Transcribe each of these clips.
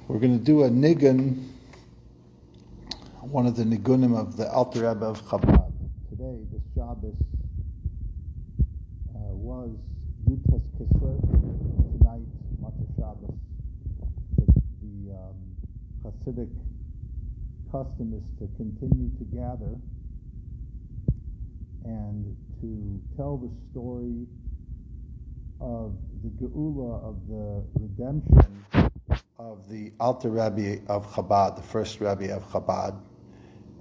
We're going to do a nigun, one of the nigunim of the Alter Rebbe of Chabad. Today, this Shabbos was Yud Tes Kislev. Tonight, Matzah Shabbos. The Hasidic custom is to continue to gather and to tell the story of the Geula, of the redemption of the Alter Rebbe of Chabad, the first Rebbe of Chabad.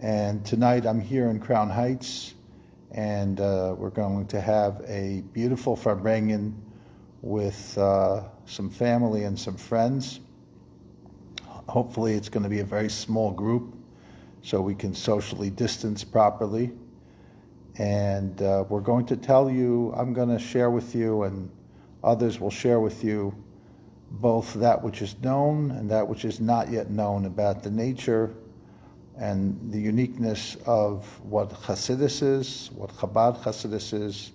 And tonight I'm here in Crown Heights, and we're going to have a beautiful Farbrengen with some family and some friends. Hopefully it's going to be a very small group so we can socially distance properly. And we're going to tell you, I'm going to share with you, and others will share with you, both that which is known and that which is not yet known about the nature and the uniqueness of what Hasidus is, what Chabad Hasidus is,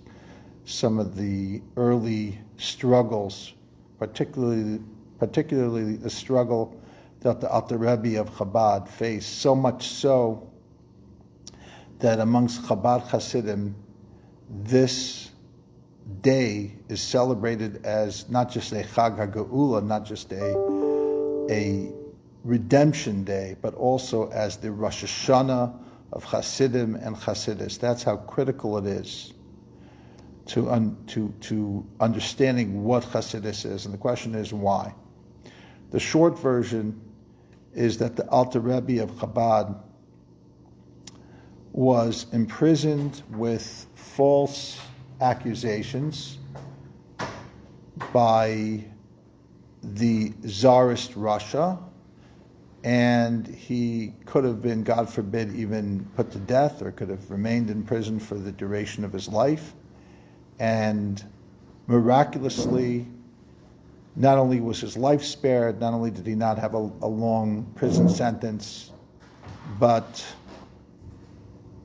some of the early struggles, particularly the struggle that the Alter Rebbe of Chabad faced, so much so that amongst Chabad Hasidim, this day is celebrated as not just a Chag HaGeula, not just a redemption day, but also as the Rosh Hashanah of Hasidim and Hasidus. That's how critical it is to understanding what Hasidus is. And the question is why. The short version is that the Alter Rebbe of Chabad was imprisoned with false accusations by the Tsarist Russia, and he could have been, God forbid, even put to death, or could have remained in prison for the duration of his life. And miraculously, not only was his life spared, not only did he not have a long prison sentence, but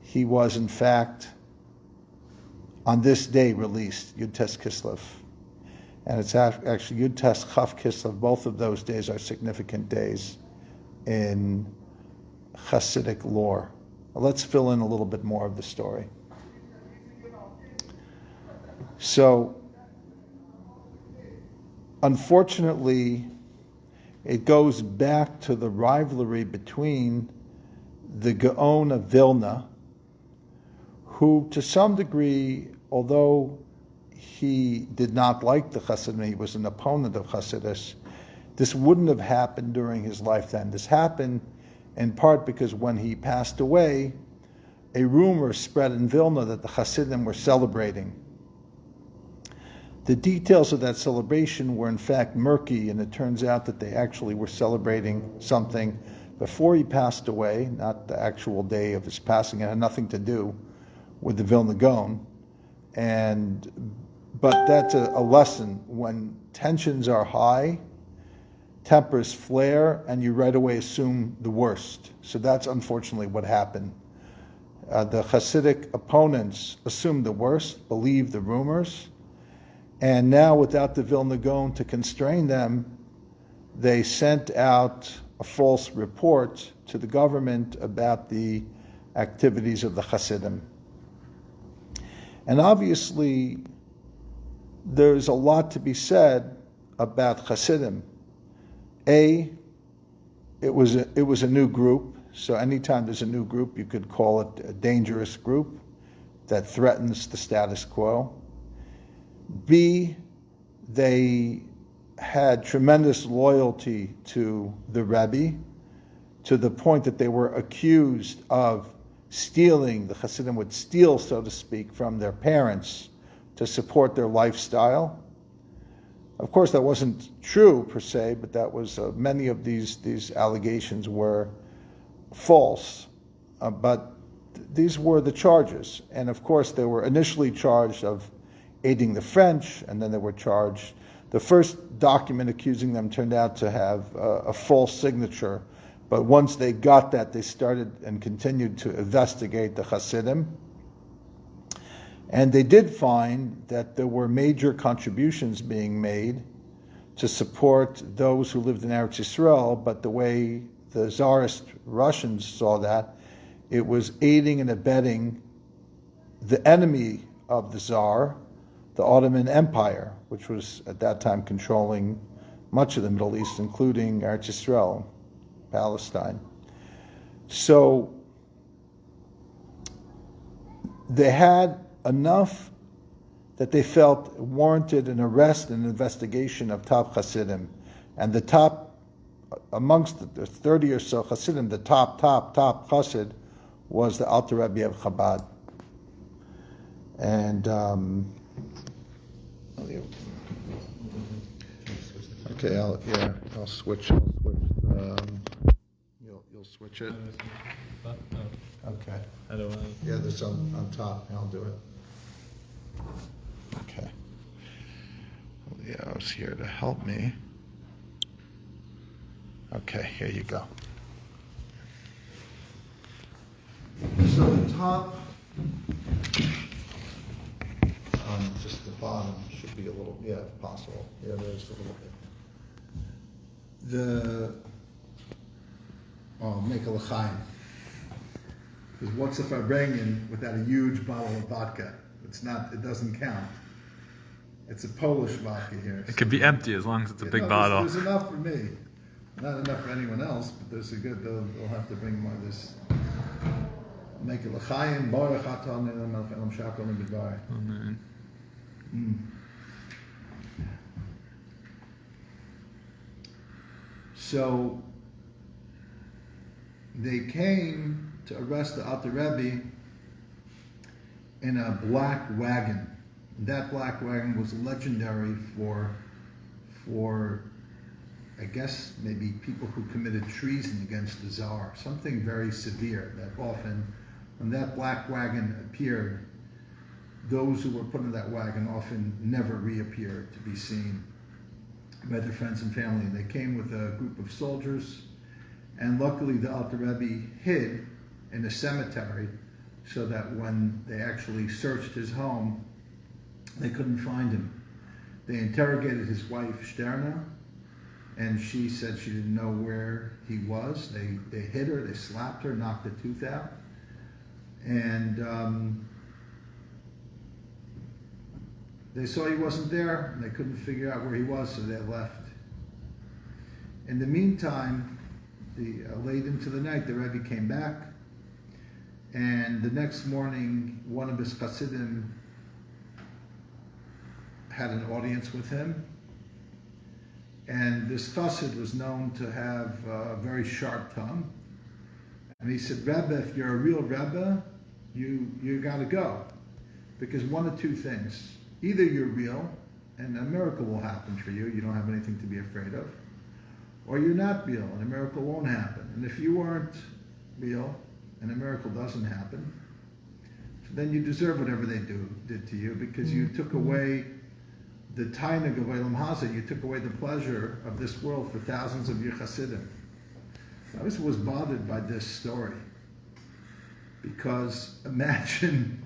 he was in fact on this day released, Yud Tes Kislev. And it's actually Yud Tes Chaf Kislev. Both of those days are significant days in Hasidic lore. Let's fill in a little bit more of the story. So, unfortunately, it goes back to the rivalry between the Gaon of Vilna, who to some degree, although he did not like the Hasidim, he was an opponent of Hasidus, this wouldn't have happened during his lifetime. This happened in part because when he passed away, a rumor spread in Vilna that the Hasidim were celebrating. The details of that celebration were in fact murky, and it turns out that they actually were celebrating something before he passed away, not the actual day of his passing. It had nothing to do with the Vilna Gaon. But that's a lesson. When tensions are high, tempers flare, and you right away assume the worst. So that's unfortunately what happened. The Hasidic opponents assumed the worst, believed the rumors, and now without the Vilna Gaon to constrain them, they sent out a false report to the government about the activities of the Hasidim. And obviously, there's a lot to be said about Hasidim. It was a new group, so anytime there's a new group, you could call it a dangerous group that threatens the status quo. B, they had tremendous loyalty to the Rebbe, to the point that they were accused of stealing. The Hasidim would steal, so to speak, from their parents to support their lifestyle. Of course, that wasn't true per se, but that was many of these allegations were false. But these were the charges, and of course, they were initially charged of aiding the French, and then they were charged. The first document accusing them turned out to have a false signature, but once they got that, they started and continued to investigate the Hasidim. And they did find that there were major contributions being made to support those who lived in Eretz Yisrael, but the way the Tsarist Russians saw that, it was aiding and abetting the enemy of the Tsar, the Ottoman Empire, which was at that time controlling much of the Middle East, including Eretz Yisrael, Palestine. So they had enough that they felt warranted an arrest and investigation of top Hasidim. And the top, amongst the 30 or so Hasidim, the top Hasid was the Alter Rebbe of Chabad. And okay, I'll switch. You'll switch it. Okay. How do I? Yeah, this on top. I'll do it. Okay. Leo's here to help me. Okay, here you go. So the top, just the bottom should be a little, yeah, if possible. Yeah, there's a little bit. Make a l'chaim. Because what's a Farbrengen without a huge bottle of vodka? It doesn't count. It's a Polish vodka here. It could be empty as long as it's a big bottle. There's enough for me. Not enough for anyone else, but there's a good, they'll have to bring more of this. Make a l'chaim, Baruch atah ne'elam shakol ne'gedvar. Amen. So they came to arrest the Alter Rebbe in a black wagon. That black wagon was legendary for I guess maybe people who committed treason against the Tsar, something very severe. That often, when that black wagon appeared, those who were put in that wagon often never reappeared to be seen by their friends and family. They came with a group of soldiers, and luckily the Alter Rebbe hid in a cemetery so that when they actually searched his home, they couldn't find him. They interrogated his wife, Shterna, and she said she didn't know where he was. They hit her, they slapped her, knocked a tooth out, and they saw he wasn't there, and they couldn't figure out where he was, so they left. In the meantime, late into the night, the Rebbe came back, and the next morning, one of his Hasidim had an audience with him, and this Chassid was known to have a very sharp tongue, and he said, Rebbe, if you're a real Rebbe, you got to go, because one of two things: either you're real, and a miracle will happen for you, you don't have anything to be afraid of, or you're not real, and a miracle won't happen. And if you aren't real, and a miracle doesn't happen, then you deserve whatever they did to you, because you took away the tainug of Olam Hazeh, you took away the pleasure of this world for thousands of your Hasidim. I was bothered by this story, because imagine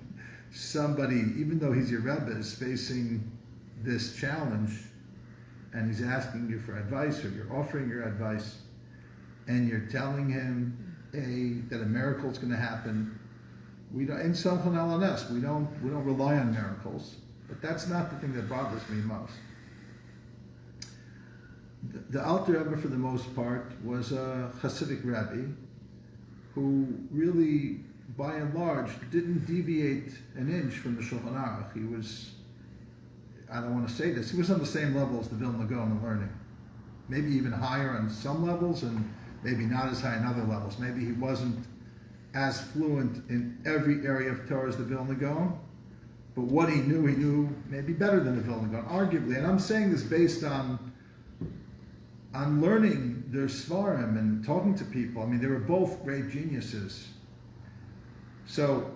somebody, even though he's your Rebbe, is facing this challenge, and he's asking you for advice, or you're offering your advice, and you're telling him that a miracle is going to happen. We don't, in Somchon Al Anes, we don't rely on miracles, but that's not the thing that bothers me most. The Alter Rebbe, for the most part, was a Hasidic Rebbe who really, by and large, didn't deviate an inch from the Shulchan Aruch. He was, I don't want to say this, he was on the same level as the Vilna Gaon in learning. Maybe even higher on some levels, and maybe not as high in other levels. Maybe he wasn't as fluent in every area of Torah as the Vilna Gaon, but what he knew maybe better than the Vilna Gaon, arguably. And I'm saying this based on learning their Svarim and talking to people. I mean, they were both great geniuses. So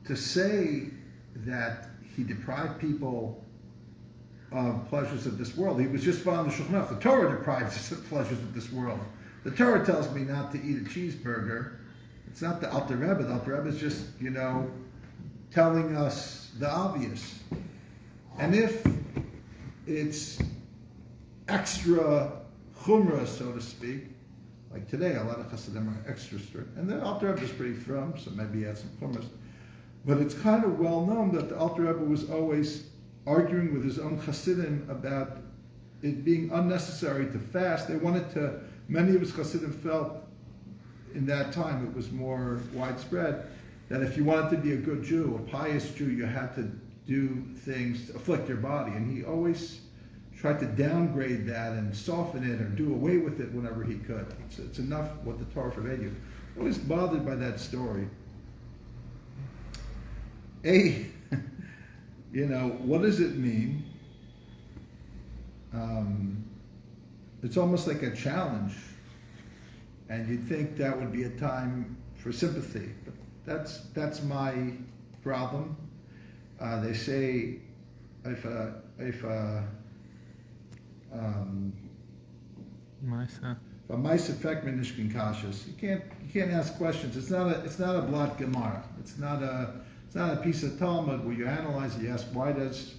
to say that he deprived people of pleasures of this world, he was just following the Shulchan Aruch. The Torah deprives us of pleasures of this world. The Torah tells me not to eat a cheeseburger. It's not the Alter Rebbe. The Alter Rebbe is just, telling us the obvious. And if it's extra chumrah, so to speak. Like today, a lot of Hasidim are extra strict. And the Alter Rebbe is pretty firm, so maybe he had some chumras. But it's kind of well known that the Alter Rebbe was always arguing with his own Hasidim about it being unnecessary to fast. Many of his Hasidim felt in that time, it was more widespread, that if you wanted to be a good Jew, a pious Jew, you had to do things to afflict your body. And he always tried to downgrade that and soften it or do away with it whenever he could. It's enough what the Torah forbade you. I was bothered by that story. What does it mean? It's almost like a challenge. And you'd think that would be a time for sympathy. But that's my problem. They say if Maisa Fekman Nishkin Kashas. You can't ask questions. It's not a blot Gemara. It's not a piece of Talmud where you analyze it. You ask, why does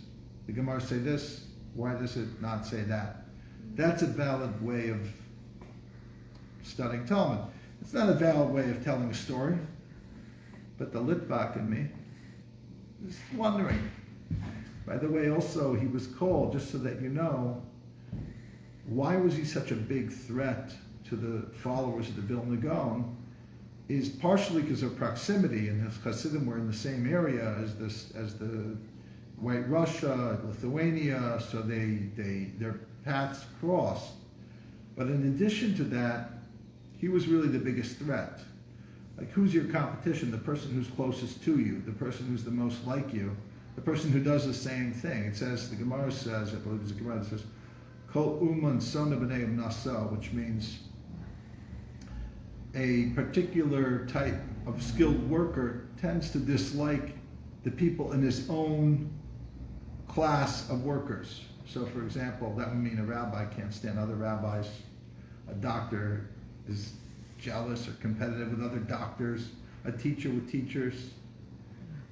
the Gemara say this? Why does it not say that? That's a valid way of studying Talmud. It's not a valid way of telling a story. But the Litvak in me is wondering. By the way, also he was called, just so that you know, why was he such a big threat to the followers of the Vilna Gaon? Is partially because of proximity, and his Hasidim were in the same area as the White Russia, Lithuania, so their paths crossed. But in addition to that, he was really the biggest threat. Like, who's your competition? The person who's closest to you, the person who's the most like you, the person who does the same thing. It says, the Gemara says, I believe it's a Gemara that says, Kol uman sona b'nei nasa, which means a particular type of skilled worker tends to dislike the people in his own class of workers. So, for example, that would mean a rabbi can't stand other rabbis. A doctor is jealous or competitive with other doctors. A teacher with teachers.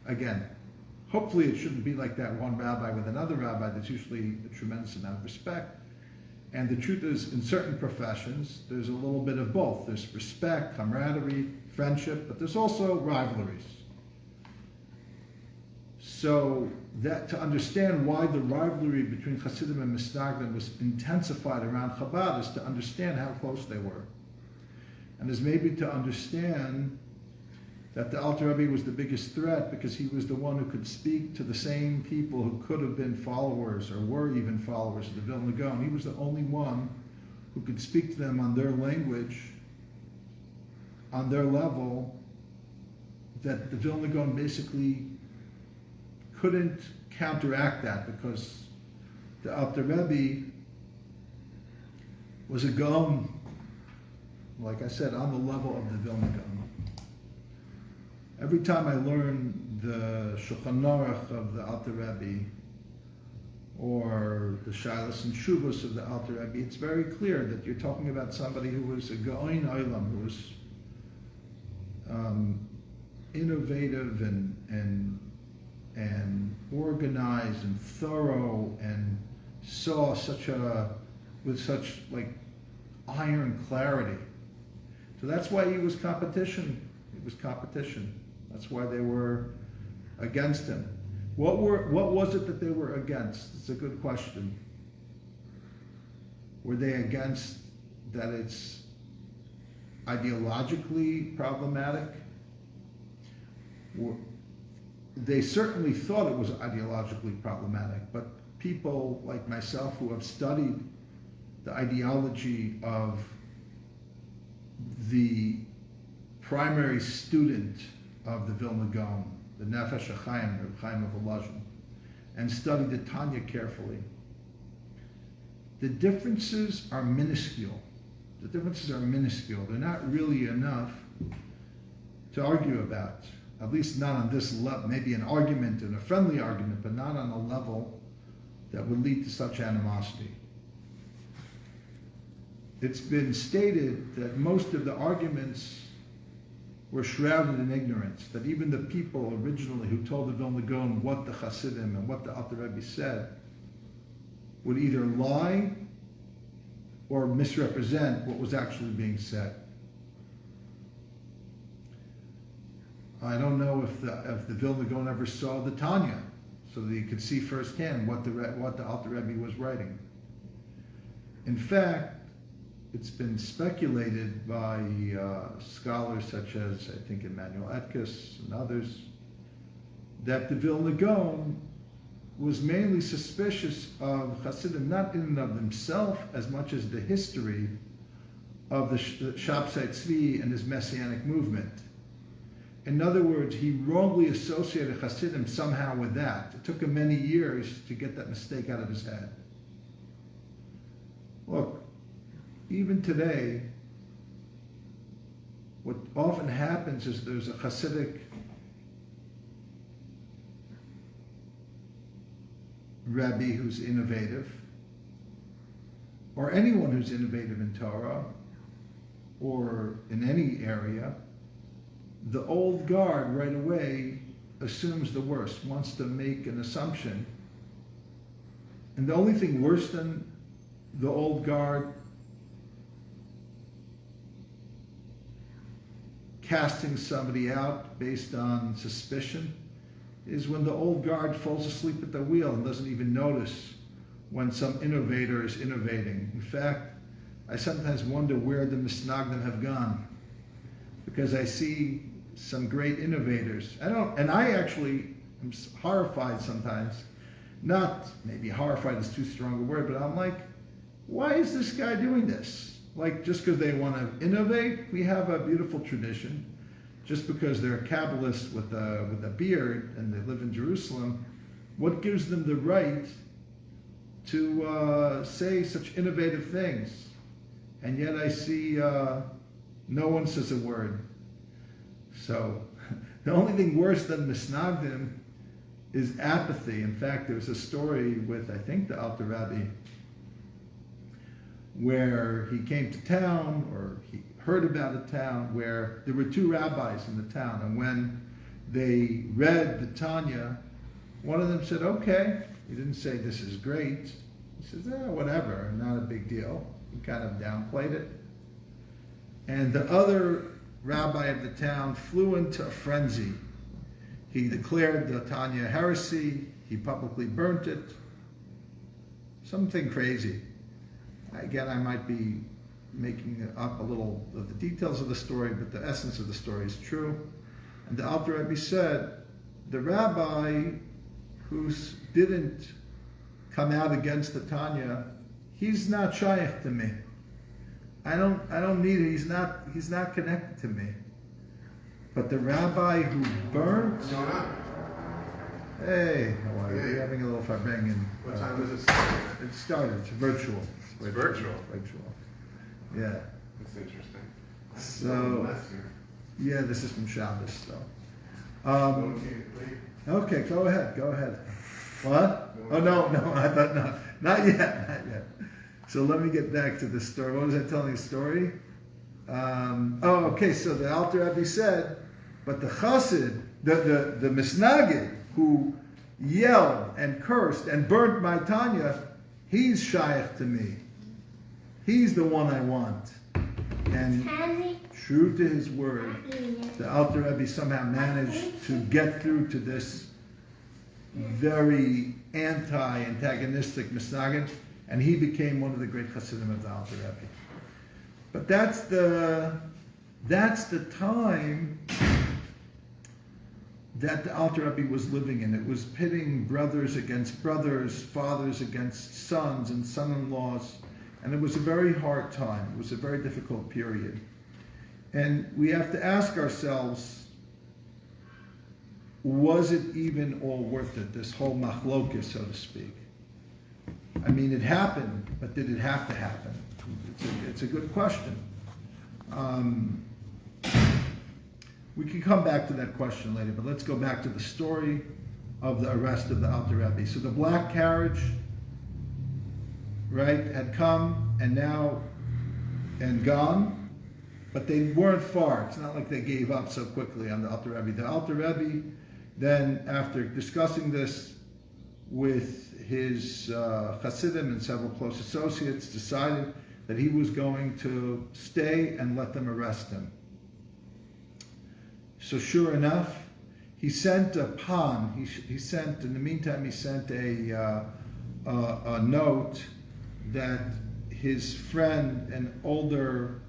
Again, hopefully it shouldn't be like that one rabbi with another rabbi. There's usually a tremendous amount of respect. And the truth is, in certain professions, there's a little bit of both. There's respect, camaraderie, friendship, but there's also rivalries. So that to understand why the rivalry between Hasidim and Misnagdim was intensified around Chabad is to understand how close they were. And is maybe to understand that the Alter Rebbe was the biggest threat because he was the one who could speak to the same people who could have been followers or were even followers of the Vilna Gaon. He was the only one who could speak to them on their language, on their level, that the Vilna Gaon basically couldn't counteract that because the Alter Rebbe was a Gaon, like I said, on the level of the Vilna Gaon. Every time I learn the Shulchan Aruch of the Alter Rebbe or the Shilas and Shuvos of the Alter Rebbe, it's very clear that you're talking about somebody who was a Gaon Olam, who was innovative and organized and thorough and saw with such like iron clarity. So that's why he was competition. It was competition. That's why they were against him. What was it that they were against? It's a good question. Were they against that it's ideologically problematic? They certainly thought it was ideologically problematic, but people like myself who have studied the ideology of the primary student of the Vilna Gaon, the Nefesh HaChaim, Reb Chaim of Volozhin, and studied the Tanya carefully. The differences are minuscule. They're not really enough to argue about, at least not on this level. Maybe an argument and a friendly argument, but not on a level that would lead to such animosity. It's been stated that most of the arguments were shrouded in ignorance, that even the people originally who told the Vilna Gaon what the Hasidim and what the Alter Rebbe said would either lie or misrepresent what was actually being said. I don't know if the Vilna Gaon ever saw the Tanya, so that he could see firsthand what the Alter Rebbe was writing. In fact, it's been speculated by scholars such as, I think, Emmanuel Etkes and others, that the Vilna Gaon was mainly suspicious of Hasidim, not in and of themselves, as much as the history of the Shabtai Tzvi and his Messianic movement. In other words, he wrongly associated Hasidim somehow with that. It took him many years to get that mistake out of his head. Look, even today, what often happens is there's a Hasidic Rebbe who's innovative, or anyone who's innovative in Torah, or in any area. The old guard right away assumes the worst, wants to make an assumption. And the only thing worse than the old guard casting somebody out based on suspicion is when the old guard falls asleep at the wheel and doesn't even notice when some innovator is innovating. In fact, I sometimes wonder where the misnagdim have gone, because I see some great innovators. I actually am horrified sometimes. Not, maybe horrified is too strong a word, but I'm like, why is this guy doing this? Like, just because they want to innovate? We have a beautiful tradition. Just because they're a Kabbalist with a beard and they live in Jerusalem, what gives them the right to say such innovative things? And yet I see no one says a word. So the only thing worse than misnagdim is apathy. In fact, there was a story with, I think, the Alter Rebbe, where he came to town, or he heard about a town where there were two rabbis in the town, and when they read the Tanya, one of them said, okay. He didn't say, this is great. He says, whatever, not a big deal. He kind of downplayed it. And the other rabbi of the town flew into a frenzy. He declared the Tanya heresy. He publicly burnt it. Something crazy. Again, I might be making up a little of the details of the story, but the essence of the story is true. And the Alter Rebbe said, the rabbi who didn't come out against the Tanya, he's not shaykh to me. I don't need it. He's not connected to me. But the rabbi who burnt. What's going on? Hey, how are you? We're having a little Farbrengen. What time does it start? It started. It's virtual. It's virtual? Virtual. Yeah. That's interesting. So, yeah, this is from Shabbos, so. Okay, go ahead. What? Oh, no, I thought, no, not yet. So let me get back to the story. What was I telling the story? Okay, so the Alter Rebbe said, but the chassid, the misnagid, who yelled and cursed and burnt my Tanya, he's shaykh to me. He's the one I want. And true to his word, the Alter Rebbe somehow managed to get through to this very anti-antagonistic misnagid, and he became one of the great Hasidim of the Alter Rebbe. But that's the time that the Alter Rebbe was living in. It was pitting brothers against brothers, fathers against sons and son-in-laws, and it was a very hard time. It was a very difficult period. And we have to ask ourselves, was it even all worth it, this whole machlokes, so to speak? I mean, it happened, but did it have to happen? It's a good question. We can come back to that question later, but let's go back to the story of the arrest of the Alter Rebbe. So the black carriage, right, had come and gone, but they weren't far. It's not like they gave up so quickly on the Alter Rebbe. The Alter Rebbe then, after discussing this with his Hasidim and several close associates, decided that he was going to stay and let them arrest him. So sure enough, he sent a pawn. He sent, in the meantime, he sent a note that his friend, an older,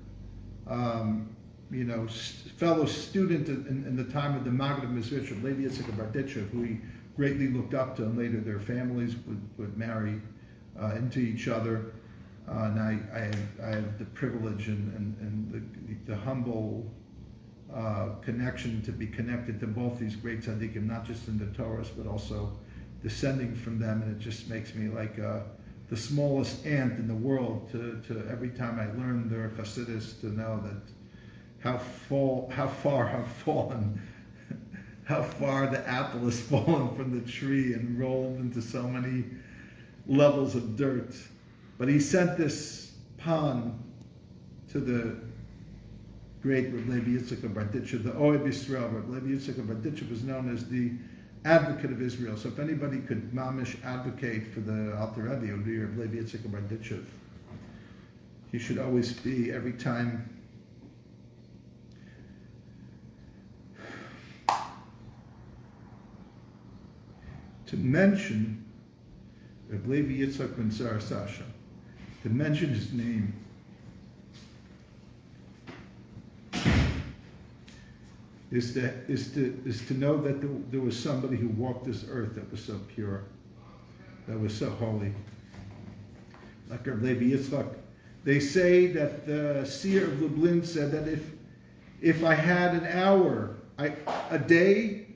fellow student in the time of the Maggid of Mizrich, Levi Okunov, who he greatly looked up to, and later their families would marry into each other. And I have the privilege and the humble connection to be connected to both these great tzaddikim, not just in the Torah, but also descending from them, and it just makes me like the smallest ant in the world to every time I learn their chassidus, to know that how far I've fallen, how far the apple has fallen from the tree and rolled into so many levels of dirt. But he sent this pawn to the great Reb Levi Okunov, the Ohev Yisrael. Reb Levi Okunov was known as the advocate of Israel. So if anybody could mamish advocate for the Alter Rebbe, it would be Reb Levi Okunov. He should always be, every time to mention Reb Levi Yitzchak ben Zar Sasha, to mention his name, is to know that there was somebody who walked this earth that was so pure, that was so holy. Like Reb Levi Yitzchak. They say that the seer of Lublin said that if I had an hour, a day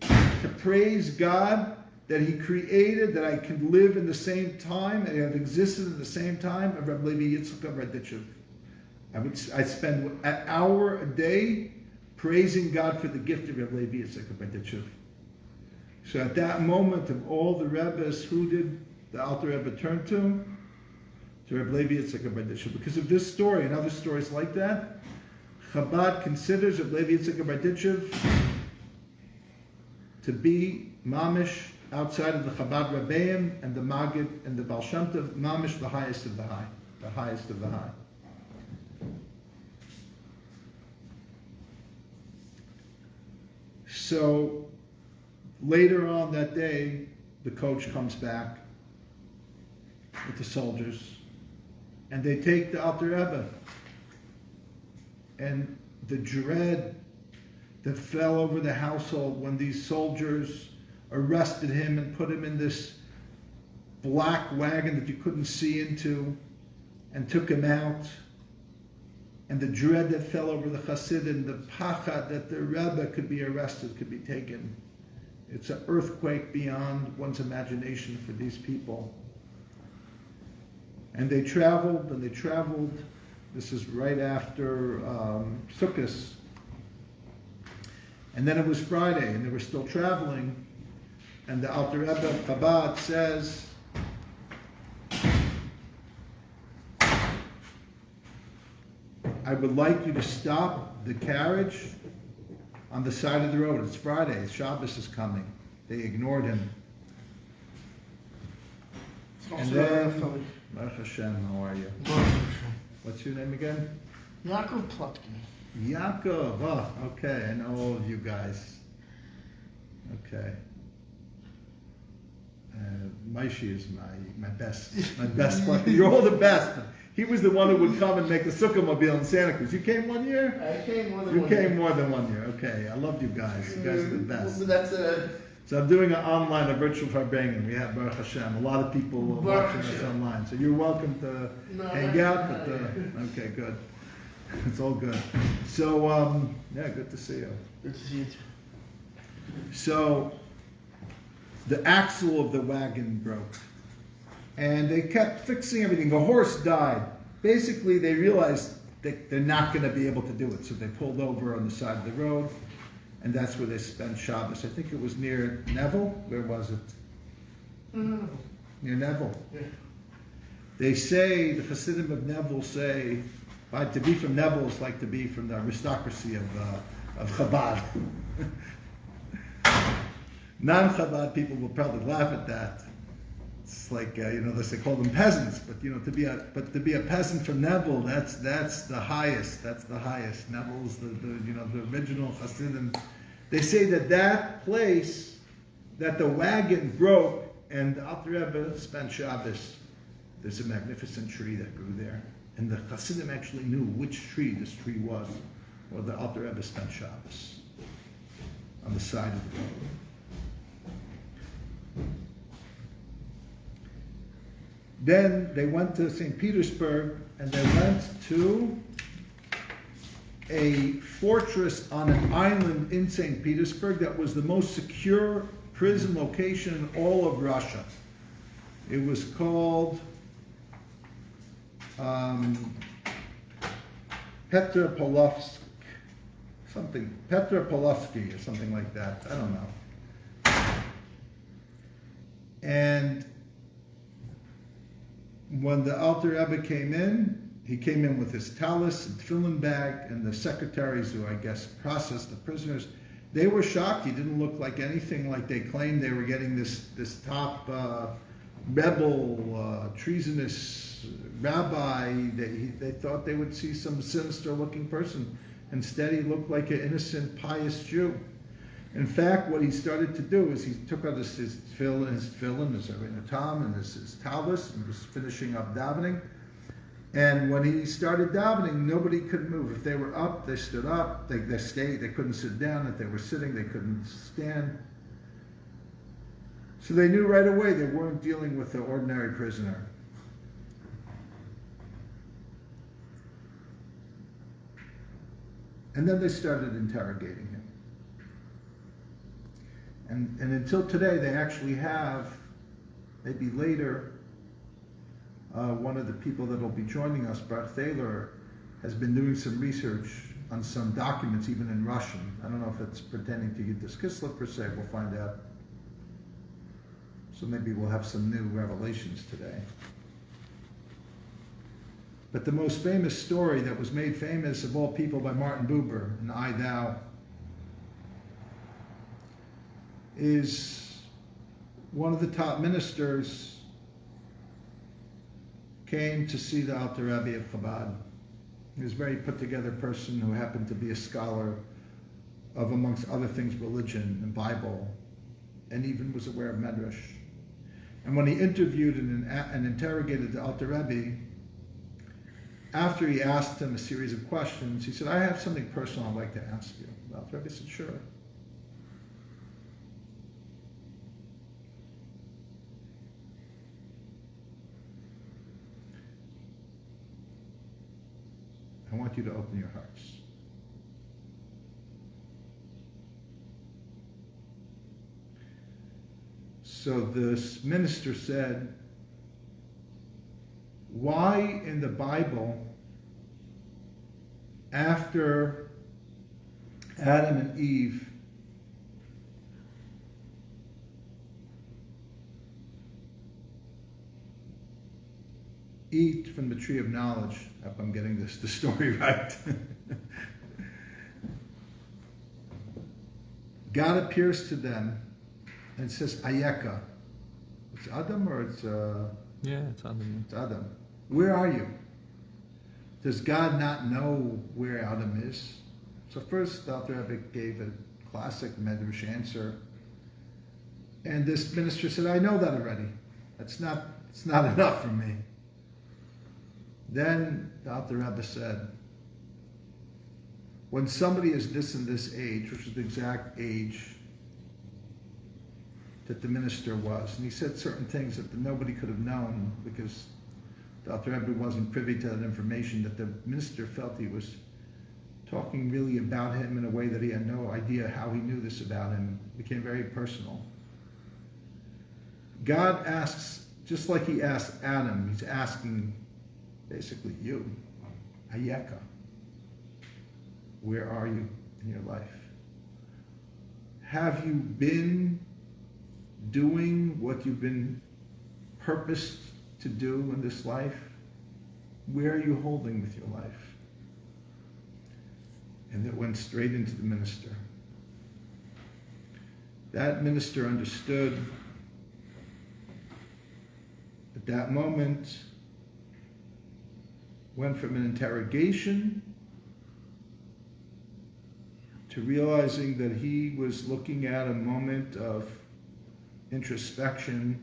to praise God that He created, that I could live in the same time, and have existed in the same time of Reb Levi Yitzchak Raditchev, I'd spend an hour a day praising God for the gift of Reb Levi Yitzchak Raditchev. So at that moment of all the Rebbes, who did the Alter Rebbe turn to? To Reb Levi Yitzchak Raditchev. Because of this story and other stories like that, Chabad considers Reb Levi Yitzchak Raditchev to be mamish, outside of the Chabad Rebbeim and the Maggid and the Baal Shem Tov, mamish, the highest of the high, the highest of the high. So later on that day, the coach comes back with the soldiers, and they take the Alter Rebbe, and the dread that fell over the household when these soldiers arrested him and put him in this black wagon that you couldn't see into and took him out, and the dread that fell over the Hasidim, the pachad that the Rebbe could be arrested, could be taken. It's an earthquake beyond one's imagination for these people. And they traveled. This is right after Sukkot. And then it was Friday, and they were still traveling. And the Alter Rebbe of Chabad says, I would like you to stop the carriage on the side of the road. It's Friday, Shabbos is coming. They ignored him. And then, Baruch Hashem, how are you? What's your name again? Yaakov Plotkin. Yaakov, okay, I know all of you guys. Okay. Maishi is my best Plotkin. You're all the best. He was the one who would come and make the Sukkah Mobile in Santa Cruz. You came one year? I came more than you one came year. more than 1 year. Okay, I love you guys. You guys are the best. That's So I'm doing a virtual Farbrengen. We have Baruch Hashem. A lot of people watching us online. So you're welcome to hang out. But okay, good. It's all good. So good to see you. Good to see you too. So the axle of the wagon broke, and they kept fixing everything. The horse died. Basically, they realized that they're not going to be able to do it, so they pulled over on the side of the road, and that's where they spent Shabbos. I think it was near Neville. Where was it? No. Near Neville. Yeah. They say, the Hasidim of Neville say, to be from Neville is like to be from the aristocracy of Chabad. Non-Chabad people will probably laugh at that. It's like they call them peasants, but to be a peasant from Nebel, that's the highest. That's the highest. Nebel's the original Hasidim. They say that place that the wagon broke and the Alter Rebbe spent Shabbos. There's a magnificent tree that grew there, and the Hasidim actually knew which tree this tree was, or the Alter Rebbe spent Shabbos on the side of the road. Then they went to St. Petersburg, and they went to a fortress on an island in St. Petersburg that was the most secure prison location in all of Russia. It was called Petropavlovsk, Petropavlovsky or something like that. I don't know. And when the Alter Rebbe came in, he came in with his talus and tefillin bag, and the secretaries who I guess processed the prisoners, they were shocked. He didn't look like anything like they claimed they were getting this top rebel, treasonous rabbi. They thought they would see some sinister looking person. Instead, he looked like an innocent, pious Jew. In fact, what he started to do is he took out his tefillin, his Tom, and his talus, and was finishing up davening. And when he started davening, nobody could move. If they were up, they stood up. They stayed. They couldn't sit down. If they were sitting, they couldn't stand. So they knew right away they weren't dealing with an ordinary prisoner. And then they started interrogating him. And until today, they actually have, maybe later, one of the people that will be joining us, Baruch Thaler, has been doing some research on some documents, even in Russian. I don't know if it's pertaining to Yud Tes Kislev per se, we'll find out. So maybe we'll have some new revelations today. But the most famous story that was made famous of all people by Martin Buber in I Thou is one of the top ministers came to see the Alter Rebbe of Chabad. He was a very put together person who happened to be a scholar of, amongst other things, religion and Bible, and even was aware of Medrash. And when he interviewed and interrogated the Alter Rebbe, after he asked him a series of questions, he said, "I have something personal I'd like to ask you." The Alter Rebbe said, "Sure." I want you to open your hearts. So this minister said, why in the Bible, after Adam and Eve eat from the tree of knowledge, I hope I'm getting the story right. God appears to them and says, Ayeka. It's Adam or it's... Yeah, it's Adam. It's Adam. Where are you? Does God not know where Adam is? So first, Dr. Ebick gave a classic Medrash answer. And this minister said, I know that already. It's not enough for me. Then Dr. Rebbe said, when somebody is this and this age, which is the exact age that the minister was, and he said certain things that nobody could have known because Dr. Rebbe wasn't privy to that information, that the minister felt he was talking really about him in a way that he had no idea how he knew this about him. It became very personal. God asks, just like he asked Adam, he's asking basically you, Ayeka, where are you in your life? Have you been doing what you've been purposed to do in this life? Where are you holding with your life? And it went straight into the minister. That minister understood At that moment, went from an interrogation to realizing that he was looking at a moment of introspection,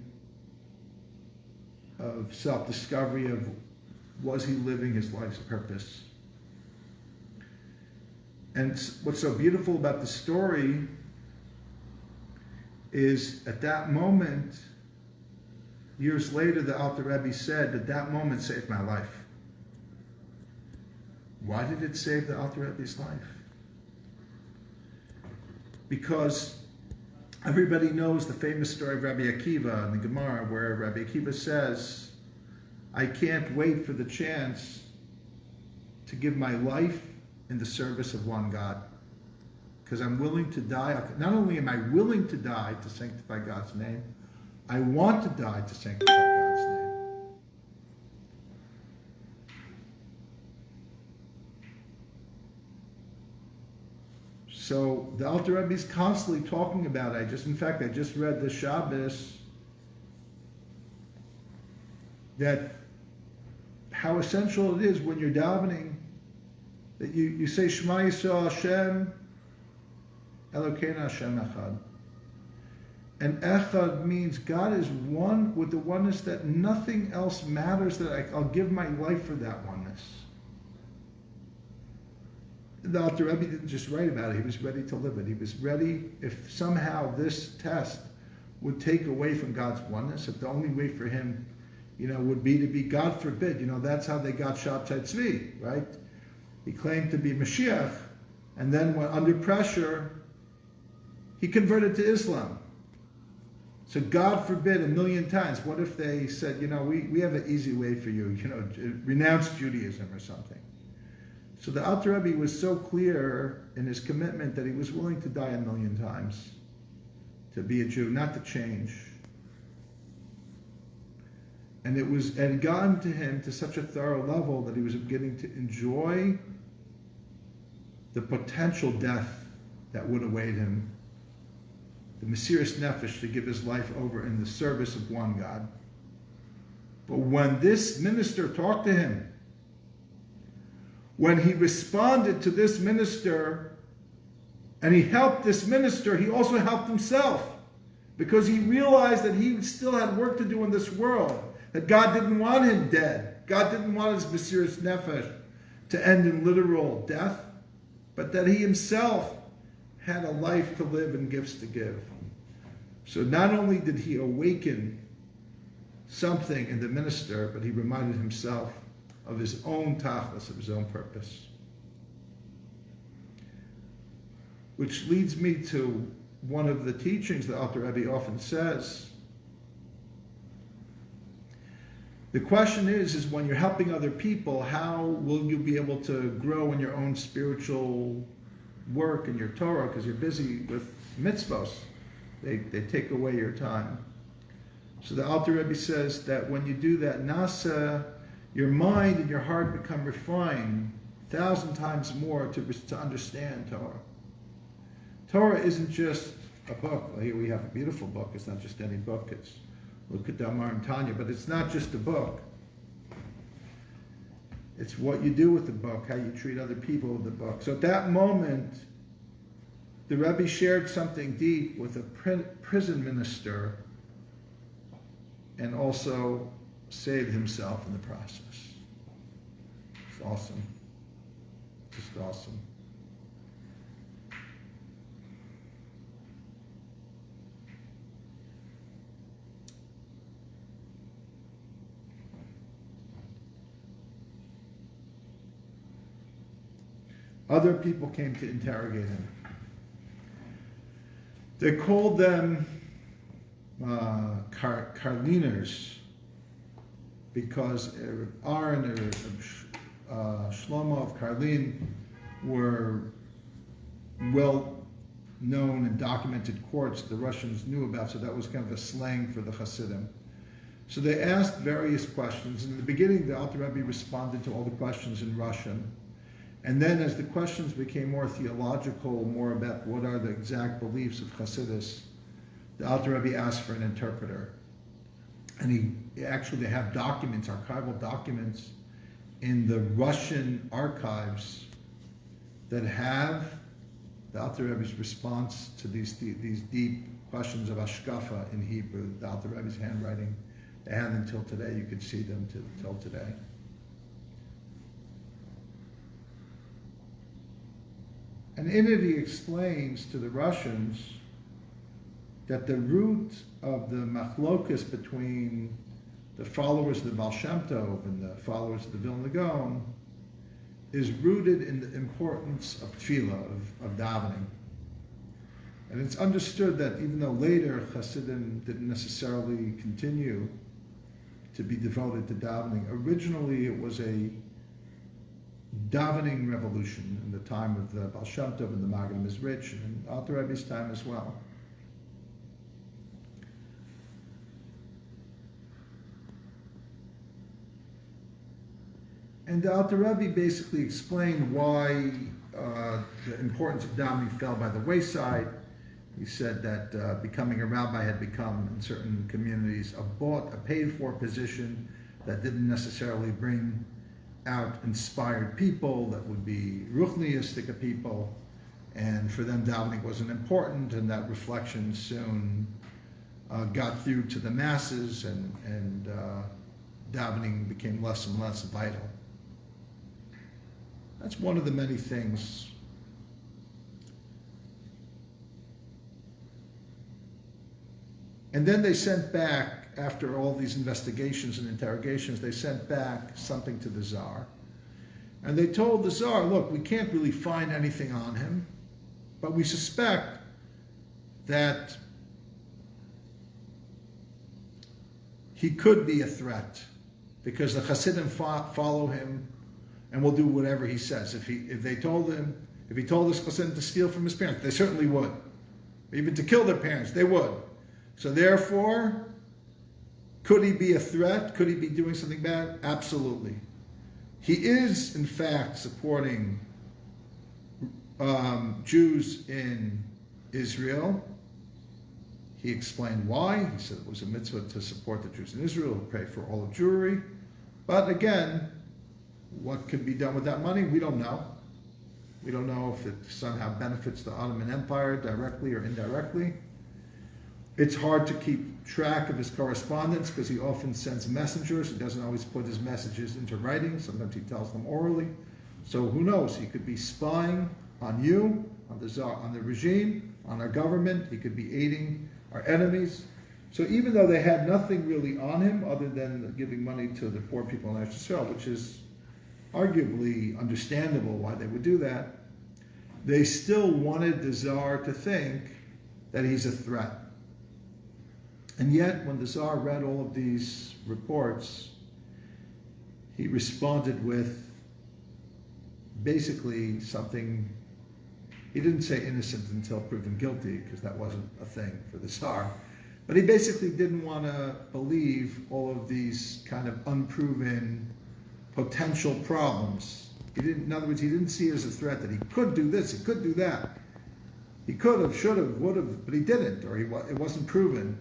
of self-discovery, of was he living his life's purpose. And what's so beautiful about the story is at that moment, years later, the Alter Rebbe said that moment saved my life. Why did it save the Alter Rebbe's life? Because everybody knows the famous story of Rabbi Akiva in the Gemara, where Rabbi Akiva says, I can't wait for the chance to give my life in the service of one God. Because I'm willing to die. Not only am I willing to die to sanctify God's name, I want to die to sanctify God's name. So the Alter Rebbe is constantly talking about it. I just read the Shabbos that how essential it is when you're davening that you say Shema Yisrael Hashem Elokeinu Hashem Echad. And Echad means God is one with the oneness that nothing else matters, that I'll give my life for that oneness. The Alter Rebbe didn't just write about it, he was ready to live it. He was ready, if somehow this test would take away from God's oneness, if the only way for him, would be to be, God forbid, that's how they got Shabtai Tzvi, right? He claimed to be Mashiach, and then when under pressure, he converted to Islam. So God forbid 1,000,000 times, what if they said, we have an easy way for you, renounce Judaism or something. So the Alter Rebbe was so clear in his commitment that he was willing to die 1,000,000 times to be a Jew, not to change. And it had gotten to him to such a thorough level that he was beginning to enjoy the potential death that would await him, the Mesiras Nefesh to give his life over in the service of one God. But when this minister talked to him, when he responded to this minister and he helped this minister, he also helped himself, because he realized that he still had work to do in this world, that God didn't want him dead. God didn't want his Mesiras Nefesh to end in literal death, but that he himself had a life to live and gifts to give. So not only did he awaken something in the minister, but he reminded himself of his own tachlis, of his own purpose. Which leads me to one of the teachings that Alter Rebbe often says. The question is when you're helping other people, how will you be able to grow in your own spiritual work and your Torah, because you're busy with mitzvos. They take away your time. So the Alter Rebbe says that when you do that, nasa, your mind and your heart become refined 1,000 times more to understand Torah. Torah isn't just a book. Well, here we have a beautiful book. It's not just any book. It's look at Damar and Tanya, but it's not just a book. It's what you do with the book, how you treat other people with the book. So at that moment, the Rebbe shared something deep with a prison minister and also saved himself in the process. It's awesome. Just awesome. Other people came to interrogate him. They called them Karliners, because Aaron or Shlomo of Karlin were well known and documented courts the Russians knew about, so that was kind of a slang for the Hasidim. So they asked various questions. In the beginning, the Alter Rebbe responded to all the questions in Russian. And then as the questions became more theological, more about what are the exact beliefs of Hasidus, the Alter Rebbe asked for an interpreter. And they have documents, archival documents, in the Russian archives that have the Alter Rebbe's response to these deep questions of Ashkafa in Hebrew, the Alter Rebbe's handwriting. They have until today. You could see them till today. And in it he explains to the Russians that the root of the machlokas between the followers of the Baal Shem Tov and the followers of the Vilna Gaon is rooted in the importance of tefillah, of davening. And it's understood that even though later Hasidim didn't necessarily continue to be devoted to davening, originally it was a davening revolution in the time of the Baal Shem Tov and the Maggid Mizrich, and Alter Rebbe's time as well. And the Alter Rebbe basically explained why the importance of davening fell by the wayside. He said that becoming a rabbi had become, in certain communities, a paid-for position that didn't necessarily bring out inspired people, that would be ruchniistic people, and for them davening wasn't important, and that reflection soon got through to the masses, and davening became less and less vital. That's one of the many things. And then they sent back, after all these investigations and interrogations, they sent back something to the Tsar. And they told the Tsar, look, we can't really find anything on him, but we suspect that he could be a threat, because the Hasidim follow him and will do whatever he says. If he told this Hasidim to steal from his parents, they certainly would. Even to kill their parents, they would. So therefore, could he be a threat? Could he be doing something bad? Absolutely. He is, in fact, supporting Jews in Israel. He explained why. He said it was a mitzvah to support the Jews in Israel, to pray for all of Jewry. But again, what can be done with that money? We don't know. We don't know if it somehow benefits the Ottoman Empire directly or indirectly. It's hard to keep track of his correspondence because he often sends messengers. He doesn't always put his messages into writing. Sometimes he tells them orally. So who knows? He could be spying on you, on the Tsar, on the regime, on our government. He could be aiding our enemies. So even though they had nothing really on him other than giving money to the poor people in Israel, which is arguably understandable why they would do that, they still wanted the Tsar to think that he's a threat. And yet, when the Tsar read all of these reports, he responded with basically something. He didn't say innocent until proven guilty, because that wasn't a thing for the Tsar. But he basically didn't want to believe all of these kind of unproven potential problems. In other words, he didn't see it as a threat that he could do this, he could do that. He could have, should have, would have, but he didn't, or it wasn't proven.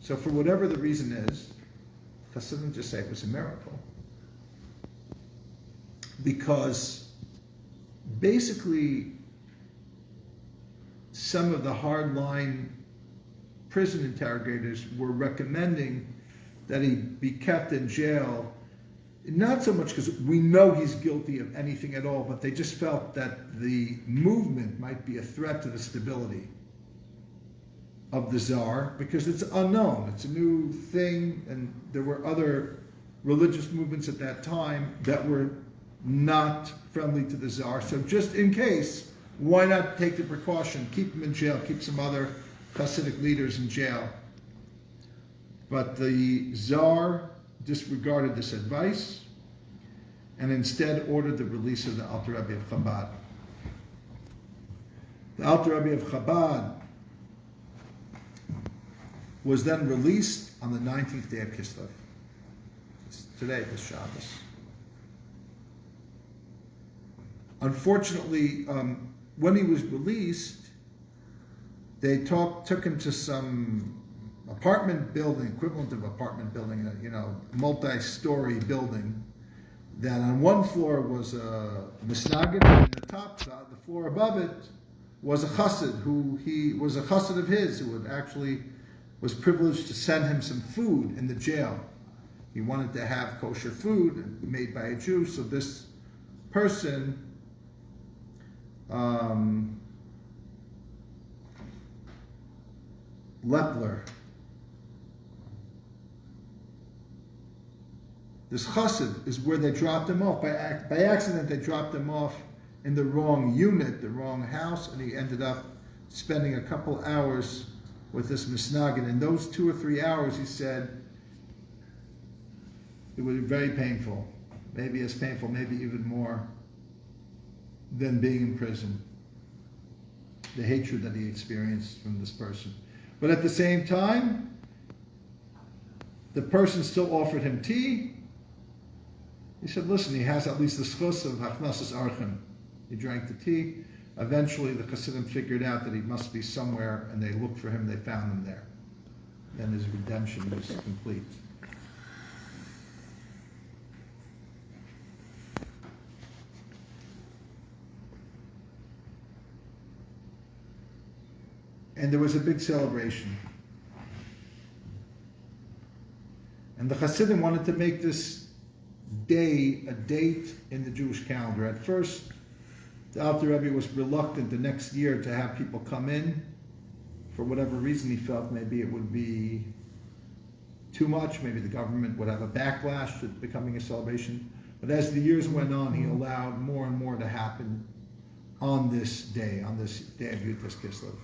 So for whatever the reason is, Hasidim just say it was a miracle. Because basically some of the hardline prison interrogators were recommending that he be kept in jail, not so much because we know he's guilty of anything at all, but they just felt that the movement might be a threat to the stability of the Tsar, because it's unknown, it's a new thing, and there were other religious movements at that time that were not friendly to the Tsar. So just in case, why not take the precaution, keep him in jail, keep some other Hasidic leaders in jail. But the Tsar disregarded this advice and instead ordered the release of the Alter Rebbe of Chabad. The Alter Rebbe of Chabad was then released on the 19th day of Kislev. Today, this Shabbos. Unfortunately, when he was released, they took him to some apartment building, equivalent of apartment building, multi-story building, that on one floor was a misnagid, and the floor above it, was a chassid, he was a chassid of his, who had actually was privileged to send him some food in the jail. He wanted to have kosher food made by a Jew, so this person Lepler, this chassid is where they dropped him off. By accident, they dropped him off in the wrong unit, the wrong house, and he ended up spending a couple hours with this misnagid. In those 2 or 3 hours, he said, it was very painful, maybe as painful, maybe even more than being in prison. The hatred that he experienced from this person. But at the same time, the person still offered him tea. He said, listen, he has at least the schus of hachnasas archim. He drank the tea. Eventually, the Chassidim figured out that he must be somewhere, and they looked for him. They found him there. Then his redemption was complete. And there was a big celebration. And the Hasidim wanted to make this day a date in the Jewish calendar. At first, the Alter Rebbe was reluctant the next year to have people come in. For whatever reason, he felt maybe it would be too much. Maybe the government would have a backlash to becoming a celebration. But as the years went on, he allowed more and more to happen on this day of Yud Tes Kislev.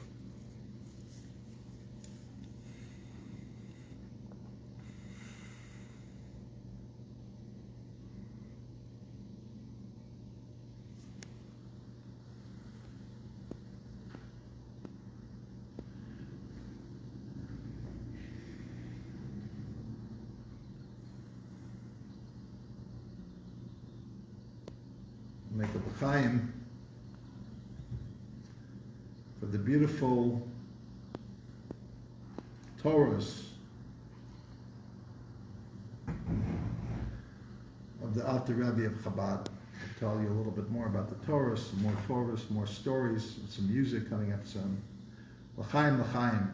Make a b'chaim for the beautiful Torahs of the Alter Rebbe of Chabad. I'll tell you a little bit more about the Torahs, more stories, and some music coming up soon. L'chaim, l'chaim.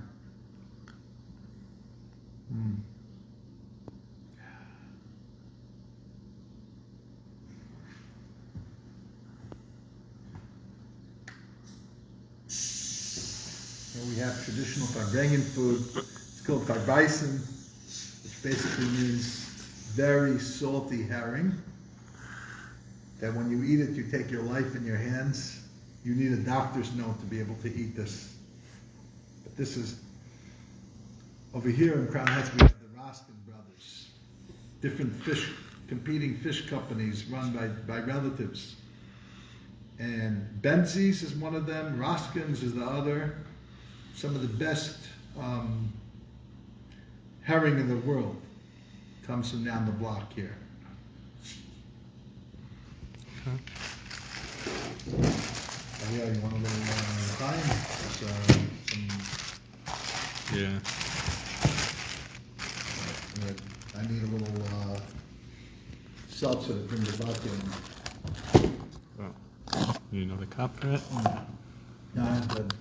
We have traditional Farbrengen food. It's called Carlebach, which basically means very salty herring. That when you eat it, you take your life in your hands. You need a doctor's note to be able to eat this. But this is, over here in Crown Heights, we have the Roskin brothers. Different competing fish companies run by relatives. And Benzie's is one of them, Roskin's is the other. Some of the best herring in the world comes from down the block here. Okay. Oh yeah, you want a little time? Yeah. I need a little seltzer to bring the vodka in. Oh. You know the cup for it? No, but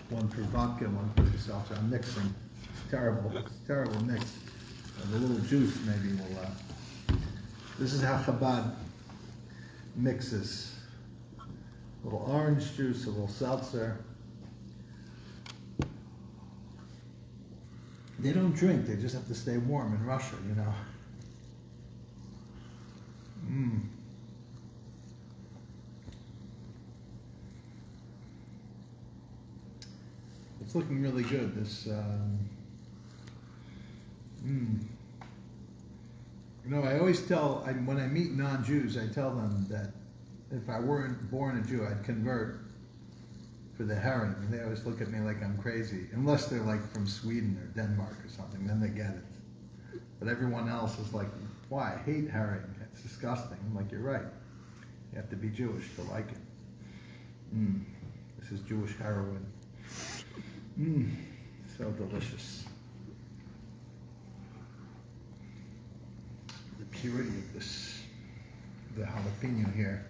one for vodka, one for the seltzer. I'm mixing. It's terrible. It's a terrible mix. The little juice maybe will. This is how Chabad mixes. A little orange juice, a little seltzer. They don't drink. They just have to stay warm in Russia, you know. It's looking really good. This, You know, I always when I meet non-Jews, I tell them that if I weren't born a Jew, I'd convert for the herring. And they always look at me like I'm crazy, unless they're like from Sweden or Denmark or something, then they get it. But everyone else is like, why? I hate herring. It's disgusting. I'm like, you're right. You have to be Jewish to like it. This is Jewish heroin. So delicious. purity of this, the jalapeno here.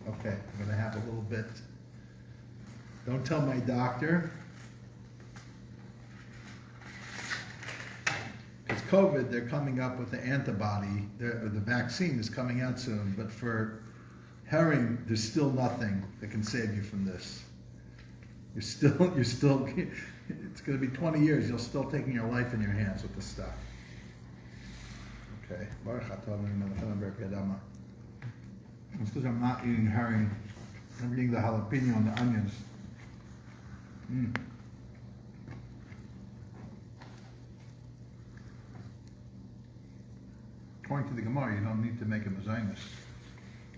Okay, I'm gonna have a little bit. Don't tell my doctor. Because COVID, they're coming up with the antibody, the vaccine is coming out soon, but for herring, there's still nothing that can save you from this. You're still, it's gonna be 20 years, you're still taking your life in your hands with this stuff. Okay. It's because I'm not eating herring. I'm eating the jalapeno and the onions. According to the Gemara, you don't need to make a mezainis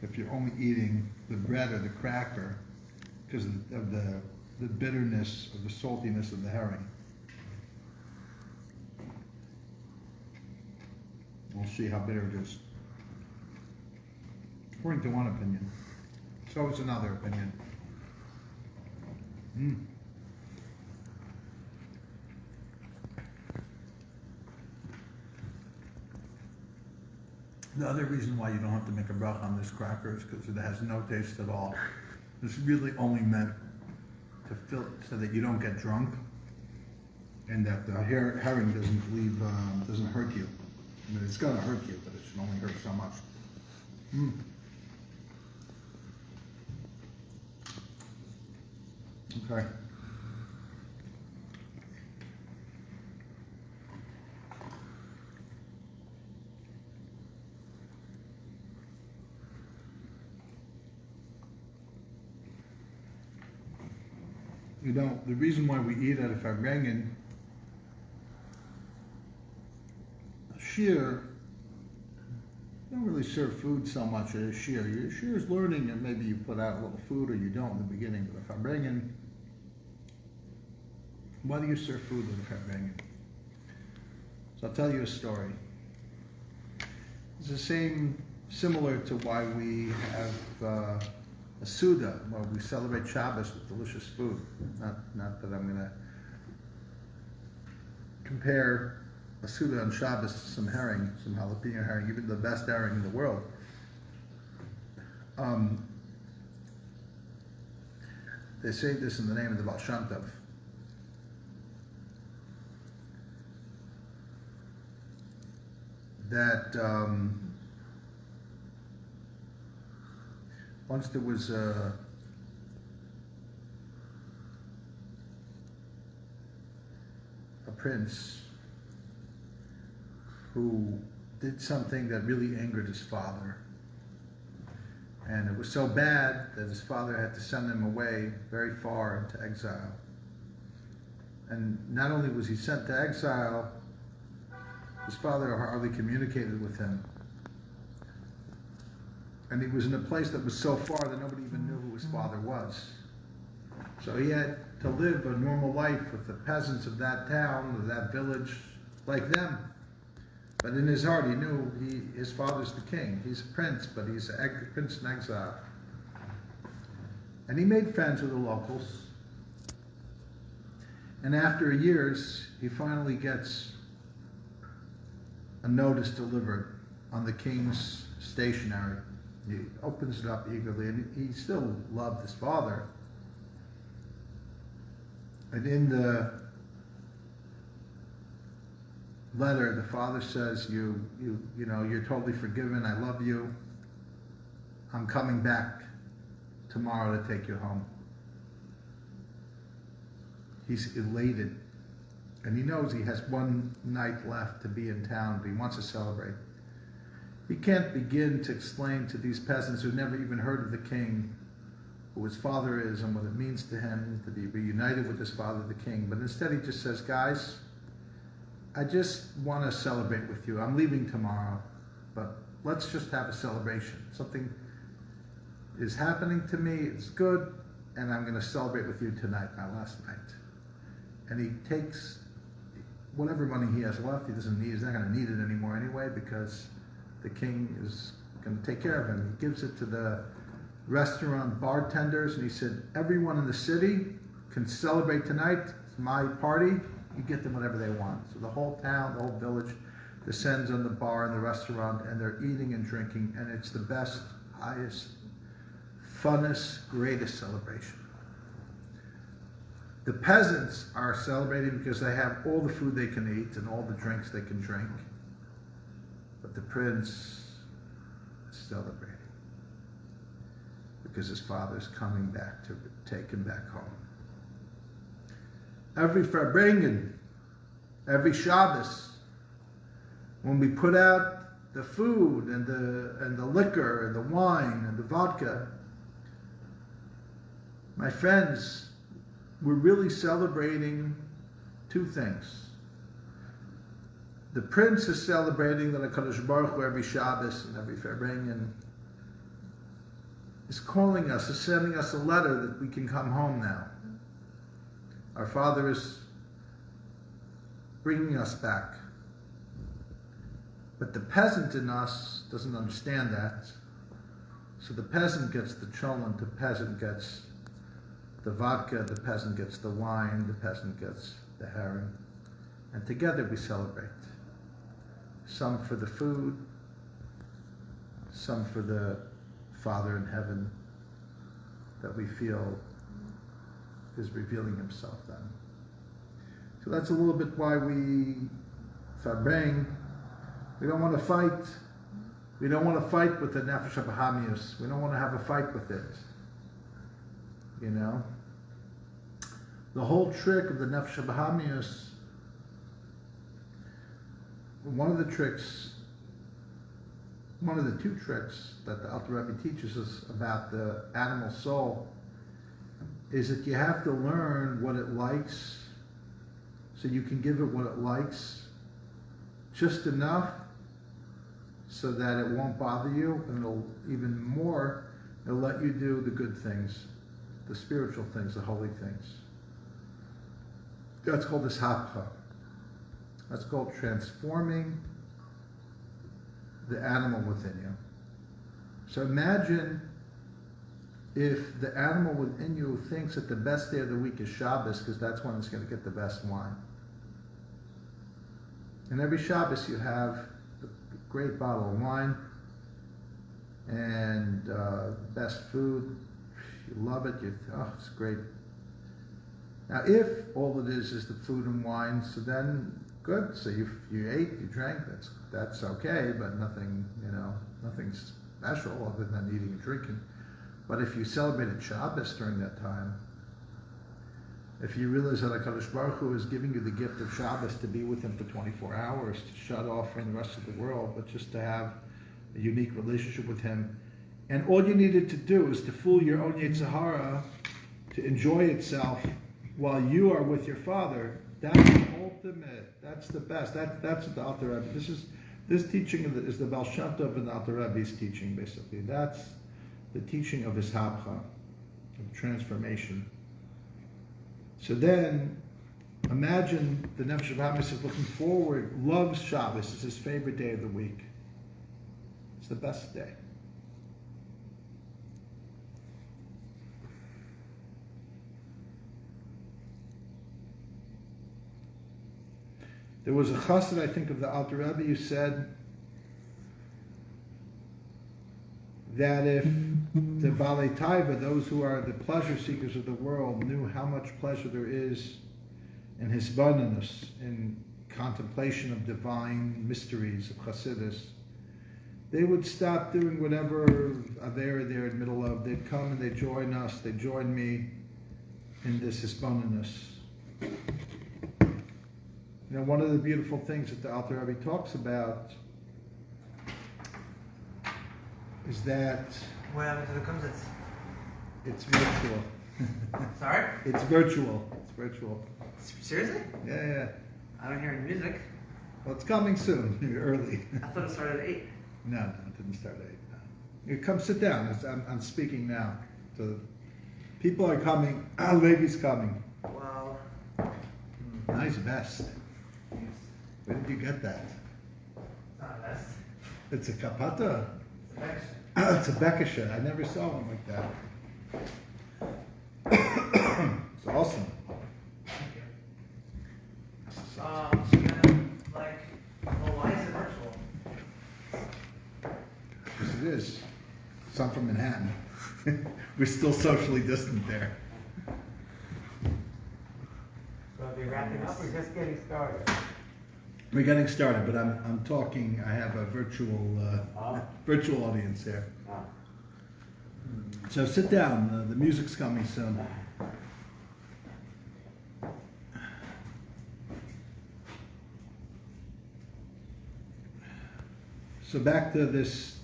if you're only eating the bread or the cracker because of the bitterness or the saltiness of the herring. We'll see how bitter it is. According to one opinion. So is another opinion. The other reason why you don't have to make a bracha on this cracker is because it has no taste at all. It's really only meant to fill so that you don't get drunk and that the herring doesn't hurt you. I mean, it's gonna hurt you, but it should only hurt so much. Okay. You know, the reason why we eat at a Farbrengen, shir, you don't really serve food so much at a shir. Your shir is learning, and maybe you put out a little food or you don't in the beginning. But a Farbrengen, why do you serve food at a Farbrengen? So I'll tell you a story. It's the same, similar to why we have a Suda, where we celebrate Shabbos with delicious food. Not that I'm going to compare a Suda on Shabbos to some herring, some jalapeno herring, even the best herring in the world. They say this in the name of the Baal Shem Tov. That once there was a prince who did something that really angered his father. And it was so bad that his father had to send him away very far into exile. And not only was he sent to exile, his father hardly communicated with him. And he was in a place that was so far that nobody even knew who his father was. So he had to live a normal life with the peasants of that town, of that village, like them. But in his heart, he knew his father's the king. He's a prince, but he's a prince in exile. And he made friends with the locals. And after years, he finally gets a notice delivered on the king's stationery. He opens it up eagerly, and he still loved his father. And in the letter, the father says, you know, you're totally forgiven. I love you. I'm coming back tomorrow to take you home. He's elated, and he knows he has one night left to be in town, but he wants to celebrate. He can't begin to explain to these peasants who've never even heard of the king, who his father is and what it means to him to be reunited with his father, the king. But instead he just says, guys, I just want to celebrate with you. I'm leaving tomorrow, but let's just have a celebration. Something is happening to me, it's good, and I'm going to celebrate with you tonight, my last night. And he takes whatever money he has left. He's not going to need it anymore anyway, because the king is going to take care of him. He gives it to the restaurant bartenders, and he said, everyone in the city can celebrate tonight. It's my party. You get them whatever they want. So the whole town, the whole village, descends on the bar in the restaurant, and they're eating and drinking, and it's the best, highest, funnest, greatest celebration. The peasants are celebrating because they have all the food they can eat and all the drinks they can drink. But the prince is celebrating because his father is coming back to take him back home. Every Farbrengen, every Shabbos, when we put out the food and the liquor and the wine and the vodka, my friends, we're really celebrating two things. The prince is celebrating that HaKadosh Baruch Hu every Shabbos and every Farbrengen is calling us, is sending us a letter that we can come home now. Our Father is bringing us back. But the peasant in us doesn't understand that. So the peasant gets the cholent, the peasant gets the vodka, the peasant gets the wine, the peasant gets the herring. And together we celebrate. Some for the food, some for the Father in heaven that we feel is revealing himself then. So that's a little bit why we Farbrengen. We don't want to fight. We don't want to fight with the Nefesh HaBahamius. We don't want to have a fight with it. You know? The whole trick of the Nefesh HaBahamius, one of the two tricks that the Alter Rebbe teaches us about the animal soul is that you have to learn what it likes so you can give it what it likes, just enough so that it won't bother you, and it'll let you do the good things, the spiritual things, the holy things. That's called ishapcha. That's called transforming the animal within you. So imagine if the animal within you thinks that the best day of the week is Shabbos because that's when it's going to get the best wine. And every Shabbos you have a great bottle of wine and best food. You love it. It's great. Now, if all it is the food and wine, so then good. So you ate, you drank. That's okay, but nothing special other than eating and drinking. But if you celebrated Shabbos during that time, if you realize that HaKadosh Baruch Hu is giving you the gift of Shabbos to be with him for 24 hours, to shut off from the rest of the world, but just to have a unique relationship with him, and all you needed to do is to fool your own Yetzer Hara to enjoy itself while you are with your Father, that's the ultimate, that's the best, that's what the Alter Rebbe, this teaching is the Baal Shem Tov and the Alter Rebbe's teaching, basically. That's the teaching of ishapcha, of transformation. So then, imagine the Nefesh HaBahamius is looking forward, loves Shabbos, it's his favorite day of the week. It's the best day. There was a chassid, I think, of the Alter Rebbe who said that if the Balei Taiva, those who are the pleasure seekers of the world, knew how much pleasure there is in hisbonenus, in contemplation of divine mysteries of Chassidus, they would stop doing whatever they're in the middle of. They'd come and they'd join us, they'd join me in this hisbonenus. You know, one of the beautiful things that the Alter Rebbe talks about is that What happened to the kumsitz? it's virtual. Sorry? It's virtual. It's virtual. Seriously? Yeah. I don't hear any music. Well, it's coming soon. You're early. I thought it started at 8. No, it didn't start at 8. No. You come sit down. I'm speaking now. So people are coming. Levi's coming. Well, Nice vest. Where did you get that? it's not a vest. It's a kapata. It's a vest. It's a bekasha. I never saw one like that. It's awesome. Thank you. She's gonna, well, why is it So I'm from Manhattan. We're still socially distant there. So are we wrapping up or just getting started? We're getting started, but I'm talking. I have a virtual audience there. So sit down. The music's coming soon. So back to this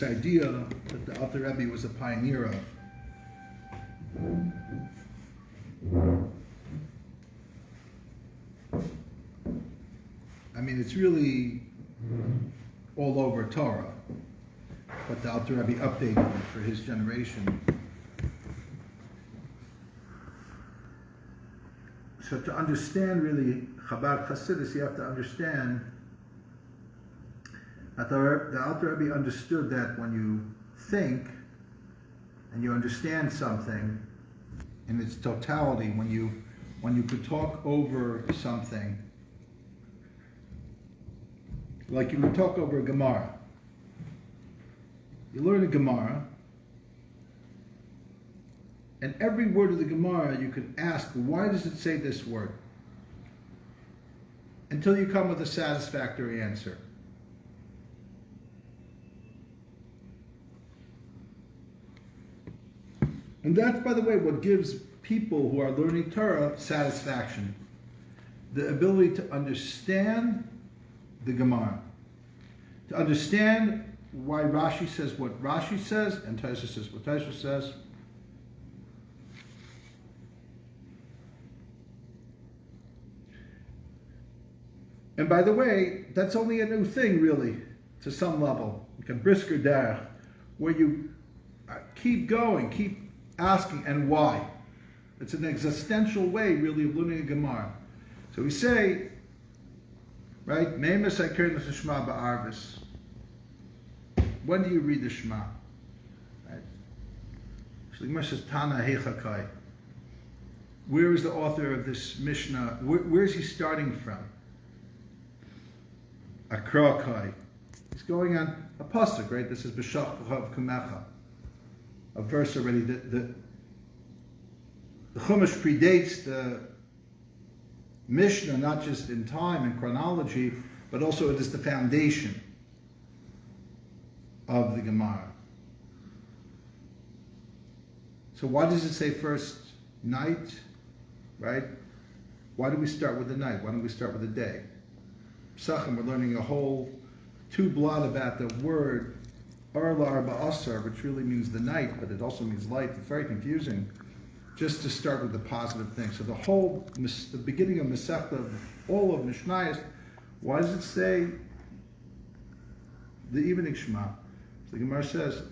idea that the Alter Rebbe was a pioneer of. I mean, it's really all over Torah, but the Alter Rebbe updated it for his generation. So to understand really Chabad Hasidus, you have to understand that the Alter Rebbe understood that when you think and you understand something in its totality, when you could talk over something, like you would talk over a Gemara. You learn a Gemara, and every word of the Gemara you could ask, why does it say this word? Until you come with a satisfactory answer. And that's, by the way, what gives people who are learning Torah satisfaction. The ability to understand the Gemara. To understand why Rashi says what Rashi says, and Tessler says what Tessler says. And by the way, that's only a new thing, really, to some level. Like a brisker derech, where you keep going, keep asking, and why. It's an existential way, really, of learning a Gemara. So we say, right, Me'emes Haker Shema Ba'arvis. When do you read the Shema? Right? So the Gemara says, Tana Heichakai. Where is the author of this Mishnah? Where is he starting from? Akrakai. He's going on a pasuk, right? This is B'shach B'chav Kumecha. A verse already. The Chumash predates the Mishnah, not just in time and chronology, but also it is the foundation of the Gemara. So why does it say first night, right? Why do we start with the night? Why don't we start with the day? Psachim, we're learning a whole two blot about the word Arla Arba Asar, which really means the night, but it also means light. It's very confusing. Just to start with the positive thing. So the beginning of Masechta, all of Mishnayos, why does it say the evening Shema? The Gemara says,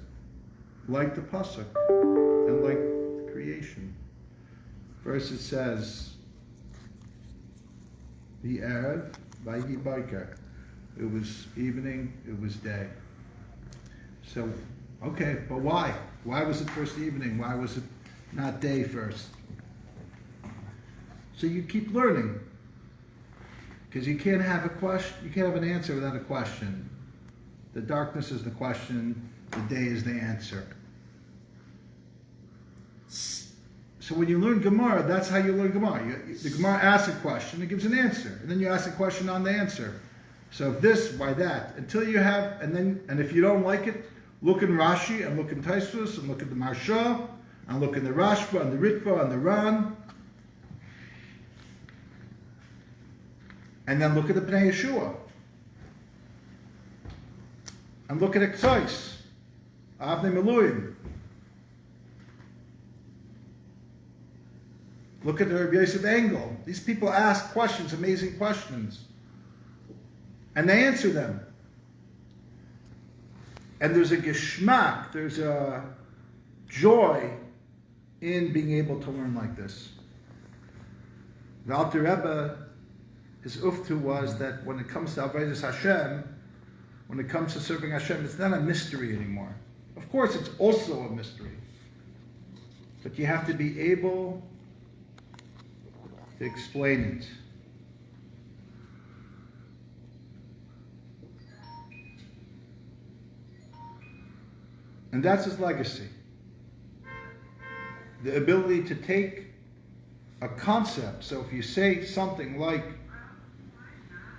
like the pasuk and like the creation. First it says, the Erev, Vayhi Boker. It was evening, it was day. So, okay, but why? Why was it first evening? Why was it not day first? So you keep learning. Because you can't have a question, you can't have an answer without a question. The darkness is the question, the day is the answer. So when you learn Gemara, that's how you learn Gemara. The Gemara asks a question, it gives an answer. And then you ask a question on the answer. So if this, why that? Until you have, and if you don't like it, look in Rashi, and look in Taisus, and look at the Marsha, and look in the Rashba, and the Ritva, and the Ran. And then look at the Bnei Yeshua. And look at Eksois, Avnei Meluim. Look at the Rabbi Yosef Engel. These people ask questions, amazing questions. And they answer them. And there's a geschmack, there's a joy in being able to learn like this. The Alter Rebbe, his uftu was that when it comes to Avodas Hashem, when it comes to serving Hashem, it's not a mystery anymore. Of course, it's also a mystery. But you have to be able to explain it. And that's his legacy. The ability to take a concept. So if you say something like,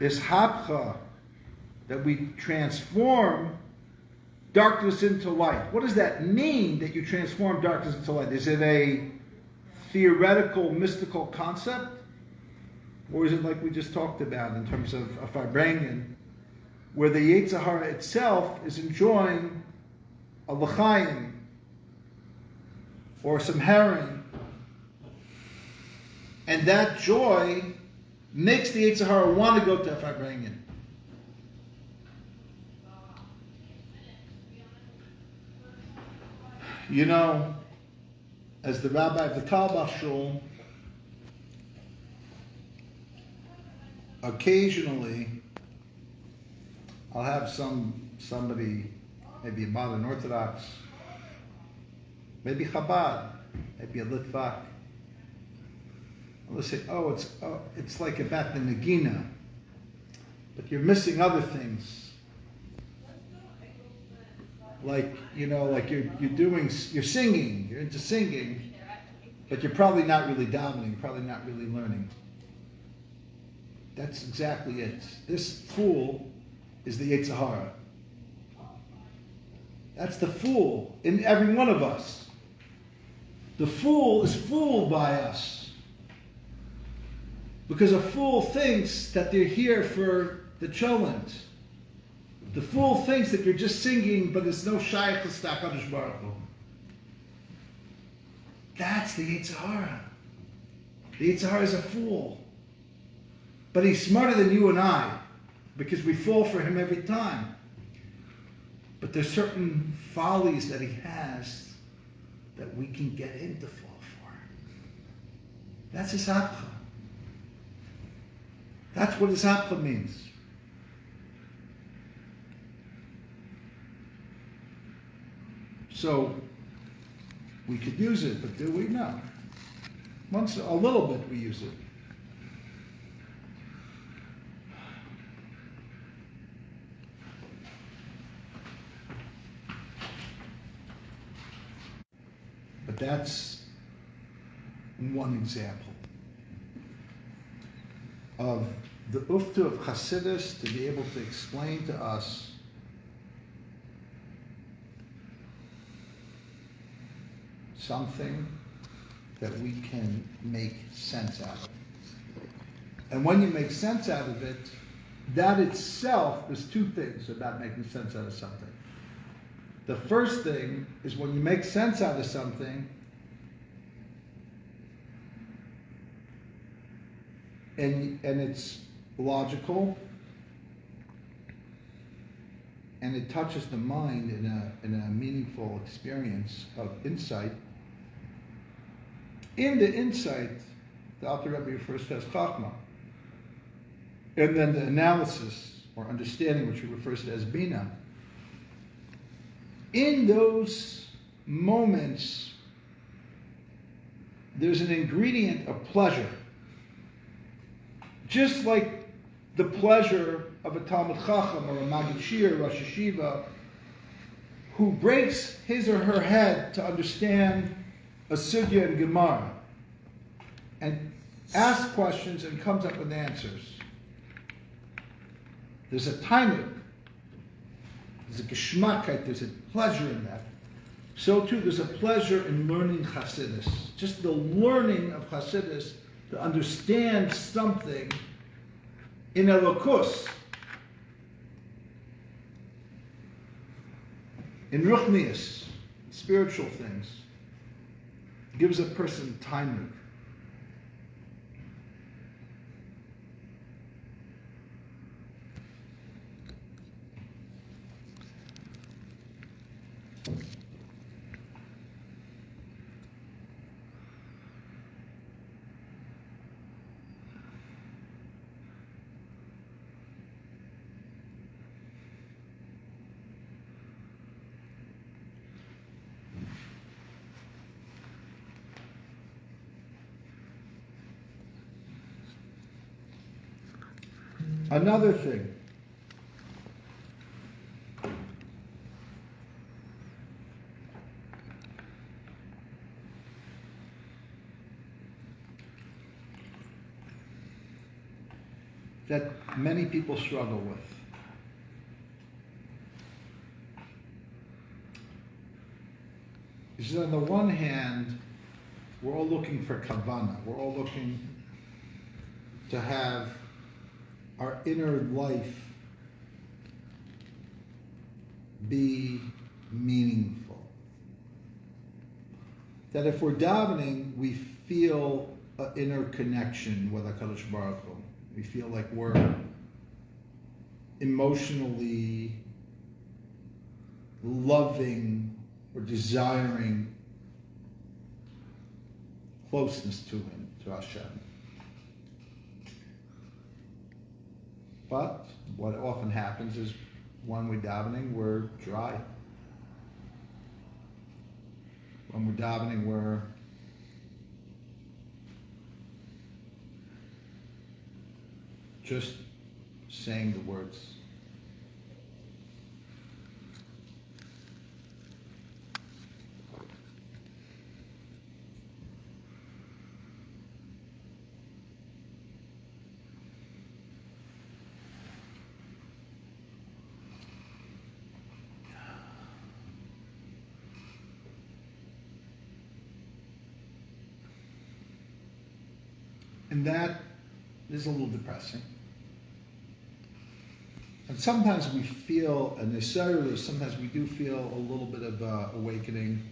is hapcha, that we transform darkness into light. What does that mean, that you transform darkness into light? Is it a theoretical, mystical concept? Or is it like we just talked about in terms of a Farbrengen, where the Yetzer Hara itself is enjoying a l'chaim or some herring, and that joy makes the Yetzer Hara want to go to a Farbrengen. You know, as the rabbi of the Carlebach Shul, occasionally I'll have somebody, maybe a modern Orthodox, maybe Chabad, maybe a Litvak. They'll say, it's like about the Nagina, but you're missing other things. Like, like you're singing, you're into singing, but you're probably not really davening, probably not really learning. That's exactly it. This fool is the Yetzer Hara. That's the fool in every one of us. The fool is fooled by us. Because a fool thinks that they're here for the cholent. The fool thinks that you're just singing, but there's no shaykh l'HaKadosh Baruch Hu. That's the Yetzer Hara. The Yetzer Hara is a fool. But he's smarter than you and I, because we fall for him every time. But there's certain follies that he has that we can get him to fall for. That's his hapcha. That's what his hapcha means. So, we could use it, but do we? No. Once a little bit we use it. But that's one example of the uftu of Chassidus to be able to explain to us something that we can make sense out of. And when you make sense out of it, that itself, there's two things about making sense out of something. The first thing is when you make sense out of something, and it's logical, and it touches the mind in a meaningful experience of insight. In the insight, the Alter Rebbe refers to as chachma, and then the analysis or understanding, which he refers to as bina. In those moments, there's an ingredient of pleasure. Just like the pleasure of a Talmud Chacham or a Magid Shir, Rosh Hashiva, who breaks his or her head to understand a sugya and Gemara, and asks questions and comes up with answers. There's a timing. There's a geschmackheit, there's a pleasure in that. So too, there's a pleasure in learning Chassidus. Just the learning of Chassidus to understand something in Elokus, in Ruchnius, spiritual things, gives a person timing. Another thing, that many people struggle with. Is on the one hand, we're all looking for kavanah. We're all looking to have our inner life be meaningful. That if we're davening, we feel an inner connection with HaKadosh Baruch Hu. We feel like we're emotionally loving or desiring closeness to Him, to Hashem. But what often happens is when we're davening, we're dry. When we're davening, we're just saying the words. And that is a little depressing. And sometimes we feel, and sometimes we do feel a little bit of awakening,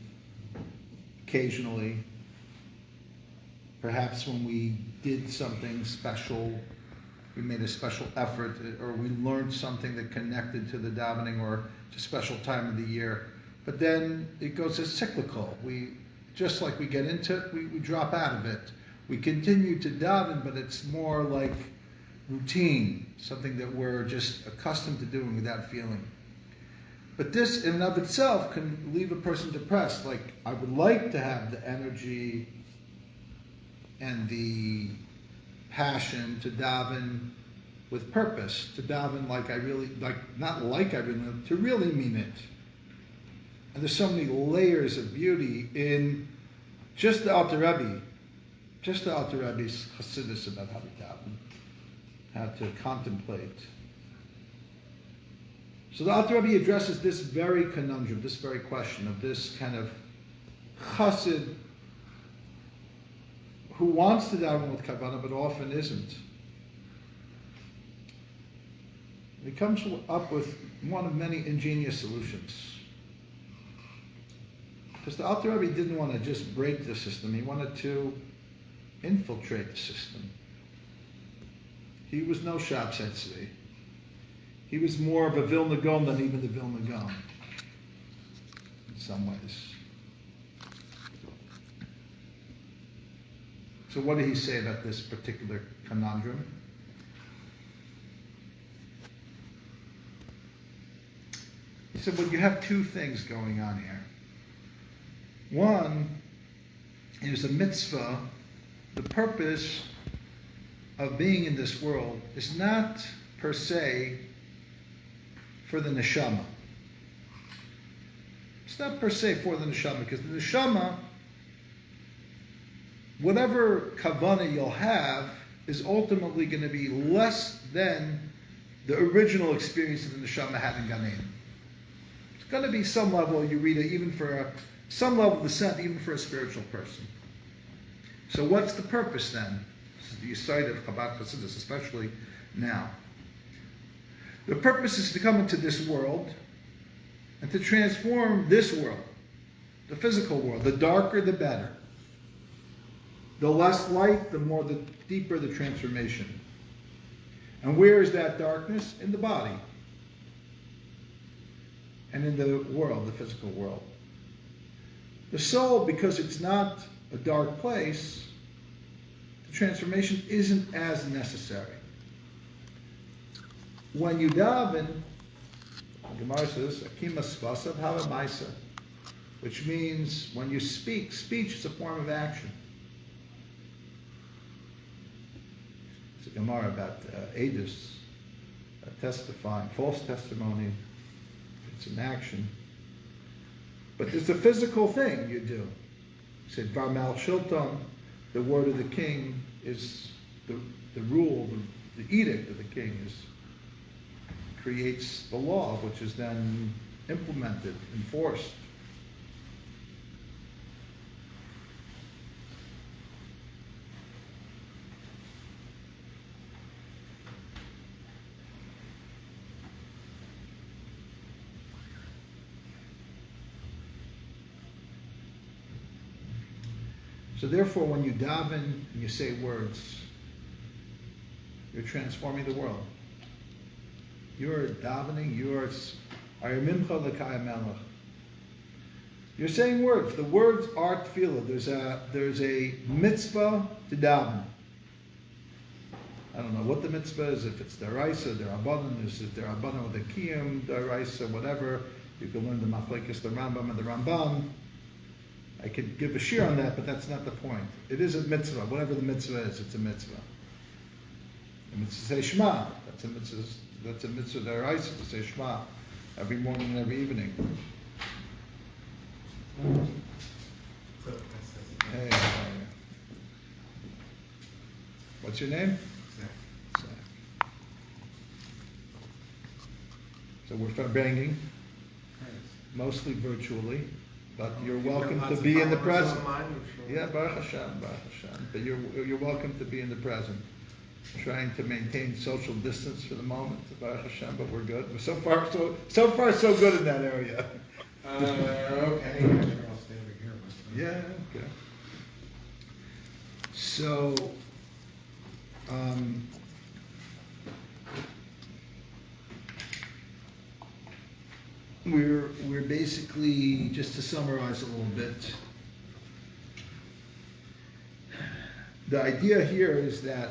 occasionally. Perhaps when we did something special, we made a special effort, or we learned something that connected to the davening, or to a special time of the year. But then it goes as cyclical. Just like we get into it, we drop out of it. We continue to daven, but it's more like routine, something that we're just accustomed to doing without feeling. But this in and of itself can leave a person depressed. Like, I would like to have the energy and the passion to daven with purpose, to daven to really mean it. And there's so many layers of beauty in just the Alter Rebbe. Just the Alter Rebbe's chassidus about how to daven, how to contemplate. So the Alter Rebbe addresses this very conundrum, this very question of this kind of chassid who wants to daven with kavanah but often isn't. He comes up with one of many ingenious solutions. Because the Alter Rebbe didn't want to just break the system, he wanted to infiltrate the system. He was no Shabsetsvi. He was more of a Vilna Gaon than even the Vilna Gaon, in some ways. So what did he say about this particular conundrum? He said, well, you have two things going on here. One is a mitzvah. The purpose of being in this world is not per se for the neshama. It's not per se for the neshama, because the neshama, whatever kavanah you'll have, is ultimately going to be less than the original experience that the neshama had in Gan Eden. It's going to be some level, you read it, even for some level of descent, even for a spiritual person. So what's the purpose then? This is the side of Chabad Chassidus, especially now. The purpose is to come into this world and to transform this world, the physical world. The darker, the better. The less light, the deeper the transformation. And where is that darkness? In the body. And in the world, the physical world. The soul, because it's not a dark place, the transformation isn't as necessary. When you daven, Gemara says, Akima Svasav Hava Maisa, which means when you speak, speech is a form of action. It's a Gemara about Edus, testifying, false testimony. It's an action. But it's a physical thing you do. He said, Var Mal Shilton, the word of the king is the rule, the edict of the king creates the law, which is then implemented, enforced. So therefore, when you daven and you say words, you're transforming the world. You're davening, you're saying words. The words are tefillah. There's a mitzvah to daven. I don't know what the mitzvah is, if it's deraisa, derabanan, is it derabanan with a kiyum, deraisa, whatever. You can learn the machlekes, the Rambam and the Rambam. I could give a shir on that, but that's not the point. It is a mitzvah. Whatever the mitzvah is, it's a mitzvah. The mitzvah say Shema. That's a mitzvah deraisa to say Shema every morning and every evening. Hey, how are you? What's your name? Zach. So we're Farbrengen, mostly virtually. But you're welcome to be in the present. Yeah, Baruch Hashem. But you're welcome to be in the present. Trying to maintain social distance for the moment, Baruch Hashem, but we're good. So far, so good in that area. Okay. I'll stay over here. Yeah. Okay. So, we're basically, just to summarize a little bit, the idea here is that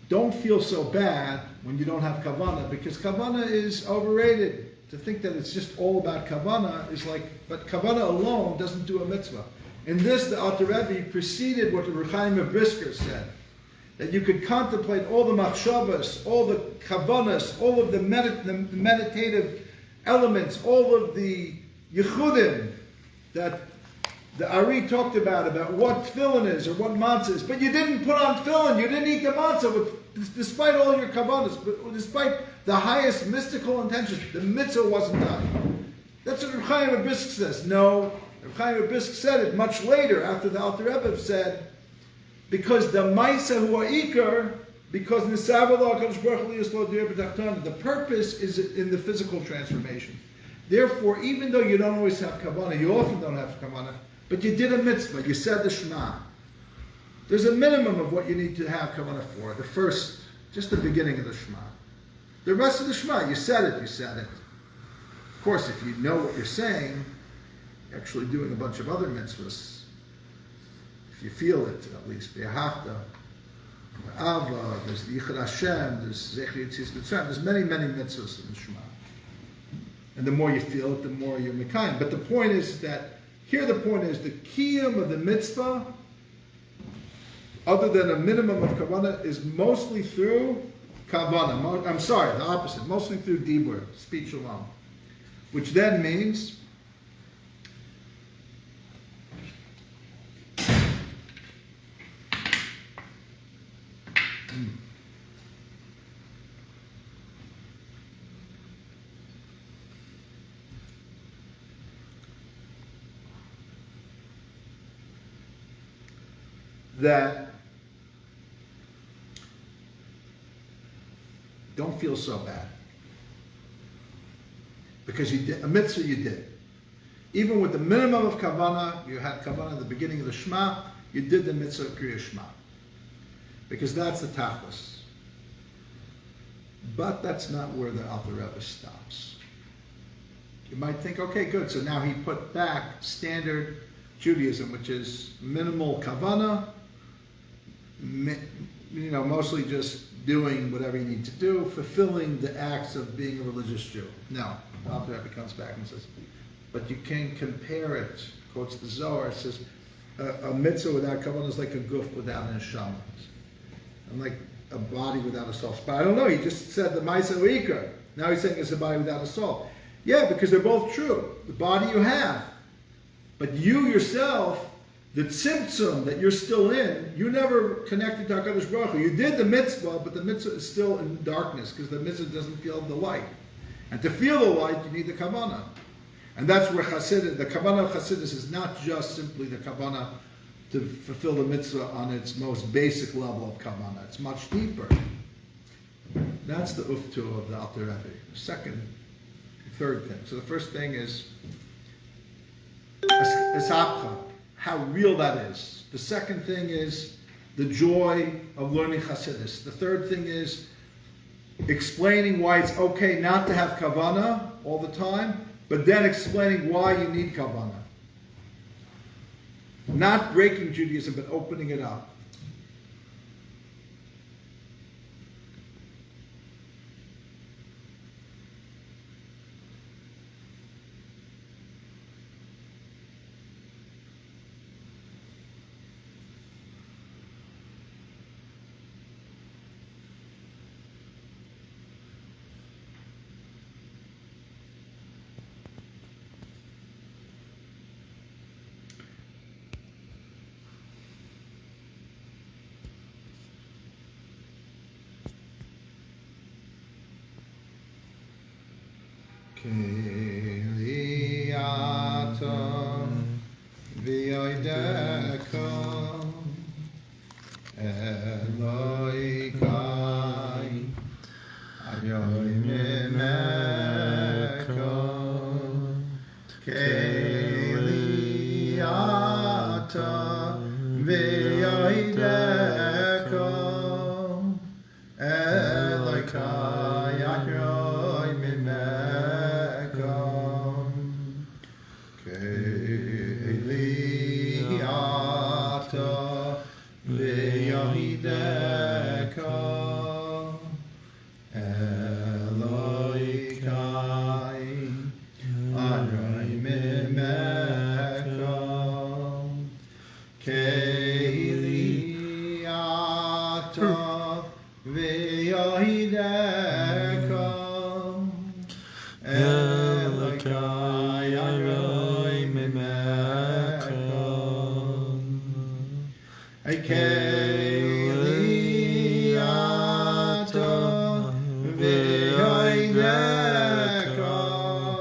don't feel so bad when you don't have kavanah, because kavanah is overrated. To think that it's just all about kavanah is like, but kavanah alone doesn't do a mitzvah. In this, the Alter Rebbe preceded what the Refael of Brisker said, that you could contemplate all the machshavas, all the kavanahs, all of the meditative elements, all of the yichudim that the Ari talked about what tefillin is or what matzah is, but you didn't put on tefillin, you didn't eat the matzah, despite all your kavanahs, but despite the highest mystical intentions, the mitzvah wasn't done. That's what Reb Chaim of Brisk says. No, Reb Chaim of Brisk said it much later, after the Alter Rebbe said, because the Maisa hu ha'ikar, because the purpose is in the physical transformation. Therefore, even though you don't always have kavanah, you often don't have kavanah, but you did a mitzvah, you said the Shema. There's a minimum of what you need to have kavanah for. The first, just the beginning of the Shema. The rest of the Shema, you said it. Of course, if you know what you're saying, you're actually doing a bunch of other mitzvahs. If you feel it, at least. Be'ahavta, Ava, there's the Yichud Hashem, there's Zecher Yud Tes Kislev Farbrengen, there's many mitzvahs in the Shema. And the more you feel it, the more you're mekayim. But the point is that, here the point is, the kiyum of the mitzvah, other than a minimum of kavanah, is mostly through kavanah. I'm sorry, the opposite. Mostly through dibur, speech alone. Which then means that don't feel so bad. Because you did, a mitzvah you did. Even with the minimum of kavanah, you had kavanah at the beginning of the Shema, you did the mitzvah of Kriya Shema. Because that's the tachlis. But that's not where the Alter Rebbe stops. You might think, okay, good, so now he put back standard Judaism, which is minimal kavanah, mostly just doing whatever you need to do, fulfilling the acts of being a religious Jew. No, the Alter Rebbe comes back and says, but you can compare it, quotes the Zohar, says, a mitzvah without kavanah is like a guf without an neshama. And like a body without a soul. But I don't know, he just said the Maisa Uikar. Now he's saying it's a body without a soul. Yeah, because they're both true. The body you have. But you yourself, The tzimtzum that you're still in, you never connected to HaKadosh Baruch Hu. You did the mitzvah, but the mitzvah is still in darkness because the mitzvah doesn't feel the light. And to feel the light, you need the kavanah. And that's where Chassidus, the kavanah of Chassidus is not just simply the kavanah to fulfill the mitzvah on its most basic level of kavanah. It's much deeper. That's the uftu of the Alter Rebbe. The third thing. So the first thing is esapcha, how real that is. The second thing is the joy of learning Chassidus. The third thing is explaining why it's okay not to have kavanah all the time, but then explaining why you need kavanah. Not breaking Judaism, but opening it up. Kiliatom v'yodekom Eloikai Ayoim Imekom Kiliatom v'yodekom Eloikai Ayoim Imekom Kiliata V'yahidekom Eloikai Ayoim Imekom Kiliata V'yahidekom Elokai Ayoim Imekom Kiliato V'yahidekom Elokai Ayoim Imekom Kiliato v'yahidekom Elokai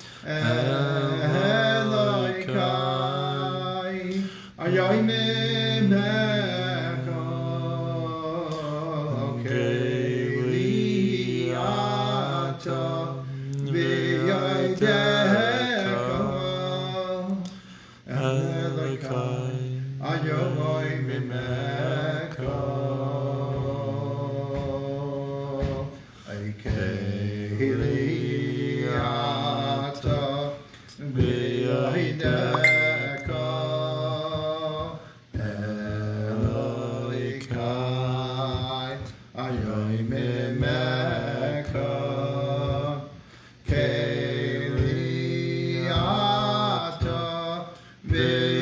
Ayoim Imekom Kiliato v'yahidekom Elokai Ayoim Imekom Kiliato v'yahidekom Elokai Ayoim Imekom Kiliato v'yahidekom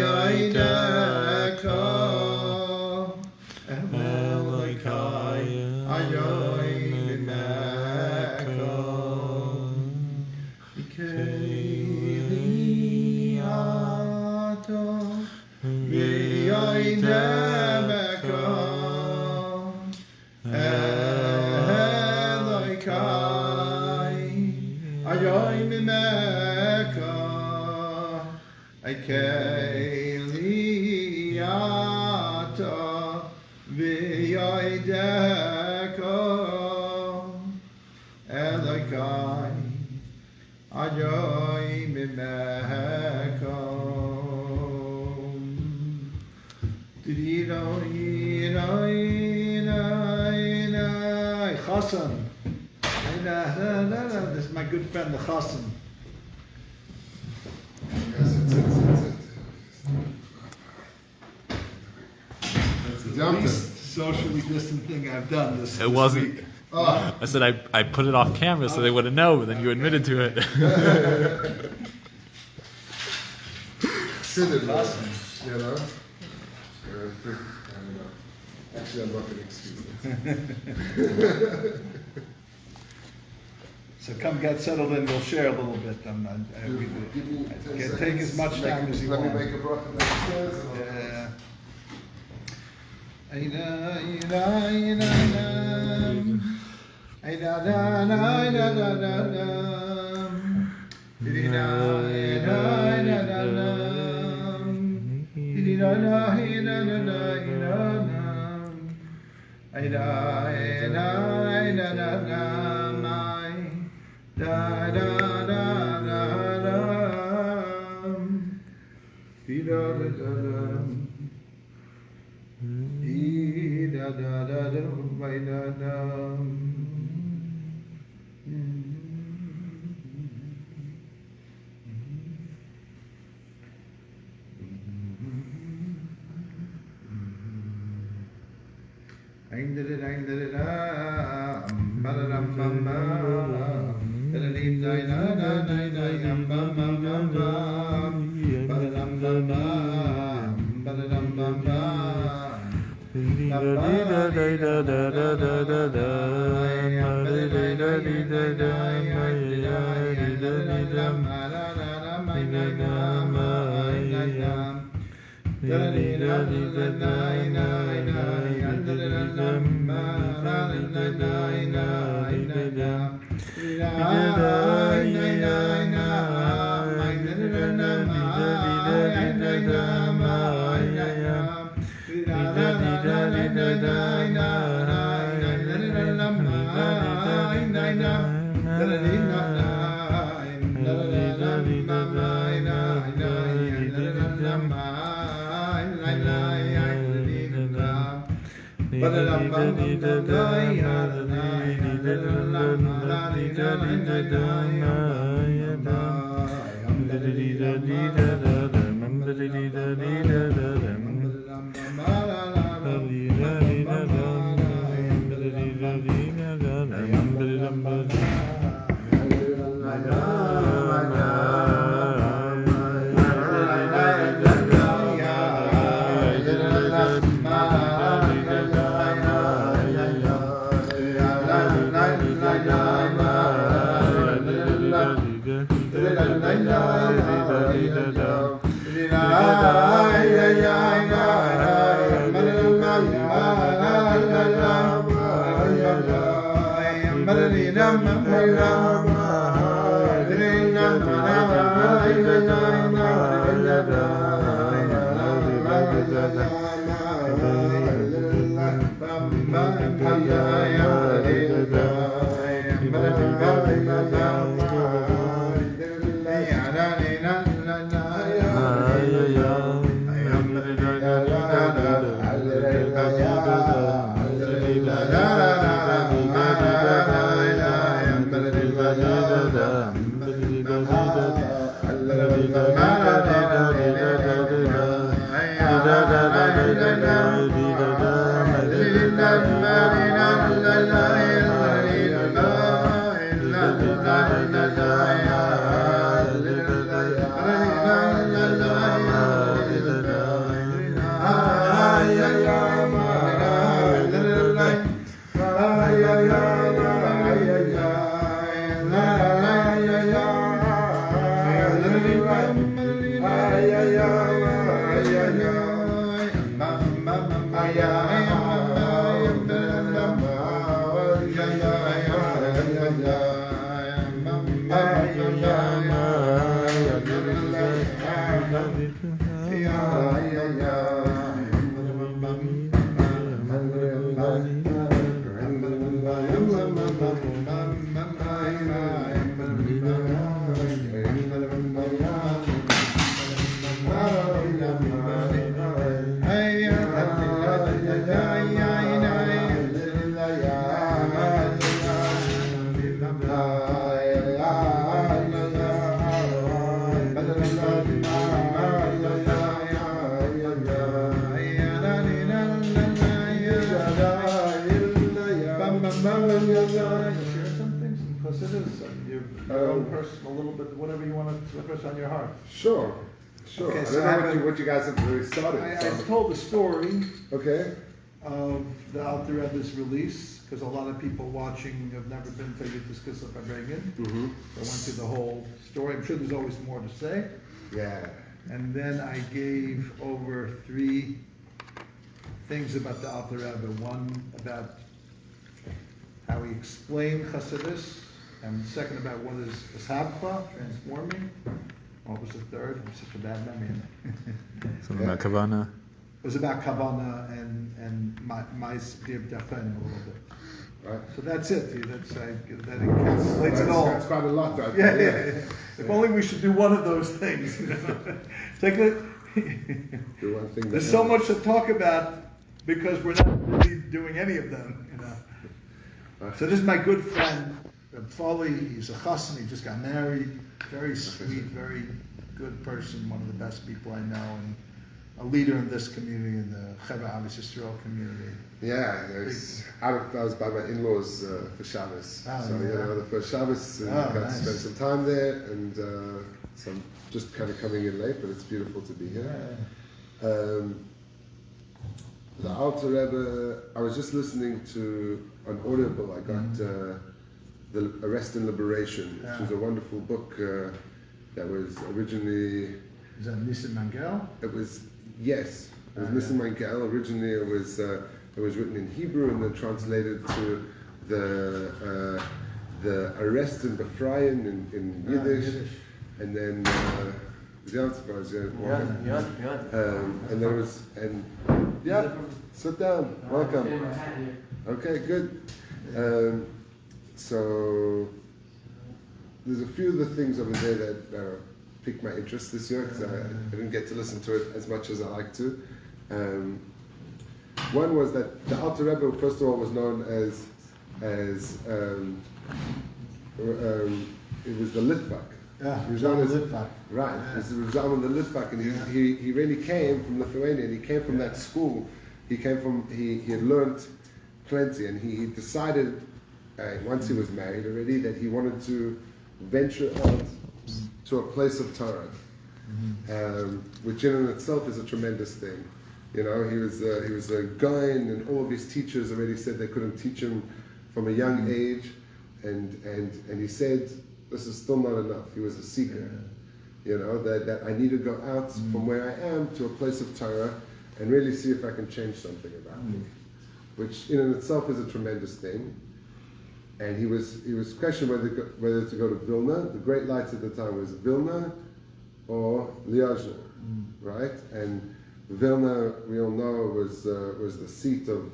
Elokai Ayoim Imekom Kiliato v'yahidekom Elokai Ayoim Imekom Chassan. This is my good friend, the Chassan. That's The least socially distant thing I've done this It wasn't. week. Oh, I said I put it off camera so they wouldn't know, but then you admitted to it. sit it, you know? I don't know. Actually, I'm not going to excuse it. So come get settled in, we'll share a little bit. Give me 10 seconds. Take as much time as you want. Let me make a bracha downstairs. And Yeah. On your heart. Sure. Okay, I so don't know what you guys have already started. I told the story. Okay. of the Alter Rebbe's release, because a lot of people watching have never been to Yud Tes Kislev Farbrengen. Mm-hmm. I went through the whole story. I'm sure there's always more to say. Yeah. And then I gave over 3 things about the Alter Rebbe. One about how he explained Chassidus, and second about what is Sabcha, transforming. What was the third? I'm such a bad memory. Something about Kavana. It was about Kabbalah and my Div Dafen a little bit. Right. So that's it. That encapsulates it all. That's quite a lot, right? Yeah. If only we should do one of those things. Take it. Do one thing. There's so much to talk about because we're not really doing any of them. So this is my good friend Folli. He's a chassan. He just got married. Very sweet, very good person. One of the best people I know, and a leader in this community, in the Cheva Avis Yisrael community. Yeah, I was by my in-laws for Shabbos. Oh, So, yeah. The first Shabbos, got to spend some time there, and so I'm just kind of coming in late, but it's beautiful to be here. The Alter Rebbe, I was just listening to an audible. I got The Arrest and Liberation, which was a wonderful book that was originally... Is that Nissim Mangel? It was, yes, it was Nissim Mangel. Originally it was written in Hebrew and then translated to the Arrest and Befreien in Yiddish. And then, and there was, sit down, welcome. Okay, good. So there's a few of the things over there that piqued my interest this year because I didn't get to listen to it as much as I like to. One was that the Alter Rebbe, first of all, was known as it was the Litvak. Yeah, he was known as Litvak. Right, it was the Rizal and the Litvak, and he really came from Lithuania, and he came from that school. He had learned plenty, and he decided once he was married already that he wanted to venture out to a place of Torah, which in and itself is a tremendous thing. He was a guy, and all of his teachers already said they couldn't teach him from a young age, and he said this is still not enough. He was a seeker, that I need to go out from where I am to a place of Torah and really see if I can change something about me, which in and itself is a tremendous thing. And he was questioning whether to go to Vilna. The great lights at the time was Vilna or Liozna, right? And Vilna, we all know, was the seat of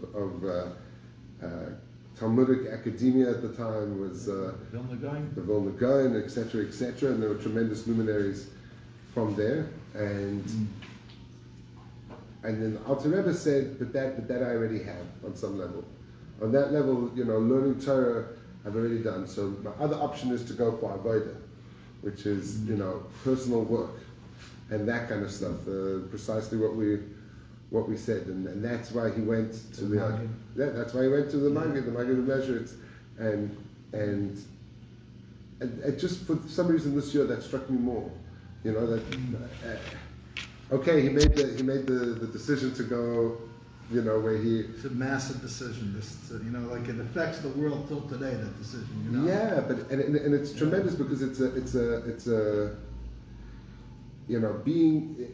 Talmudic academia at the time. Was Vilna Gaon? the Vilna Gaon, etc., etc. And there were tremendous luminaries from there. And then the Alter Rebbe said, but that I already have on some level. On that level, learning Torah, I've already done. So my other option is to go for avodah, which is, personal work and that kind of stuff. Precisely what we said, and that's why he went to that's why he went to the Maggid, the Measures, and just for some reason this year that struck me more. Okay, he made the decision to go. Where he... It's a massive decision. It affects the world till today, that decision, Yeah, but and it's tremendous because it's a being...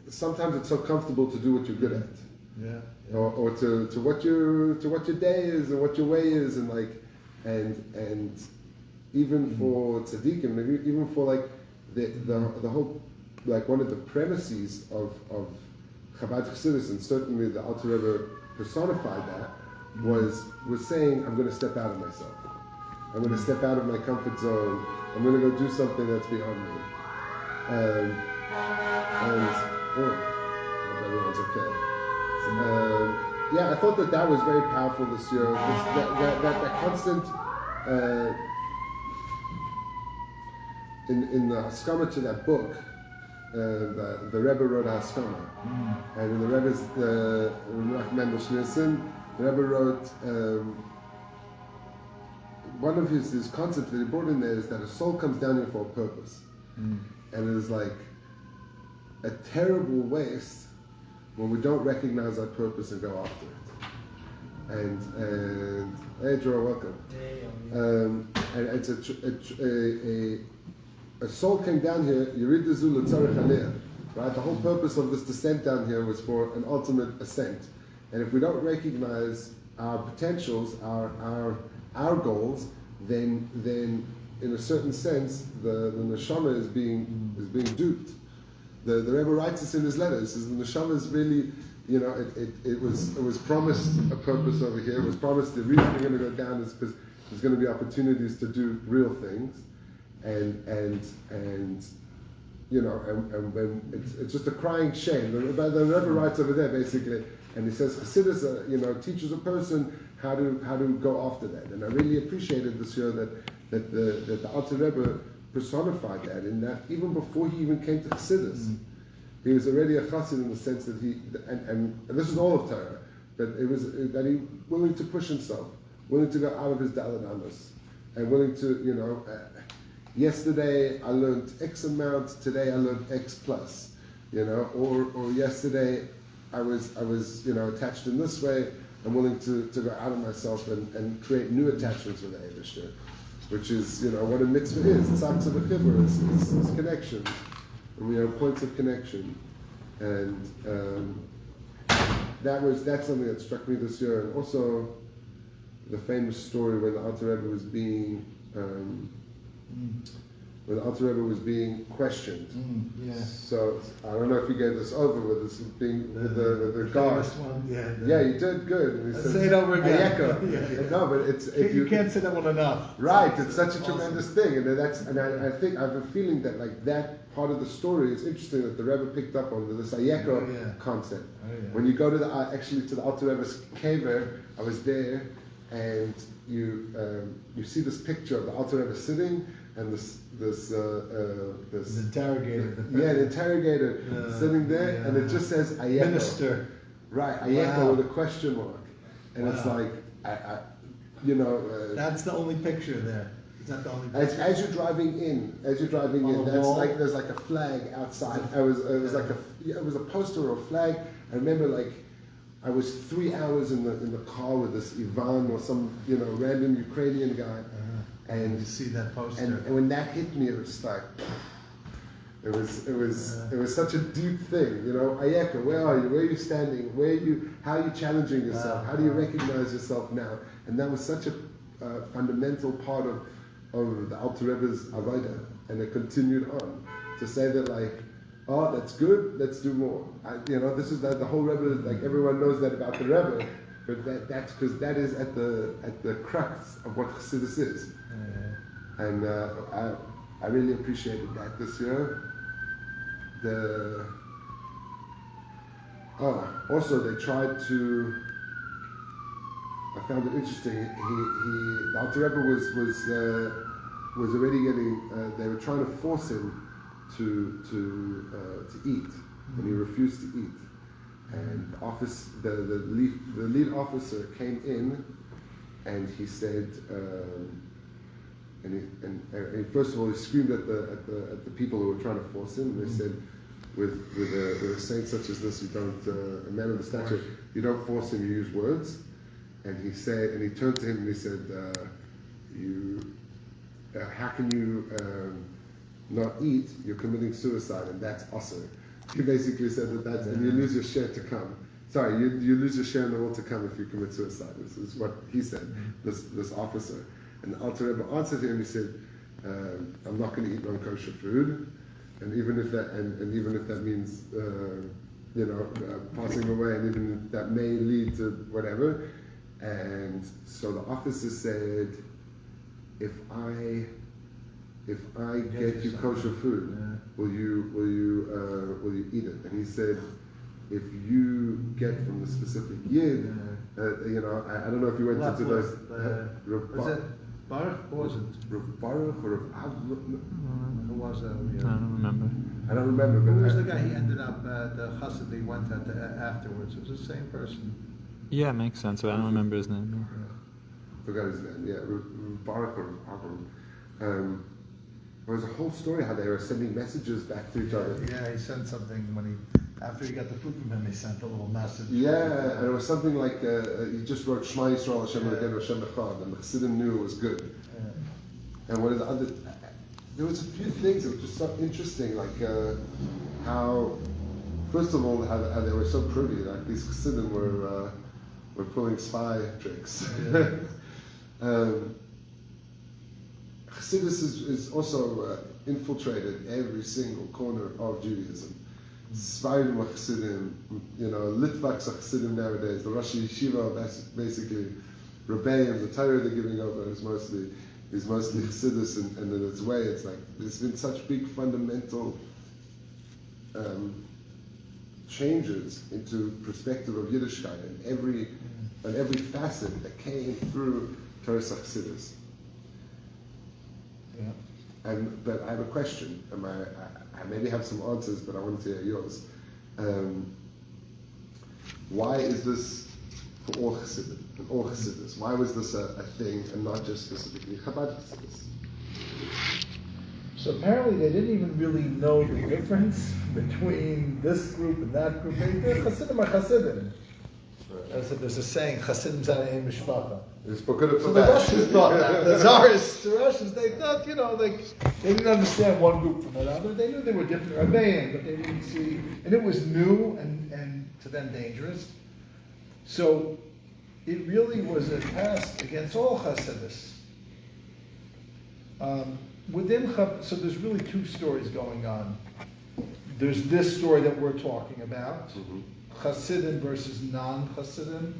Sometimes it's so comfortable to do what you're good at. Yeah. Or to what your day is and what your way is, and even for tzaddikim, even for the whole, one of the premises of Chabad Chassidus, and certainly the Alter Rebbe personified that, was saying, I'm going to step out of myself. I'm going to step out of my comfort zone. I'm going to go do something that's beyond me. I hope everyone's okay. I thought that was very powerful this year. That constant, in the Haskama to that book, the Rebbe wrote Haskama, and in the Rebbe's the Rebbe wrote one of his concepts that he brought in there is that a soul comes down here for a purpose, and it is like a terrible waste when we don't recognize our purpose and go after it. and hey, Joe, welcome. And it's a soul came down here. Yurid Zul Tzarech Aliyah. Right. The whole purpose of this descent down here was for an ultimate ascent. And if we don't recognize our potentials, our goals, then in a certain sense, the neshama is being duped. The Rebbe writes this in his letters. Says the neshama is really, it was promised a purpose over here. It was promised the reason we're going to go down is because there's going to be opportunities to do real things, and it's just a crying shame. The Rebbe writes over there basically, and he says Chassidus, teaches a person how to go after that. And I really appreciated this year that the Alter Rebbe personified that, in that even before he even came to Chassidus, he was already a Chassid in the sense that he, and this is all of Torah, but it was that he willing to push himself, willing to go out of his Dalet Amos, and willing to, yesterday I learned X amount, today I learned X plus, or yesterday I was attached in this way. I'm willing to go out of myself and create new attachments with the Eibishter, which is what a mitzvah is. Tzad to the Kibber is connection, and we have points of connection, and that's something that struck me this year, and also the famous story when the Alter Rebbe was being questioned. So I don't know if you gave this over with this being with the guard. One, Yeah, you did good. And he said, say it over again. Ayeka. No, but it's if you can't say that one enough. Right, it's such a tremendous thing, and I think I have a feeling that like that part of the story is interesting that the Rebbe picked up on this Ayeka concept. When you go to the Alter Rebbe's kever, I was there, and you see this picture of the Alter Rebbe sitting. And this interrogator. The interrogator sitting there, and it just says Ayeko. Minister. Right, Ayeko with a question mark. And it's like, that's the only picture there. Is that the only picture? As you're driving in, that's like there's like a flag outside. It was a poster or a flag. I remember I was 3 hours in the car with this Ivan or some random Ukrainian guy. And you see that poster, and when that hit me, it was just like, it was such a deep thing, Ayeka, where are you? Where are you standing? How are you challenging yourself? How do you recognize yourself now? And that was such a fundamental part of the Alter Rebbe's Avodah, and it continued on to say that oh, that's good, let's do more. This is the whole Rebbe, everyone knows that about the Rebbe. But that's because that is at the crux of what Chassidus is, and I really appreciated that this year. Also they tried to. I found it interesting. The Alter Rebbe was already getting. They were trying to force him to eat, and he refused to eat. And the lead officer came in, and he said, and first of all he screamed at the people who were trying to force him. And they said, with a saint such as this, you don't a man of the stature, you don't force him. You use words. And he turned to him and he said, how can you not eat? You're committing suicide, and that's awesome. He basically said that's, and you lose your share to come. Sorry, you lose your share in the world to come if you commit suicide. This is what he said, this officer. And the Alter Rebbe answered him. He said, "I'm not going to eat non-kosher food, and even if that means passing away, and even if that may lead to whatever." And so the officer said, "If I get you kosher food, will you eat it?" And he said, "If you get from the specific yid, I don't know if you went into those. Was it Baruch? Or was it Rav Baruch or Rav Av? Who was that? I don't remember. I don't remember. Who was But the guy? He ended up the chassid he went at afterwards. It was the same person. Yeah, it makes sense, but I don't remember his name. forgot his name. Yeah, Rav Baruch or Av. There was a whole story how they were sending messages back to each other. Yeah, he sent something after he got the food from him, he sent a little message. Yeah, and it was something like he just wrote Shema Yisrael Hashem Elokeinu Hashem Echad, and the Chassidim knew it was good. And what is the other? There was a few things that were just so interesting, like how, first of all, how they were so privy. Like these Chassidim were pulling spy tricks. Chassidus is also infiltrated every single corner of Judaism. Svardim are Chassidim, Litvaks are Chassidim nowadays. The Rosh Yeshiva, basically, Rebbeim, the Thaler they're giving over is mostly Chassidus, and in its way, it's like there's been such big fundamental changes into perspective of Yiddishkeit and every facet that came through Torah Chassidus. Yeah. But I have a question. I maybe have some answers, but I want to hear yours. Why is this for all Chassidim and all Chassidus? Why was this a thing and not just specifically Chabad Chassidus? So apparently they didn't even really know the difference between this group and that group. They're Chassidim are Chassidim. There's a saying, Chassidim Zanei Mishpacha. It's for good or So for the bad. Russians thought that. The Russians, they thought, they didn't understand one group from another. They knew they were different Rebbeim, but they didn't see, and it was new and to them dangerous. So it really was a test against all Chassidus. So there's really two stories going on. There's this story that we're talking about, Chassidim versus non-Chassidim.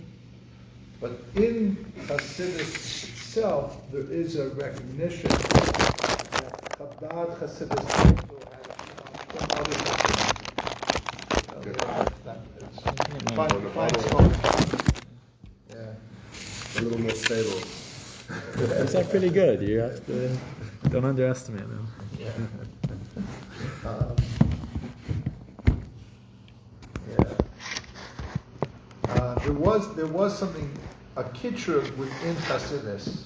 But in Chassidus itself, there is a recognition that Chabad Chassidus also had some other things. Yeah. A little more stable. It's not pretty good. You have to don't underestimate them. There was something, a kitcher within Chassidus,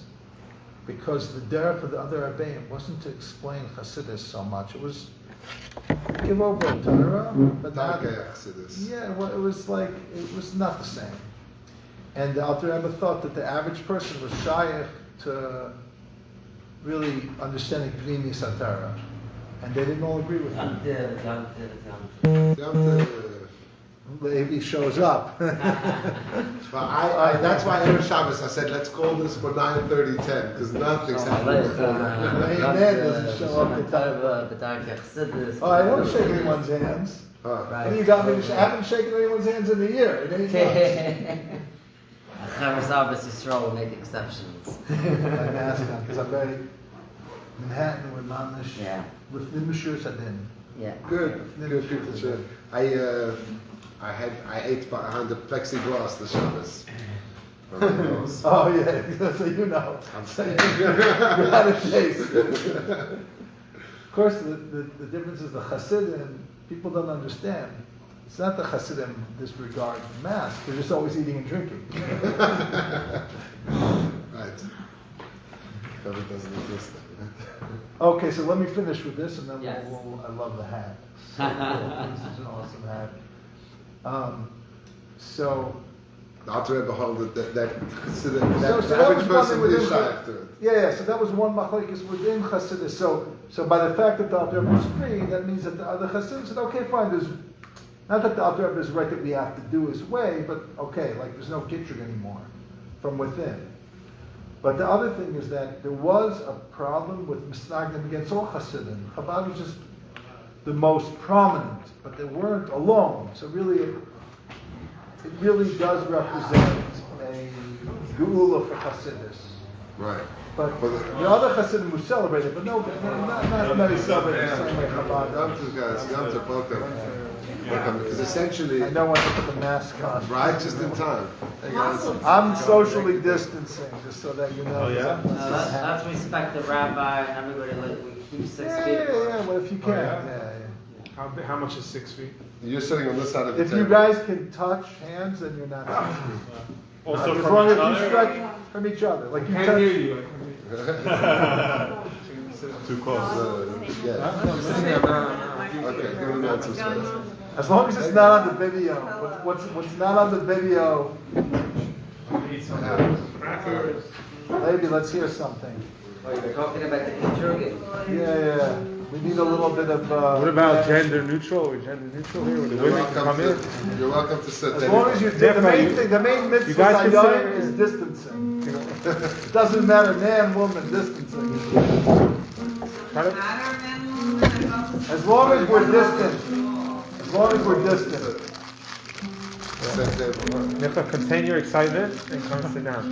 because the derech of the other Rebbeim wasn't to explain Chassidus so much. It was give over a Torah, but not. Chassidus. Yeah, well, it was not the same. And the Alter Rebbe thought that the average person was shaykh to really understanding Pnimis HaTorah, and they didn't all agree with him. Levi shows up. That's why every Shabbos I said, let's call this for 9:30:10, because nothing's happening before Amen doesn't show up at time. Oh, I don't shake anyone's hands. And you got me. I haven't shaken anyone's hands in a year. At any time. Chavis Yisrael will make exceptions. I'm asking because I'm very Manhattan with Mamish. Yeah. With the Mishur Sadin. Yeah. Good people. Sure. I ate behind the plexiglass the Shabbos. Oh yeah, so you know. So you had a taste. Of course, the difference is the Hasidim. People don't understand. It's not the Hasidim disregard mass. They're just always eating and drinking. Right. That doesn't exist. Okay, so let me finish with this, and then Yes. I love the hat. This is an awesome hat. So The Alter Rebbe held that So the that average was person one is within shaykh to it. yeah, so that was one machlekes within Chassidus. So by the fact that the Alter Rebbe was free, that means that the other Chassidim said, okay, fine. There's not that the Alter Rebbe is right that we have to do his way, but okay, like there's no kitchen anymore from within. But the other thing is that there was a problem with misnagdim against all Chassidim. Chabad was just the most prominent, but they weren't alone. So really, it really does represent a geula for Chassidus. Right. But the other Chassidim who celebrated, but not many celebrated the same way Chabad does. Yom Tov, welcome. Because essentially, I know when to put the mask on. right, just in time. I'm socially distancing, just so that you know. Oh, yeah? Let's respect the rabbi and everybody. Like we keep 6 feet. Yeah. Well, if you can, Oh, yeah. How much is 6 feet? You're sitting on this side of the If table. you guys can touch hands, then you're not 6 feet. Also As from long each as you other? stretch from each other, like I you can't touch. hear you. Too close. Yeah. Okay, give him that 2 seconds. As long as it's not on the video. What's not on the video? Maybe let's hear something. They're talking about the future. Yeah. We need a little bit of. What about gender neutral? Or gender neutral here? Where the women can come in? You're welcome to sit As there. long as you did the main thing, the main mitzvah guys can hayom sit- is distancing. It doesn't matter, man, woman, distancing. As long as we're distant. As long as we're distant. Sit there. You have to contain your excitement and come and sit down.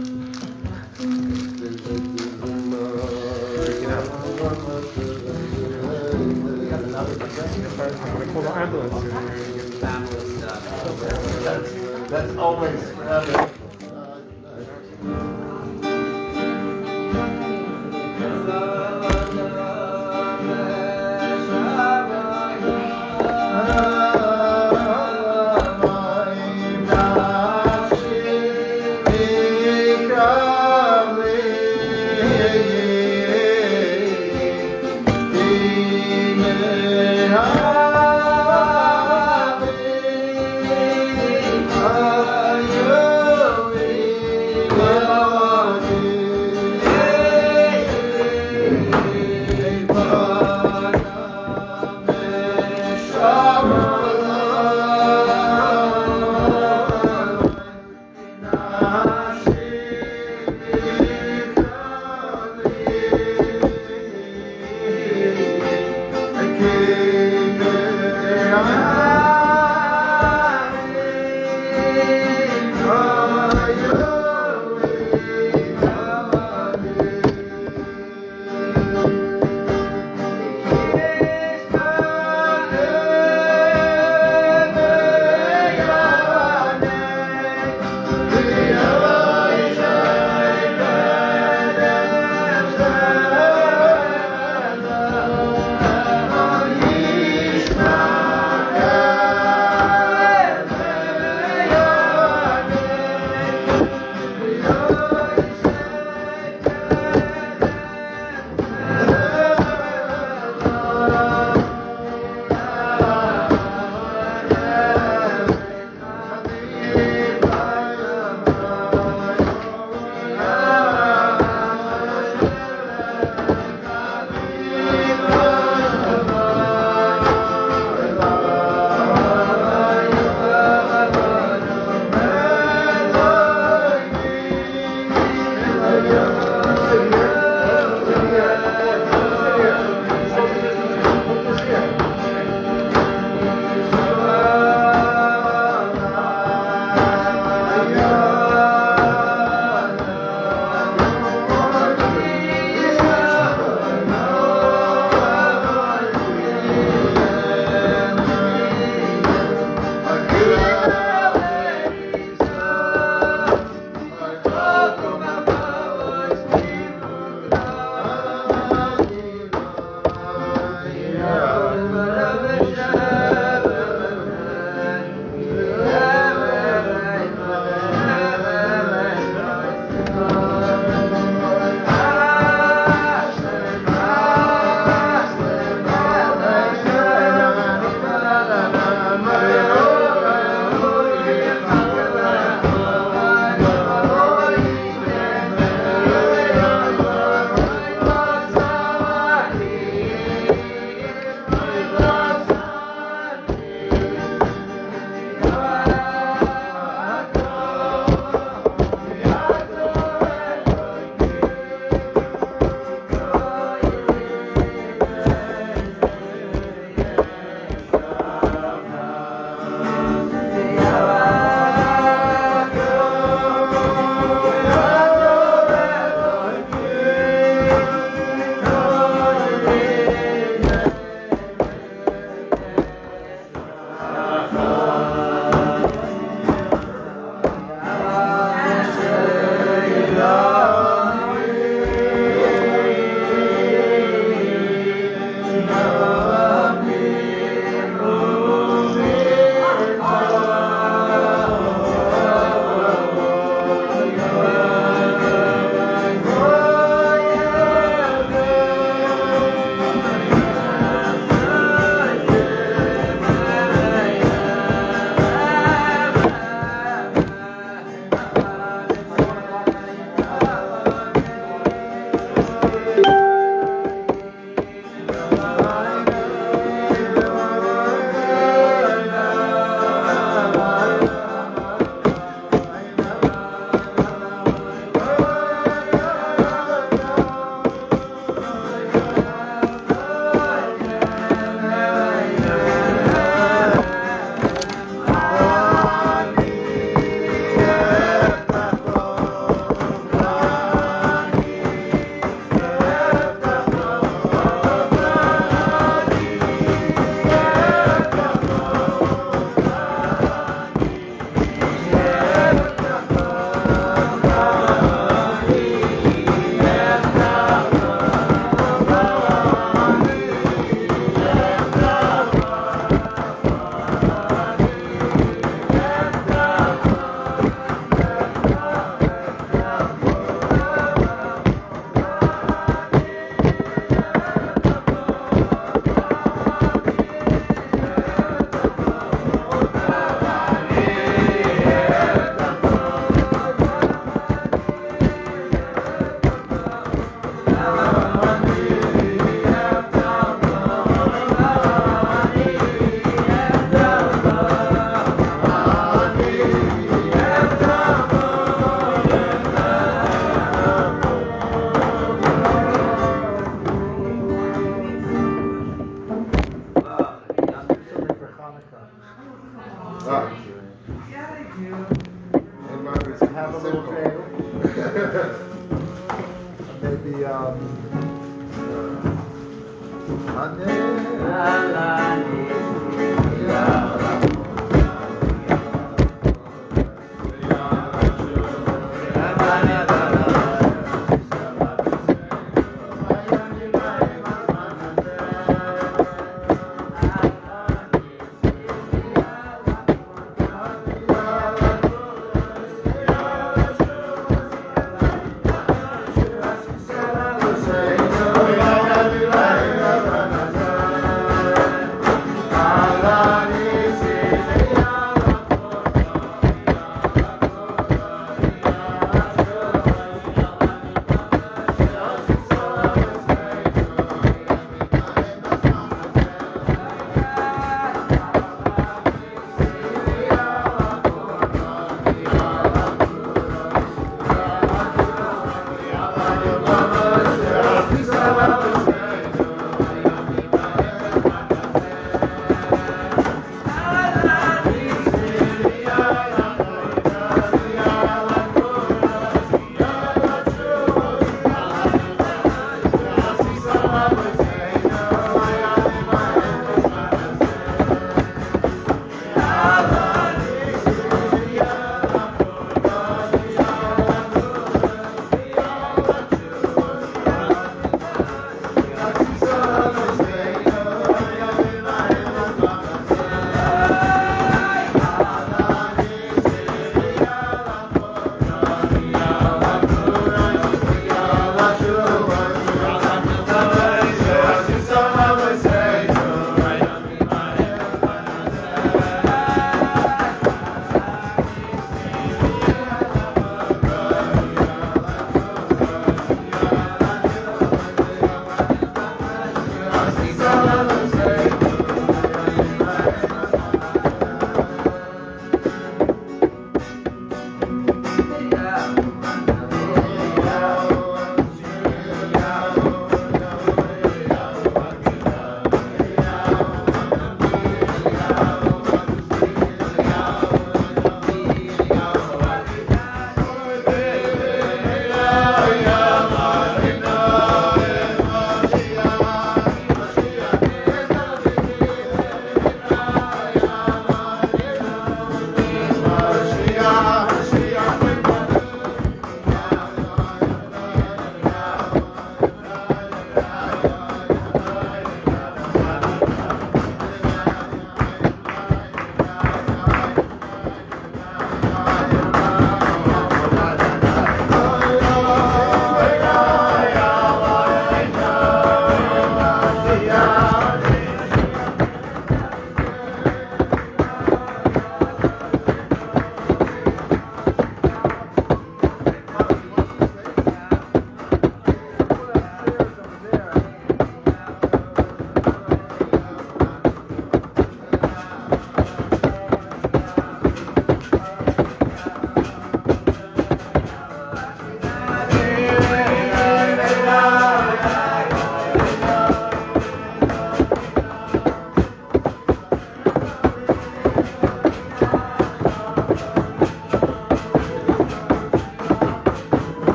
Freaking out. I'm going to call the ambulance. That's always forever. Ah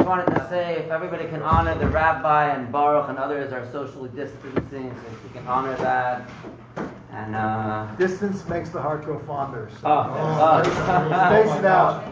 wanted to say if everybody can honor the rabbi and Baruch and others are socially distancing, so if we can honor that. And Distance makes the heart grow fonder. So. Space Space it out.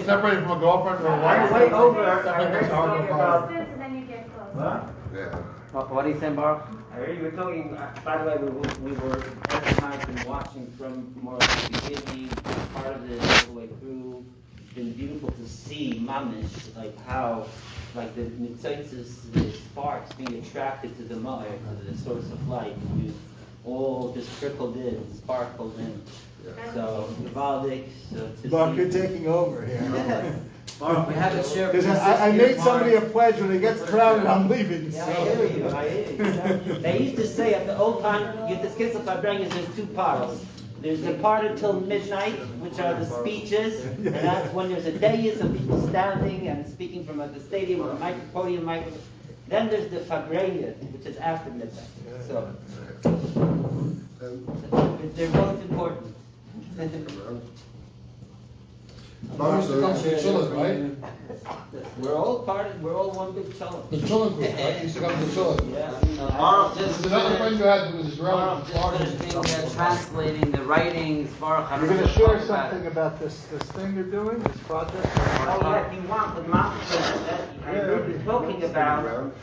Separated from a girlfriend or a wife. Way over. Separated from a Talking about. Distance and then you get close. Yeah. What are you saying, Baruch? I heard you were talking, by the way, we were every time been watching from more of the beginning, part of it all the way through. It's been beautiful to see mamish, like how, like the nitzotzes, the sparks being attracted to the ma'ir, to the source of light. You all just trickled in, sparkled in. So, Gavaldik, so to Mark, see. you're taking over here. Baruch, we have a share. Because I made somebody a pledge when it gets crowded, I'm leaving. Yeah, I hear you. I hear you. They used to say at the old time, Yud Tes Kislev Farbrengen, there's two parts. There's the part until midnight, which are the speeches, and that's when there's a dais of people standing and speaking from the stadium or the podium. Then there's the Farbrengen, which is after midnight. So they're both important. Baruch comes from Shul, right? We're all one big shalom. The Shul group, right? He used to come to Shul. Yeah. There's another friend you had who was Israeli. Baruch just finished translating the writings. Baruch, You're going to share something about this thing you're doing, this project? Oh, yeah, if you want, but Mom, I heard you talking about.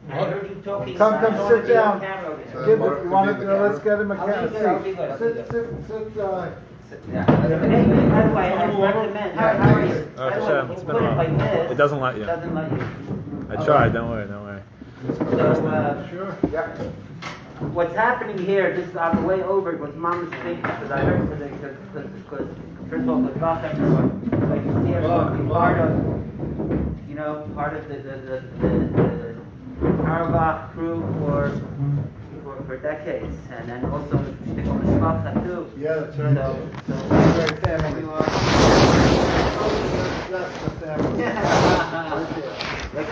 I heard you talking Come, about. sit down. Camera over there. Give it, you want to, let's get him a I'll leave it, I'll leave it, I'll leave it. Sit. Yeah. But anyway, by the way, I recommend. How are you? Oh, By the way, Hashem, you it's put been it a while. like this. It doesn't let you. It doesn't let you. I tried, don't worry. So, what's happening here, just on the way over, was Mom's speaking, because I heard today, because first of all, good luck everyone. Like you see everyone be part of the Carlebach crew for decades, and then also the Shmachta too. Yeah, that's right. So Very family. you are. That's the family. Like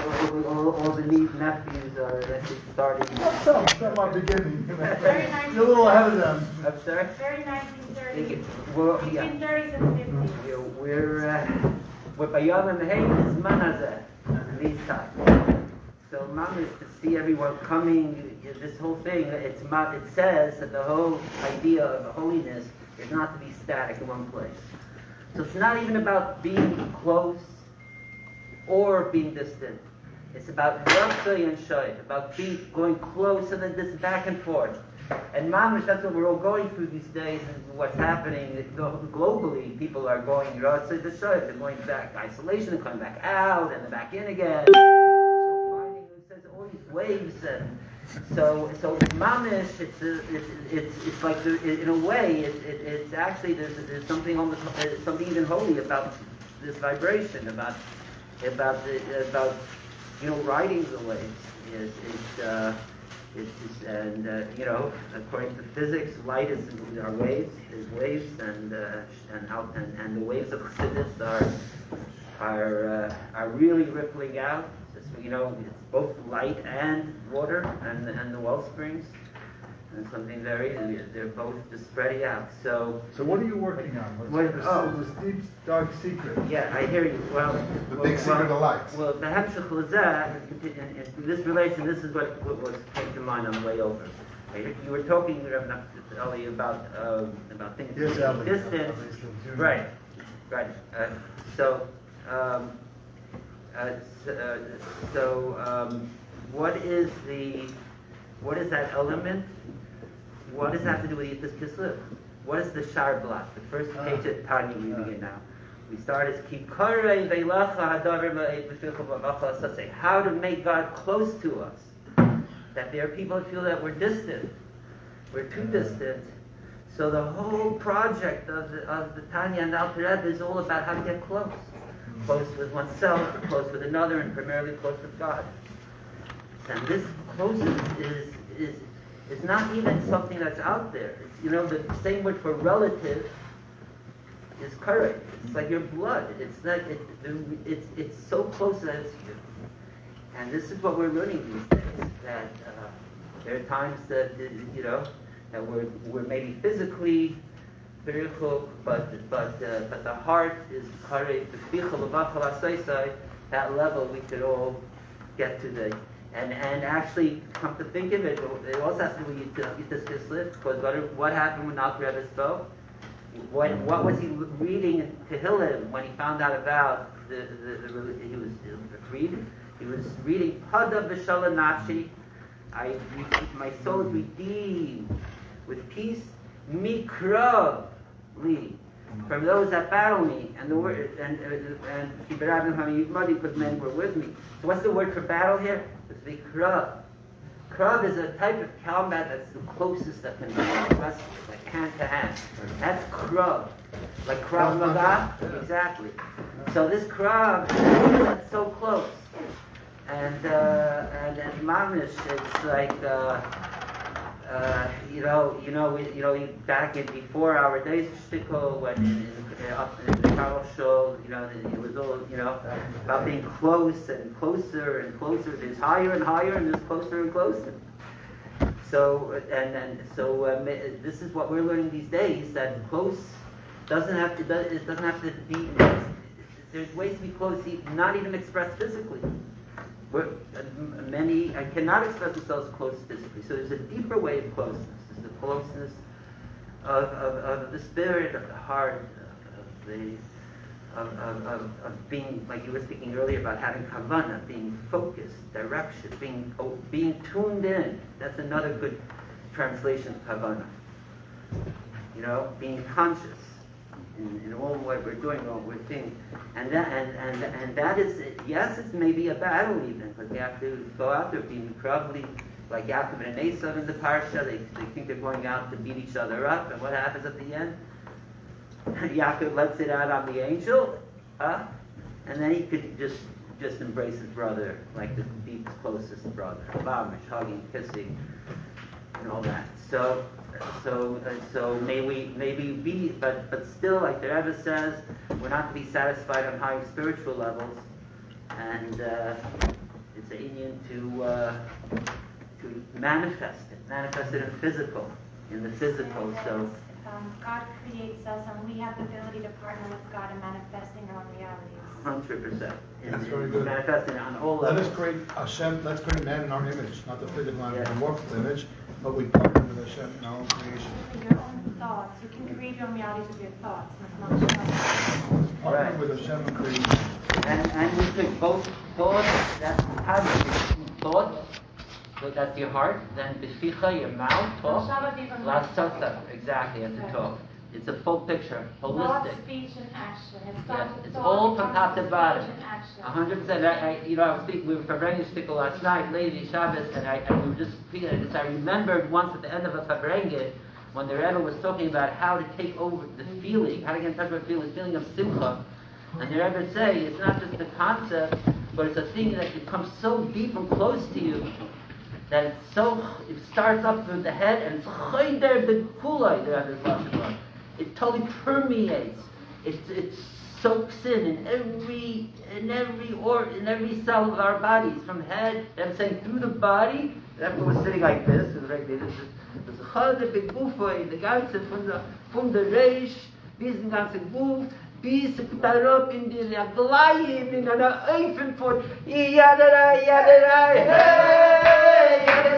all the nephews are starting. Some are beginning. Very nice. You're a little ahead of them. I'm sorry? Very 1930s. Well, yeah. 1930s and 50s. We're Bayam and Hey is Manazeh these times. So Mom is to see everyone coming. This whole thing, it says that the whole idea of holiness is not to be static in one place. So it's not even about being close or being distant. It's about Ratzah and Shoy, about going close and then this back and forth. And Mamish, that's what we're all going through these days, and what's happening globally. People are going Ratzah to Shoy, they're going back to isolation, they're coming back out, and they're back in again. So finding, it says all these waves, and so Mamish, it's like in a way, it's actually there's something almost something even holy about this vibration, about riding the waves according to physics, light are waves. There's waves, and the waves of Chassidus are really rippling out. It's both light and water, and the well springs, and something they're both just spreading out. So what are you working on? This deep, dark secret. yeah, I hear you. Well, The big secret of light. Well, the Hemshech Lazah, in this relation, this is what came to mind on the way over. You were talking, Eli, about things Here's Eli. distant. Right. What is that element? What does that have to do with Yud Tes Kislev? What is the shar block? The first page of Tanya reading it now. We start as Kikarei Veilacha Hadaver Ma'ed B'Ficha B'Vacha Sasei. How to make God close to us. That there are people that feel that we're distant. We're too distant. So the whole project of the Tanya and Alter Rebbe is all about how to get close. Close with oneself, close with another, and primarily close with God. And this closeness is not even something that's out there. It's, the same word for relative is correct. It's like your blood. It's not. It's so close that it's you. And this is what we're learning these days. That there are times that that we're maybe physically but the heart is correct. that level we could all get to the, and actually come to think of it, it also has to do with Yud Tes Kislev, because what happened when Alter Rebbe spoke? What was he reading in Tehillim when he found out about he was reading? He was reading Pada V'Shala Nashi. My soul is redeemed with peace. Mikra li, from those that battle me, and the word and because men were with me. So what's the word for battle here? It's Mikra. Krav is a type of combat that's the closest that can be wrestled, like hand to hand. That's Krav. Like Krav Maga? Exactly. So this Krav, that's so close. And Mamish, it's like, back in before our days, shtickle, when up in the Shul, it was all, about being close and closer and closer. There's higher and higher, and there's closer and closer. So, so this is what we're learning these days, that close doesn't have to be, there's ways to be close, not even expressed physically. Many cannot express themselves close physically. So there's a deeper way of closeness. There's the closeness of the spirit, of the heart, of being, like you were speaking earlier about having kavanah, being focused, direction, being tuned in. That's another good translation of kavanah. Being conscious in all what we're doing, all we're thinking, and that is, yes, it's maybe a battle even, because they have to go out there being probably like Yaakov and Esav in the parsha. They think they're going out to beat each other up, and what happens at the end? Yaakov lets it out on the angel, and then he could just embrace his brother like the deepest, closest brother, mamish, hugging, kissing, and all that. So maybe be, but still, like the Rebbe says, we're not to be satisfied on high spiritual levels, and it's an Indian to manifest it in the physical. So God creates us, and we have the ability to partner with God in manifesting our own realities. 100%. That's very good. Manifesting on all Let levels. us create Hashem, let's create man in our image, not the physical and Yeah. morphic image, but we partner with Hashem in our own creation. Your own thoughts. You can create your own realities with your thoughts. That's not just Partner Right. with Hashem and creation. And we could both thought, that's thought, so that's your heart, then bificha, your mouth, talk. Exactly, that's the talk. It's a full picture, thought, holistic. speech, and action. Yes, it's thought, all from top to speech, bottom. and action. 100%. I was speaking, we were Farbrengen shtickle last night, Levi Shabbos, and we were just speaking of this. I remembered once at the end of a Farbrengen, when the Rebbe was talking about how to take over the feeling, how to get in touch with the feeling of simcha. And the Rebbe say it's not just the concept, but it's a thing that becomes so deep and close to you that it starts up through the head and it's chayder b'kulay, the Rebbe's lashon. It totally permeates. It soaks in every cell of our bodies, from head. I'm saying through the body. That was sitting like this. It was like this. Das chayder b'kulay, the ganze from the reish, diesen ganzen Buch. Bis darop in die Gleien in einer Öfen von Yadara, hey, Yadara, hey, Yadara,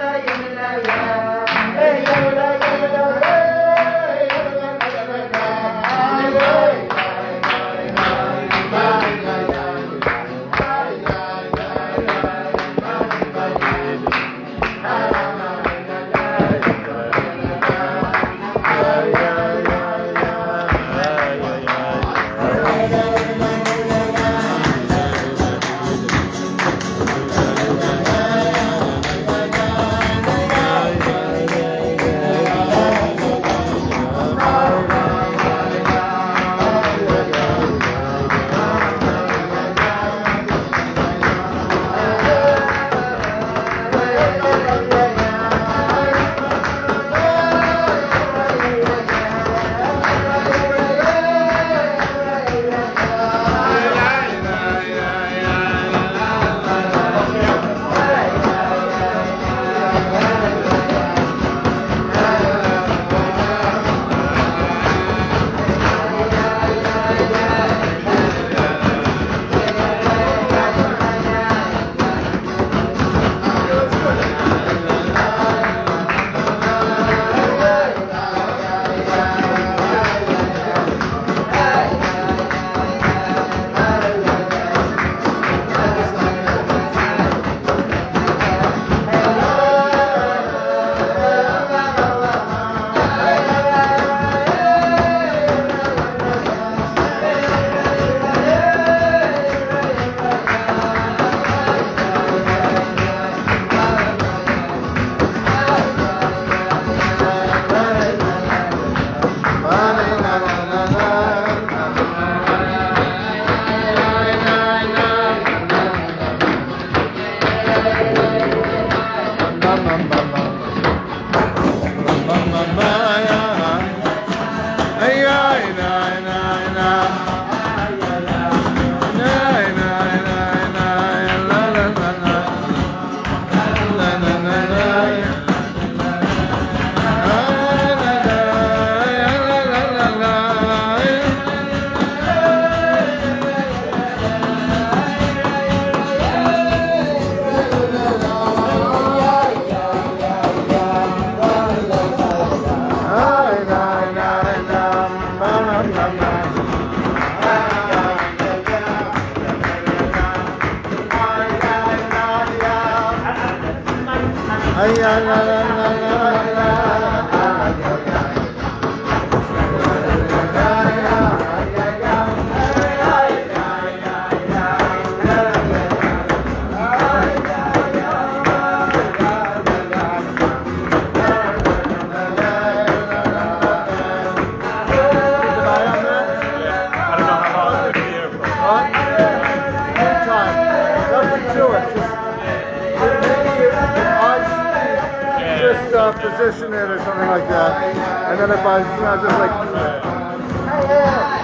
Position it or something like that, and then if I, just like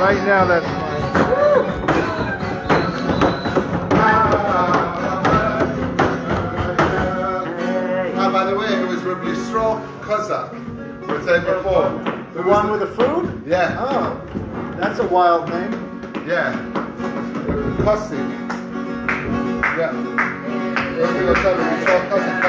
right now, that's fine. By the way, it was Rabbi Yisrael Kozak. We said before. the one with the food. Yeah. Oh, that's a wild name. Yeah. Kossi. Yeah. Rabbi Yisrael Kozak.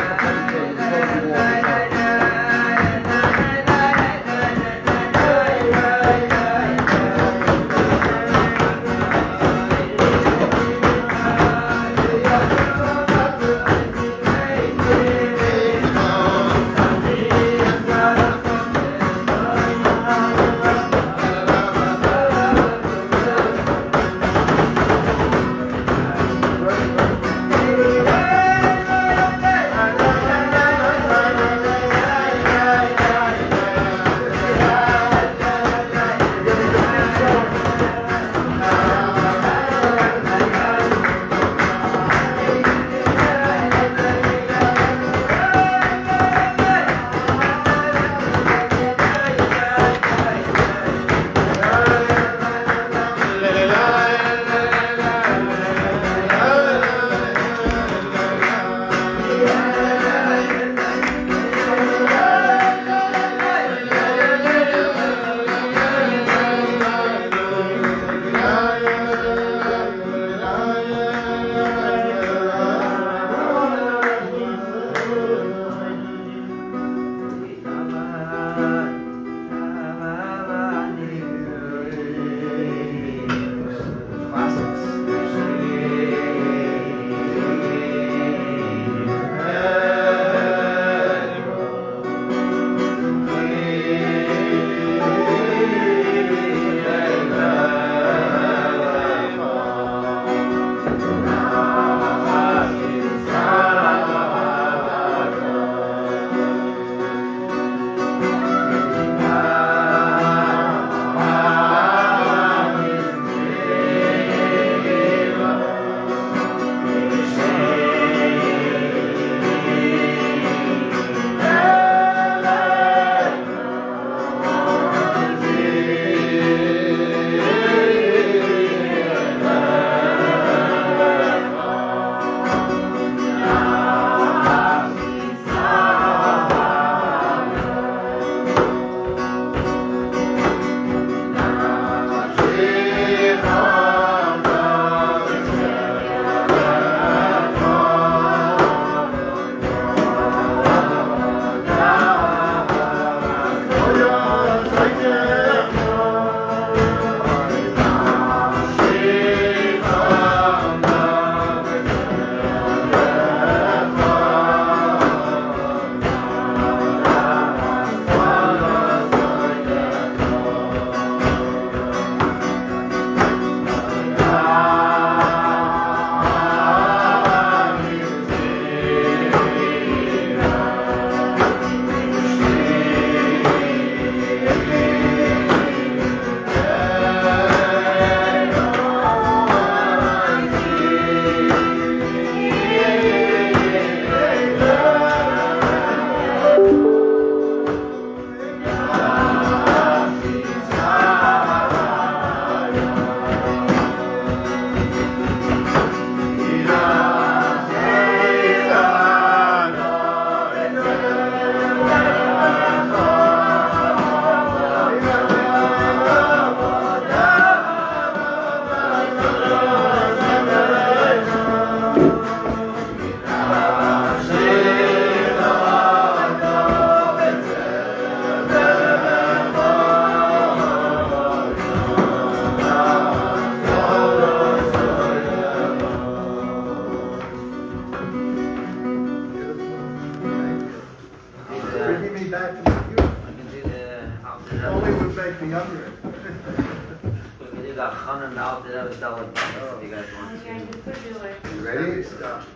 ready?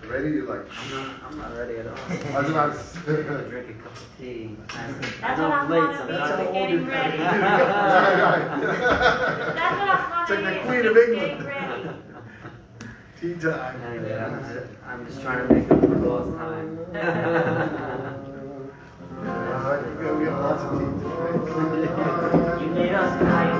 Ready? You're like, I'm not ready at all. I was about I'm gonna drink a cup of tea. I That's know what I'm I late want to be, sometimes. is getting ready. right. That's what I want It's to like the be, Queen is of getting England. ready. Tea time. Anyway, I'm just trying to make up for lost time. We have lots of tea to drink. You need us tonight.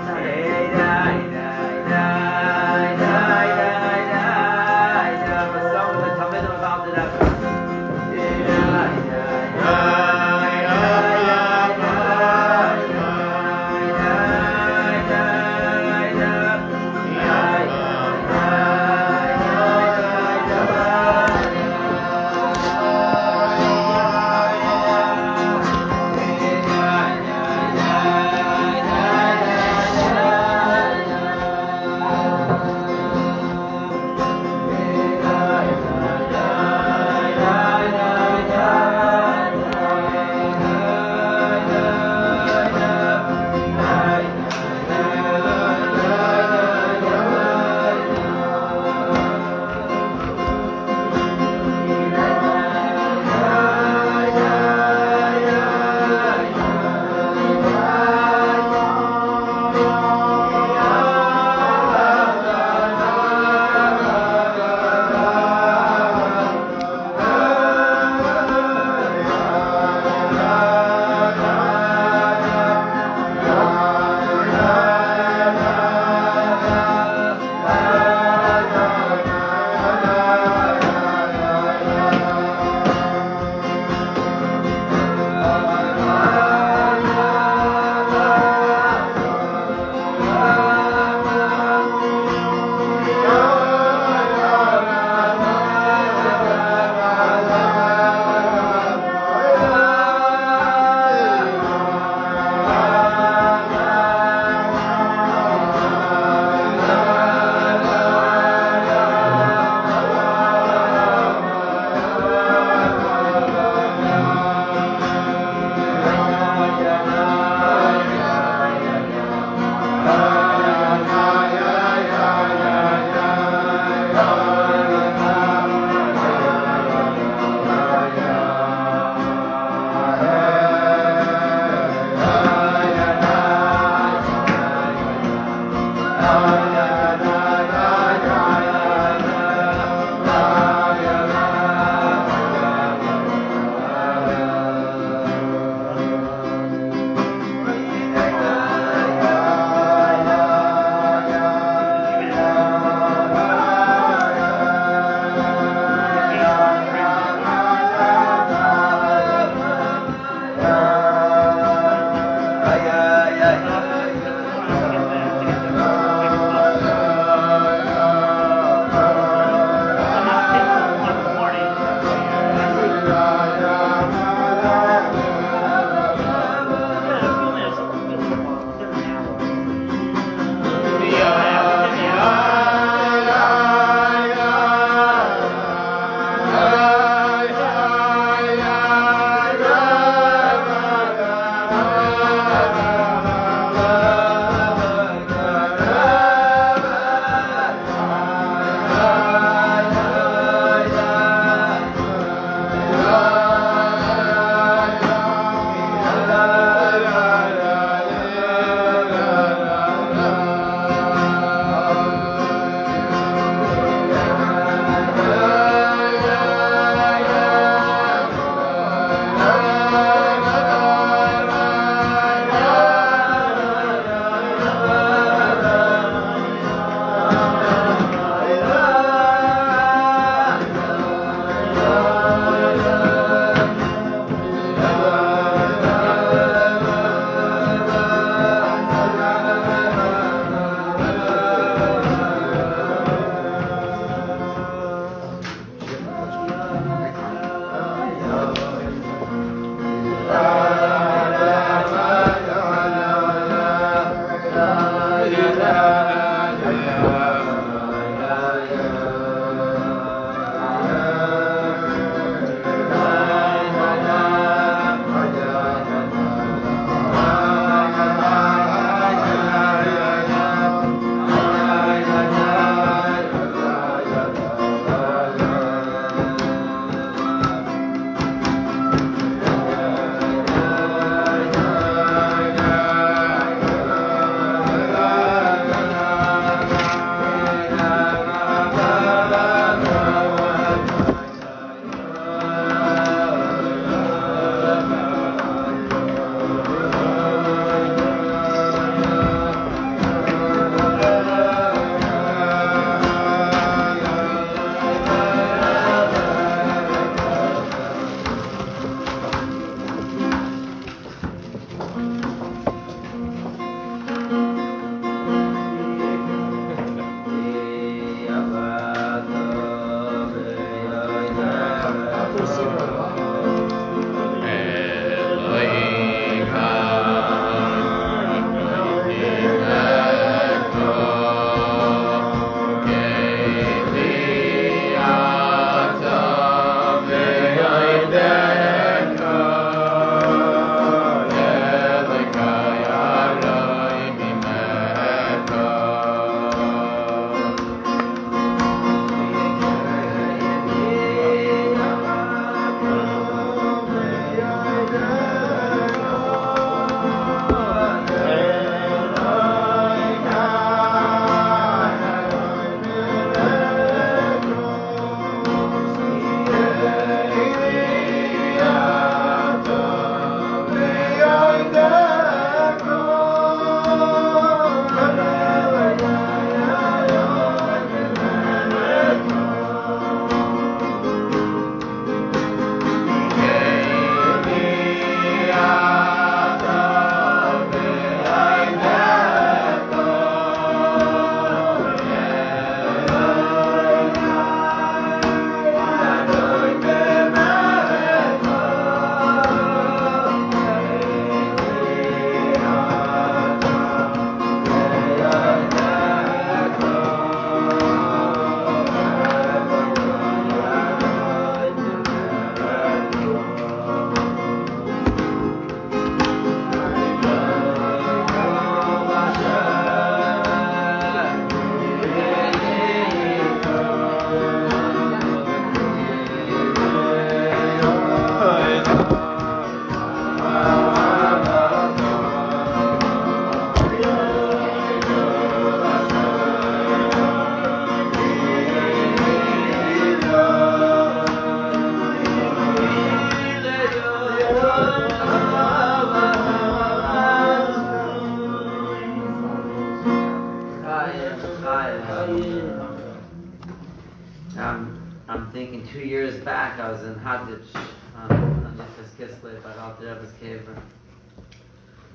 I'm thinking 2 years back I was in Hadich on Yud Tes Kislev at Alter Rebbe's Kever.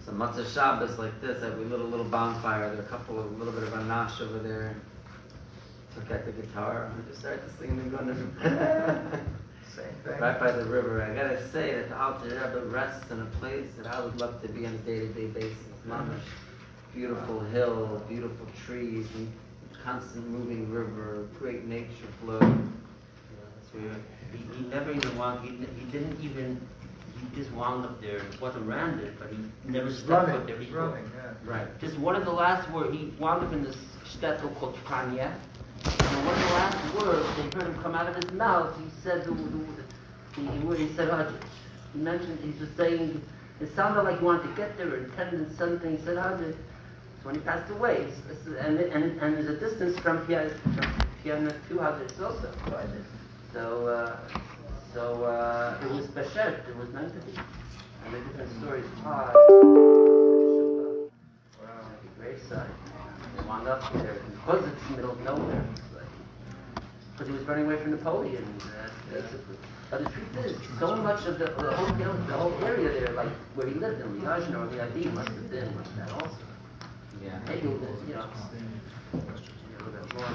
So Matzah Shabbos like this, we lit a little bonfire. There were a little bit of a nash over there. Took out the guitar and just started singing and going Same thing. right by the river. I gotta say that the Alter Rebbe rests in a place that I would love to be on a day-to-day basis. Mamash, beautiful hill, beautiful trees, and constant moving river, great nature flow. He never even wound. He didn't even. He just wound up there. It wasn't random, but he never stepped up there. He's running, yeah. Right. Just one of the last words. He wound up in this shtetl called Tanya. And one of the last words they heard him come out of his mouth, he said he said Hajj. He mentioned, he was saying, it sounded like he wanted to get there or intended something. He said Hajj. So when he passed away, and there's a distance from Piana to Hajj also. So it was Beshet, it was meant to be. And the different stories. Wow. Very sad. They wound up there because it's in the middle of nowhere. Because he was running away from Napoleon, basically. But the truth is, so much of the whole area there, like where he lived in Liajna or the Adi, must have been like that also. Yeah. Maybe, a little bit more.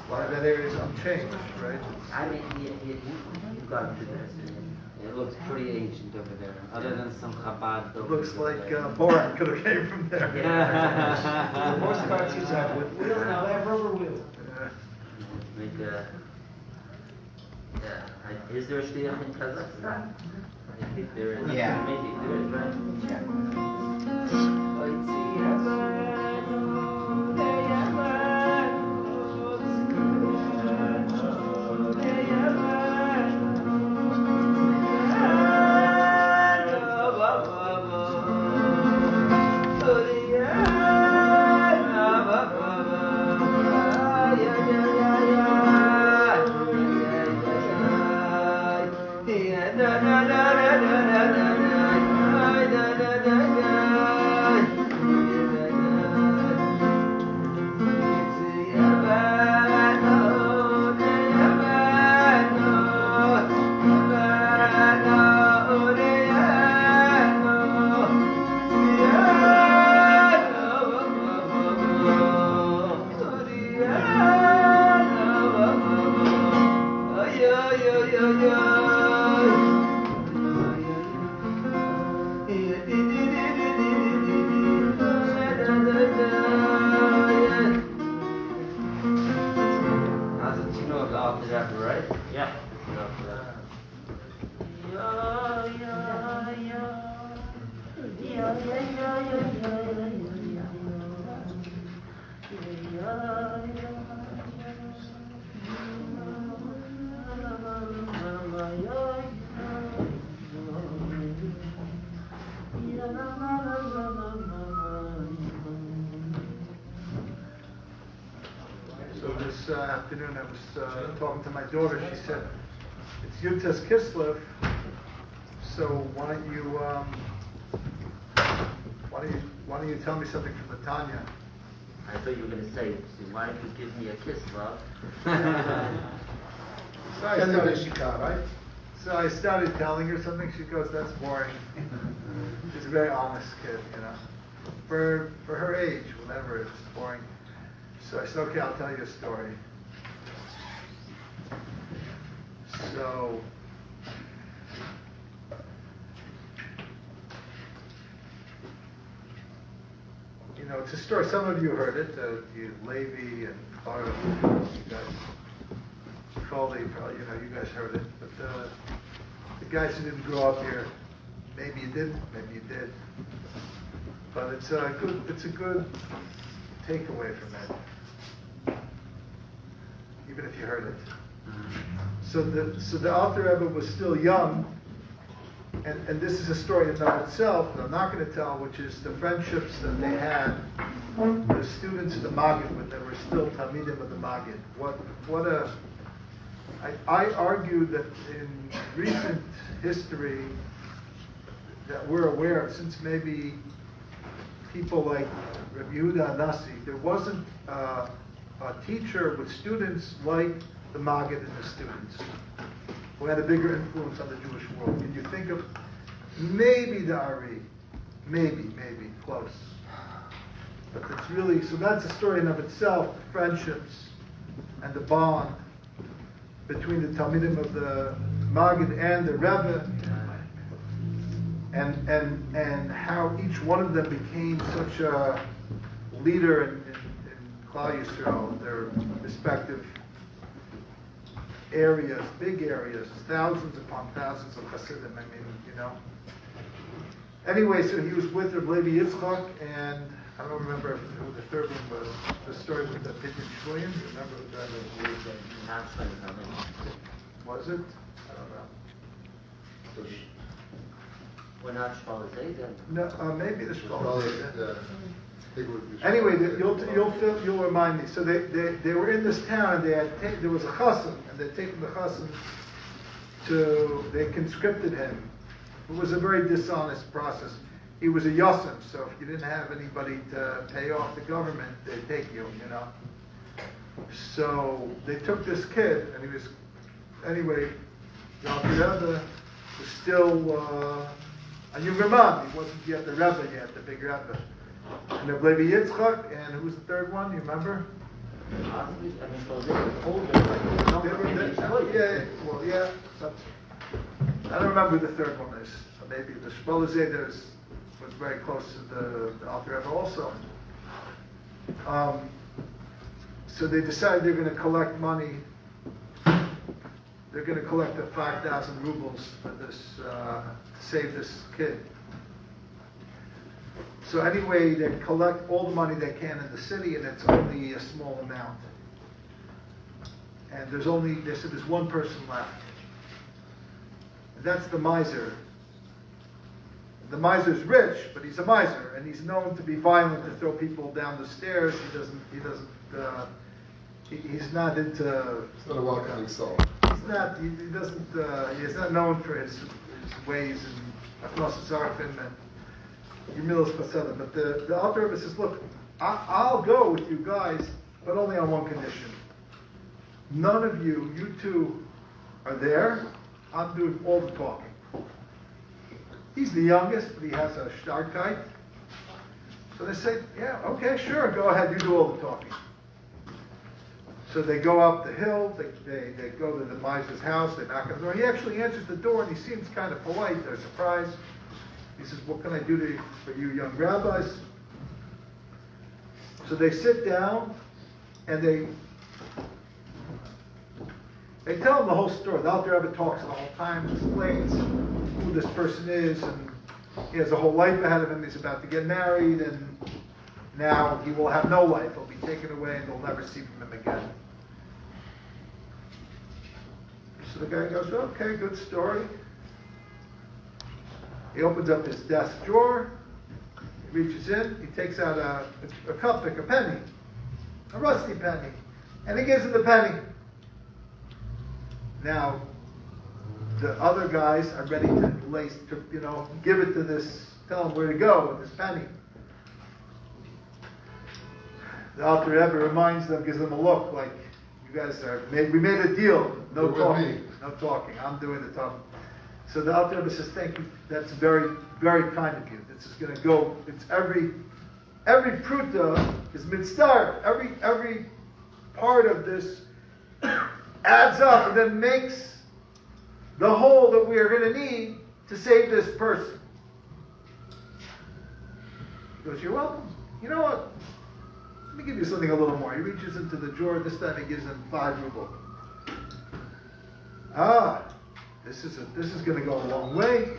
A lot of that area is unchanged, right? I mean, you've gone through this. It looks pretty ancient over there, other than some Chabad It buildings. looks over like there. Borat could have came from there. Yeah. Most parties have with wheels, now they have rubber wheels. Is there a shliach in Kazakhstan? I think there is. Yeah. Maybe there is, right? So this afternoon I was talking to my daughter. She said, it's Yud Tes Kislev, so why don't you tell me something from the Tanya? I thought you were going to say, why don't you give me a kiss, love? So I started telling her something. She goes, that's boring. She's a very honest kid, you know. For her age, whatever, it's boring. So I said, okay, I'll tell you a story. So, you know, it's a story. Some of you heard it. You, Levi and Baruch, you guys, Folli, probably, you know, you guys heard it. But the guys who didn't grow up here, maybe you didn't, maybe you did. But it's a good takeaway from it, even if you heard it. So the Alter Rebbe was still young, and this is a story in and of itself that I'm not going to tell, which is the friendships that they had, the students of the Maggid, when they were still Talmidim of the Maggid. I argue that in recent history that we're aware of, since maybe people like Rabbi Yehuda Anasi, there wasn't teacher with students like the Maggid and the students, who had a bigger influence on the Jewish world? Can you think of maybe the Ari? Maybe, close. But it's really, so that's a story in of itself, the friendships and the bond between the Talmidim of the Maggid and the Rebbe, and how each one of them became such a leader in Klal Yisrael, their respective areas, big areas, thousands upon thousands of Hasidim. I mean, you know. Anyway, so he was with Levi Yitzchak, and I don't remember who the third one was. The story with the pigeon shloim. You remember who that was? Was it? I don't know. We're not Shul then. No, maybe the Shul. Yeah. Anyway, you'll remind me. So they were in this town, and there was a chassan, and they'd taken the chassan they conscripted him. It was a very dishonest process. He was a yosem, so if you didn't have anybody to pay off the government, they'd take you, you know. So they took this kid, and he was, anyway, the Rebbe was still a younger man. He wasn't yet the Rebbe yet, the big Rebbe. And the Levi Yitzchak, and who was the third one? You remember? Yeah. I don't remember who the third one is. So maybe the Shmolazeder was very close to the Alter Rebbe also. So they decided they're going to collect money. They're going to collect the 5,000 rubles for this to save this kid. So anyway, they collect all the money they can in the city, and it's only a small amount. And they said there's one person left. And that's the miser. The miser's rich, but he's a miser, and he's known to be violent, to throw people down the stairs. He's not into. It's not a welcoming soul. He's not known for his ways and Achnos Zarfim and Yemilas Pasada. But the Alter Rebbe says, look, I'll go with you guys, but only on one condition. None of you two are there. I'm doing all the talking. He's the youngest, but he has a starkite. So they say, yeah, okay, sure, go ahead, you do all the talking. So they go up the hill, they go to the miser's house, they knock on the door. He actually answers the door, and he seems kind of polite. They're surprised. He says, what can I do for you young rabbis? So they sit down, and they tell him the whole story. The Alter Rebbe talks the whole time, explains who this person is, and he has a whole life ahead of him. He's about to get married, and now he will have no life. He'll be taken away, and they'll never see from him again. So the guy goes, okay, good story. He opens up his desk drawer, he reaches in, he takes out a cup, a penny, a rusty penny, and he gives him the penny. Now, the other guys are ready to give it to this, tell him where to go with this penny. The Alter Rebbe reminds them, gives them a look like, you guys we made a deal, no talking, I'm doing the talking. So the Alter Rebbe says, thank you, that's very, very kind of you. This is going to go, it's every pruta is mitzvah, every part of this adds up and then makes the whole that we are going to need to save this person. He goes, you're welcome. You know what? Let me give you something a little more. He reaches into the drawer. This time he gives him 5 rubles. This is going to go a long way.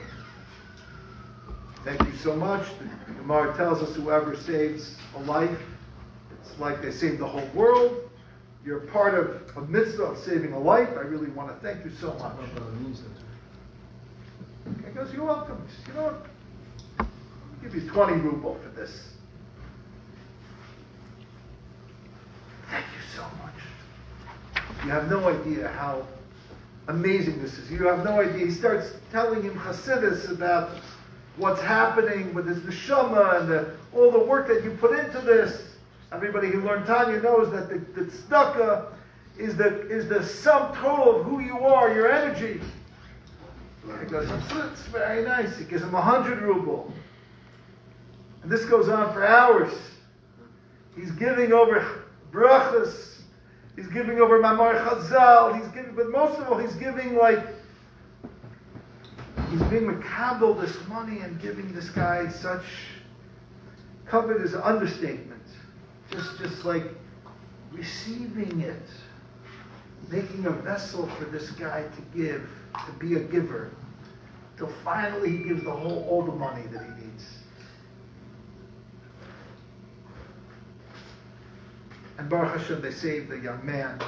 Thank you so much. The Gemara tells us whoever saves a life, it's like they saved the whole world. You're part of a mitzvah of saving a life. I really want to thank you so much. He goes, you're welcome. He says, you know what? I'll give you 20 rubles for this. Thank you so much. You have no idea how amazing this is. You have no idea. He starts telling him Hasidus about what's happening with his neshama and all the work that you put into this. Everybody who learned Tanya knows that the tzedakah is the sum total of who you are, your energy. He goes, it's very nice. He gives him 100 ruble. And this goes on for hours. He's giving over brachas. He's giving over mamar chazal. But most of all, he's giving he's being makabel this money and giving this guy such. Covered is an understatement. Just like receiving it, making a vessel for this guy to give, to be a giver, till finally he gives all the money that he needs. And Baruch Hashem, they saved the young man.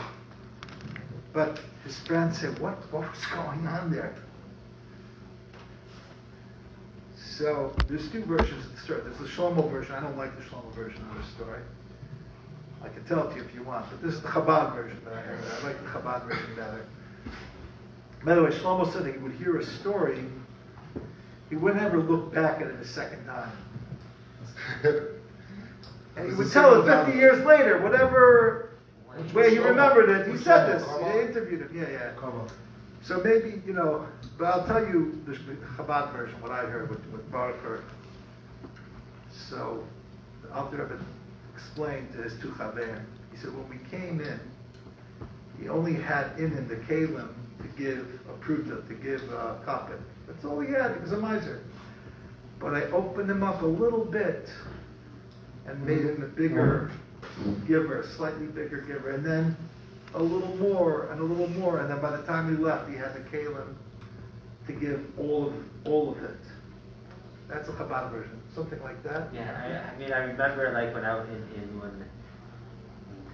But his friends said, what was going on there? So there's two versions of the story. There's the Shlomo version. I don't like the Shlomo version of the story. I can tell it to you if you want, but this is the Chabad version that I heard. I like the Chabad version better. By the way, Shlomo said that he would hear a story, he wouldn't ever look back at it a second time. And he would tell it 50 years later, whatever way he remembered it. He said this. They interviewed him. Yeah. So maybe, but I'll tell you the Chabad version, what I heard, what Baruch heard. So the Alter Rebbe explained to his two Chaver, he said, when we came in, he only had in the Kalim to give a pruta, to give a kapit. That's all he had, he was a miser. But I opened him up a little bit and made him a bigger giver, a slightly bigger giver, and then a little more, and then by the time he left, he had the kalim to give all of it. That's a Chabad version, something like that. Yeah, I remember when I was in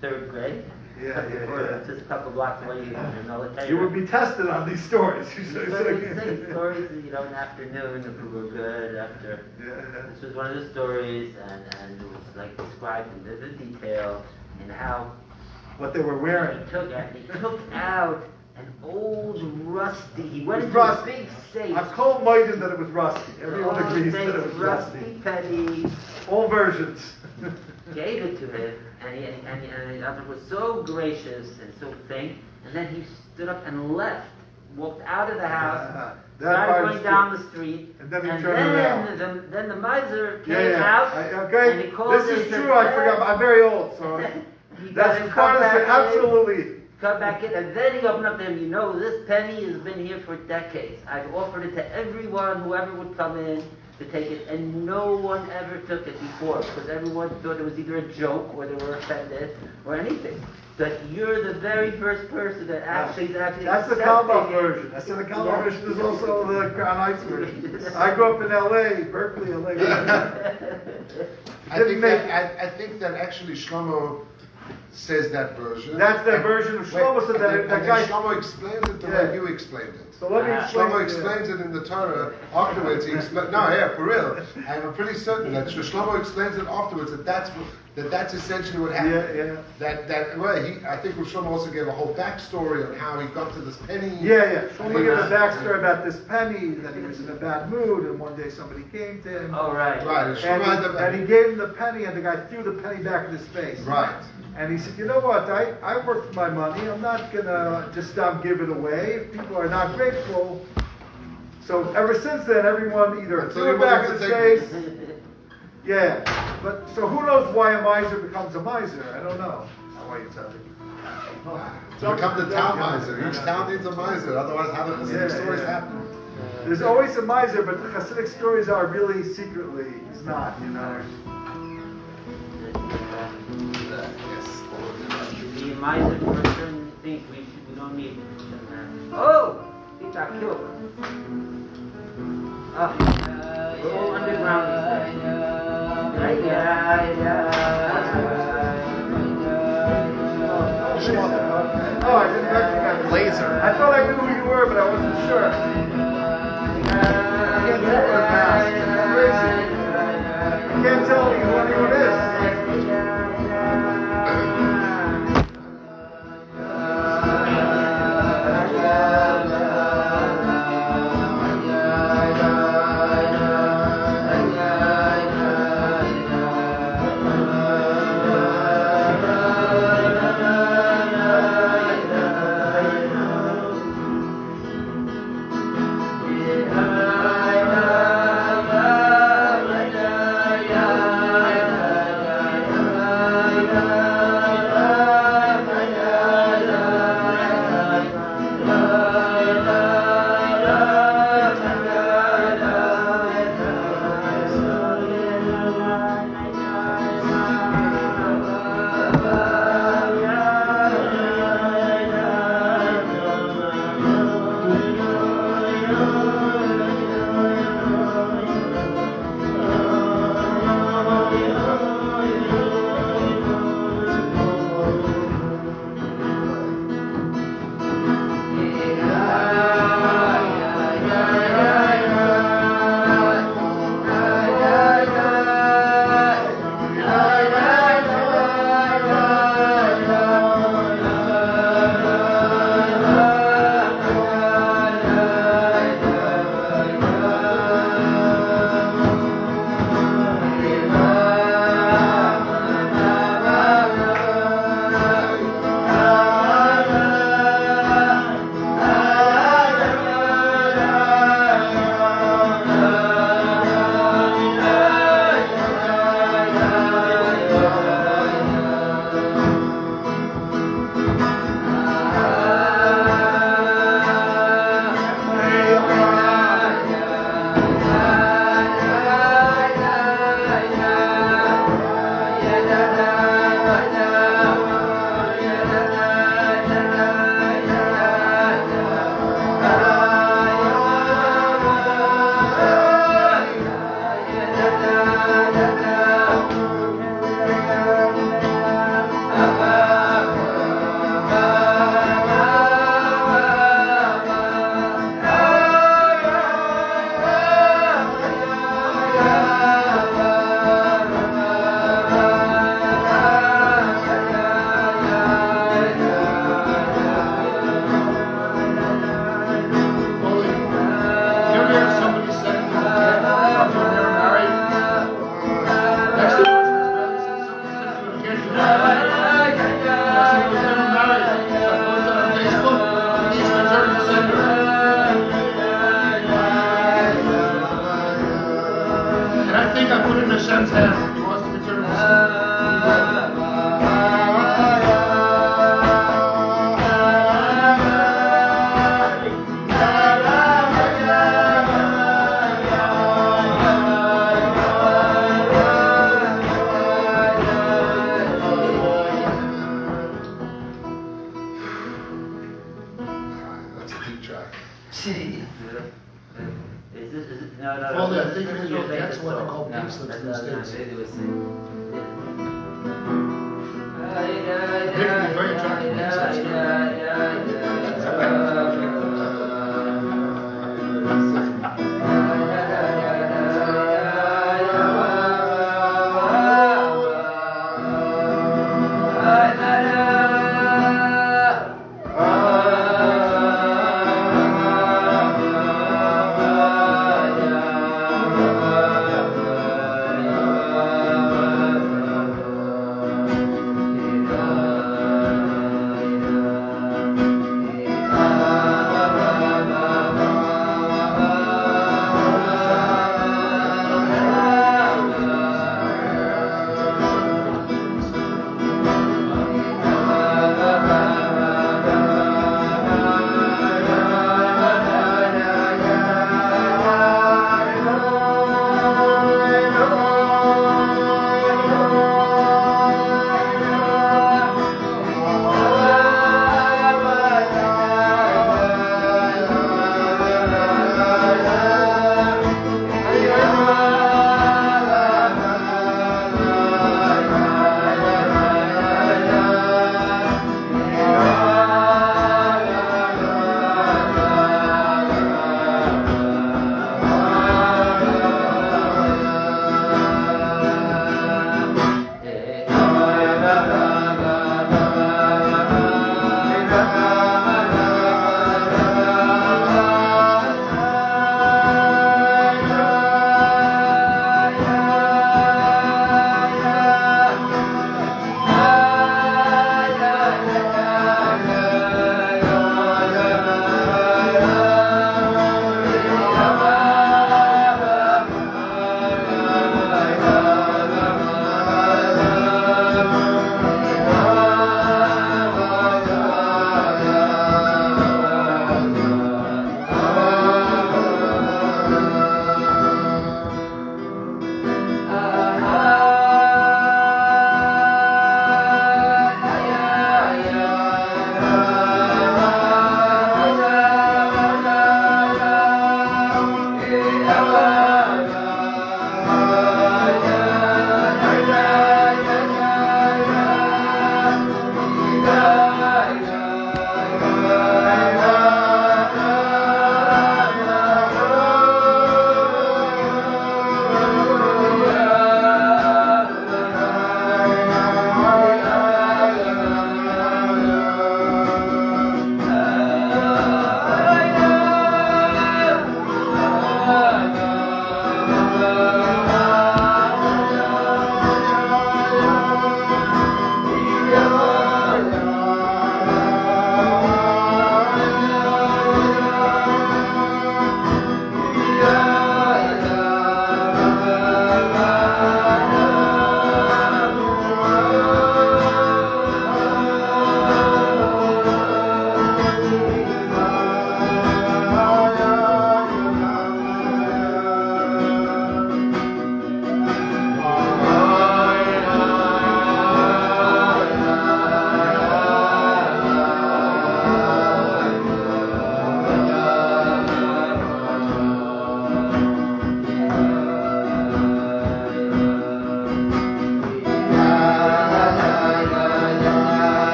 third grade. Yeah. Just a couple blocks away from the military. You would be tested on these stories. Stories, in the afternoon, if we were good after. Yeah. This was one of the stories, and it was described in vivid detail in how what they were wearing. He took out an old rusty. He went into rusty. a big safe. I told Maiden that it was rusty. Everyone agrees that it was rusty. Penny. All versions. Gave it to him, and the other was so gracious and so thank. And then he stood up and left, walked out of the house, started going down the street, and then he turned around. Then the miser came out, and he called this is true. I forgot. I'm very old, so that's part of it. Absolutely. Come back in, and then he opened up to him. This penny has been here for decades. I've offered it to everyone, whoever would come in to take it, and no one ever took it before because everyone thought it was either a joke or they were offended or anything. But you're the very first person that actually That's the Carlebach version. That's the Carlebach version. Is also the Crown Heights version. I grew up in L.A., Berkeley, L.A. I think that actually Shlomo says that version. That's the version of Shlomo. So that guy Shlomo explains it the way you explained it. So let me explain. Shlomo explains it in the Torah afterwards. He for real. I'm pretty certain that Shlomo explains it afterwards. That's essentially what happened. I think Shlomo also gave a whole backstory on how he got to this penny. Shlomo gave a backstory about this penny, that he was in a bad mood, and one day somebody came to him. Oh, right. And he gave him the penny, and the guy threw the penny back in his face. Right. And he said, you know what, I worked for my money, I'm not going to just stop giving it away. If people are not grateful. So ever since then, everyone either threw it back in his face. But so who knows why a miser becomes a miser? I don't know. Why you tell me. To become the town miser. Each town needs a miser, otherwise how do the stories happen? There's always a miser, but the Hasidic stories are really secretly, it's not, Be a miser for certain things we don't need. Oh! He got killed. We're all underground these days. Oh, I didn't recognize Laser. I thought I knew who you were, but I wasn't sure. I can't tell what a mask. It's crazy. I can't tell who anyone is. track. Gee. Is it, no. Well, I this think is when your you get to what they latest call song. pink slips in the States. It was Very attractive pink slips.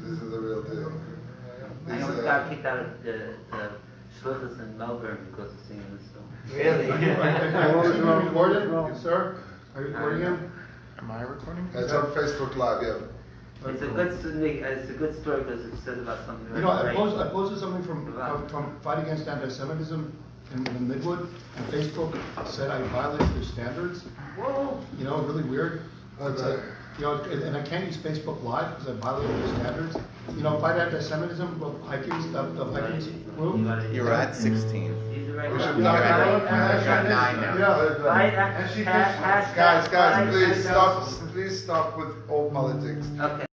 This is the real deal. I almost got kicked out of the Shluchas in Melbourne because of singing this song. Really? Is it recorded? Yes, sir. Are you recording him? Am I recording? It's on Facebook Live, yeah. It's a good story because it says about something very You know, I great. posted something from Fight Against Anti-Semitism in Midwood, and Facebook said I violated their standards. Whoa! You know, really weird. It's like, you know, and I can't use Facebook Live because I violated their standards. You know, Fight Anti-Semitism, the Vikings group. You're at 16. He's a We regular. should be like, I got 9 now. yeah. And she Guys, please stop with all politics. Okay.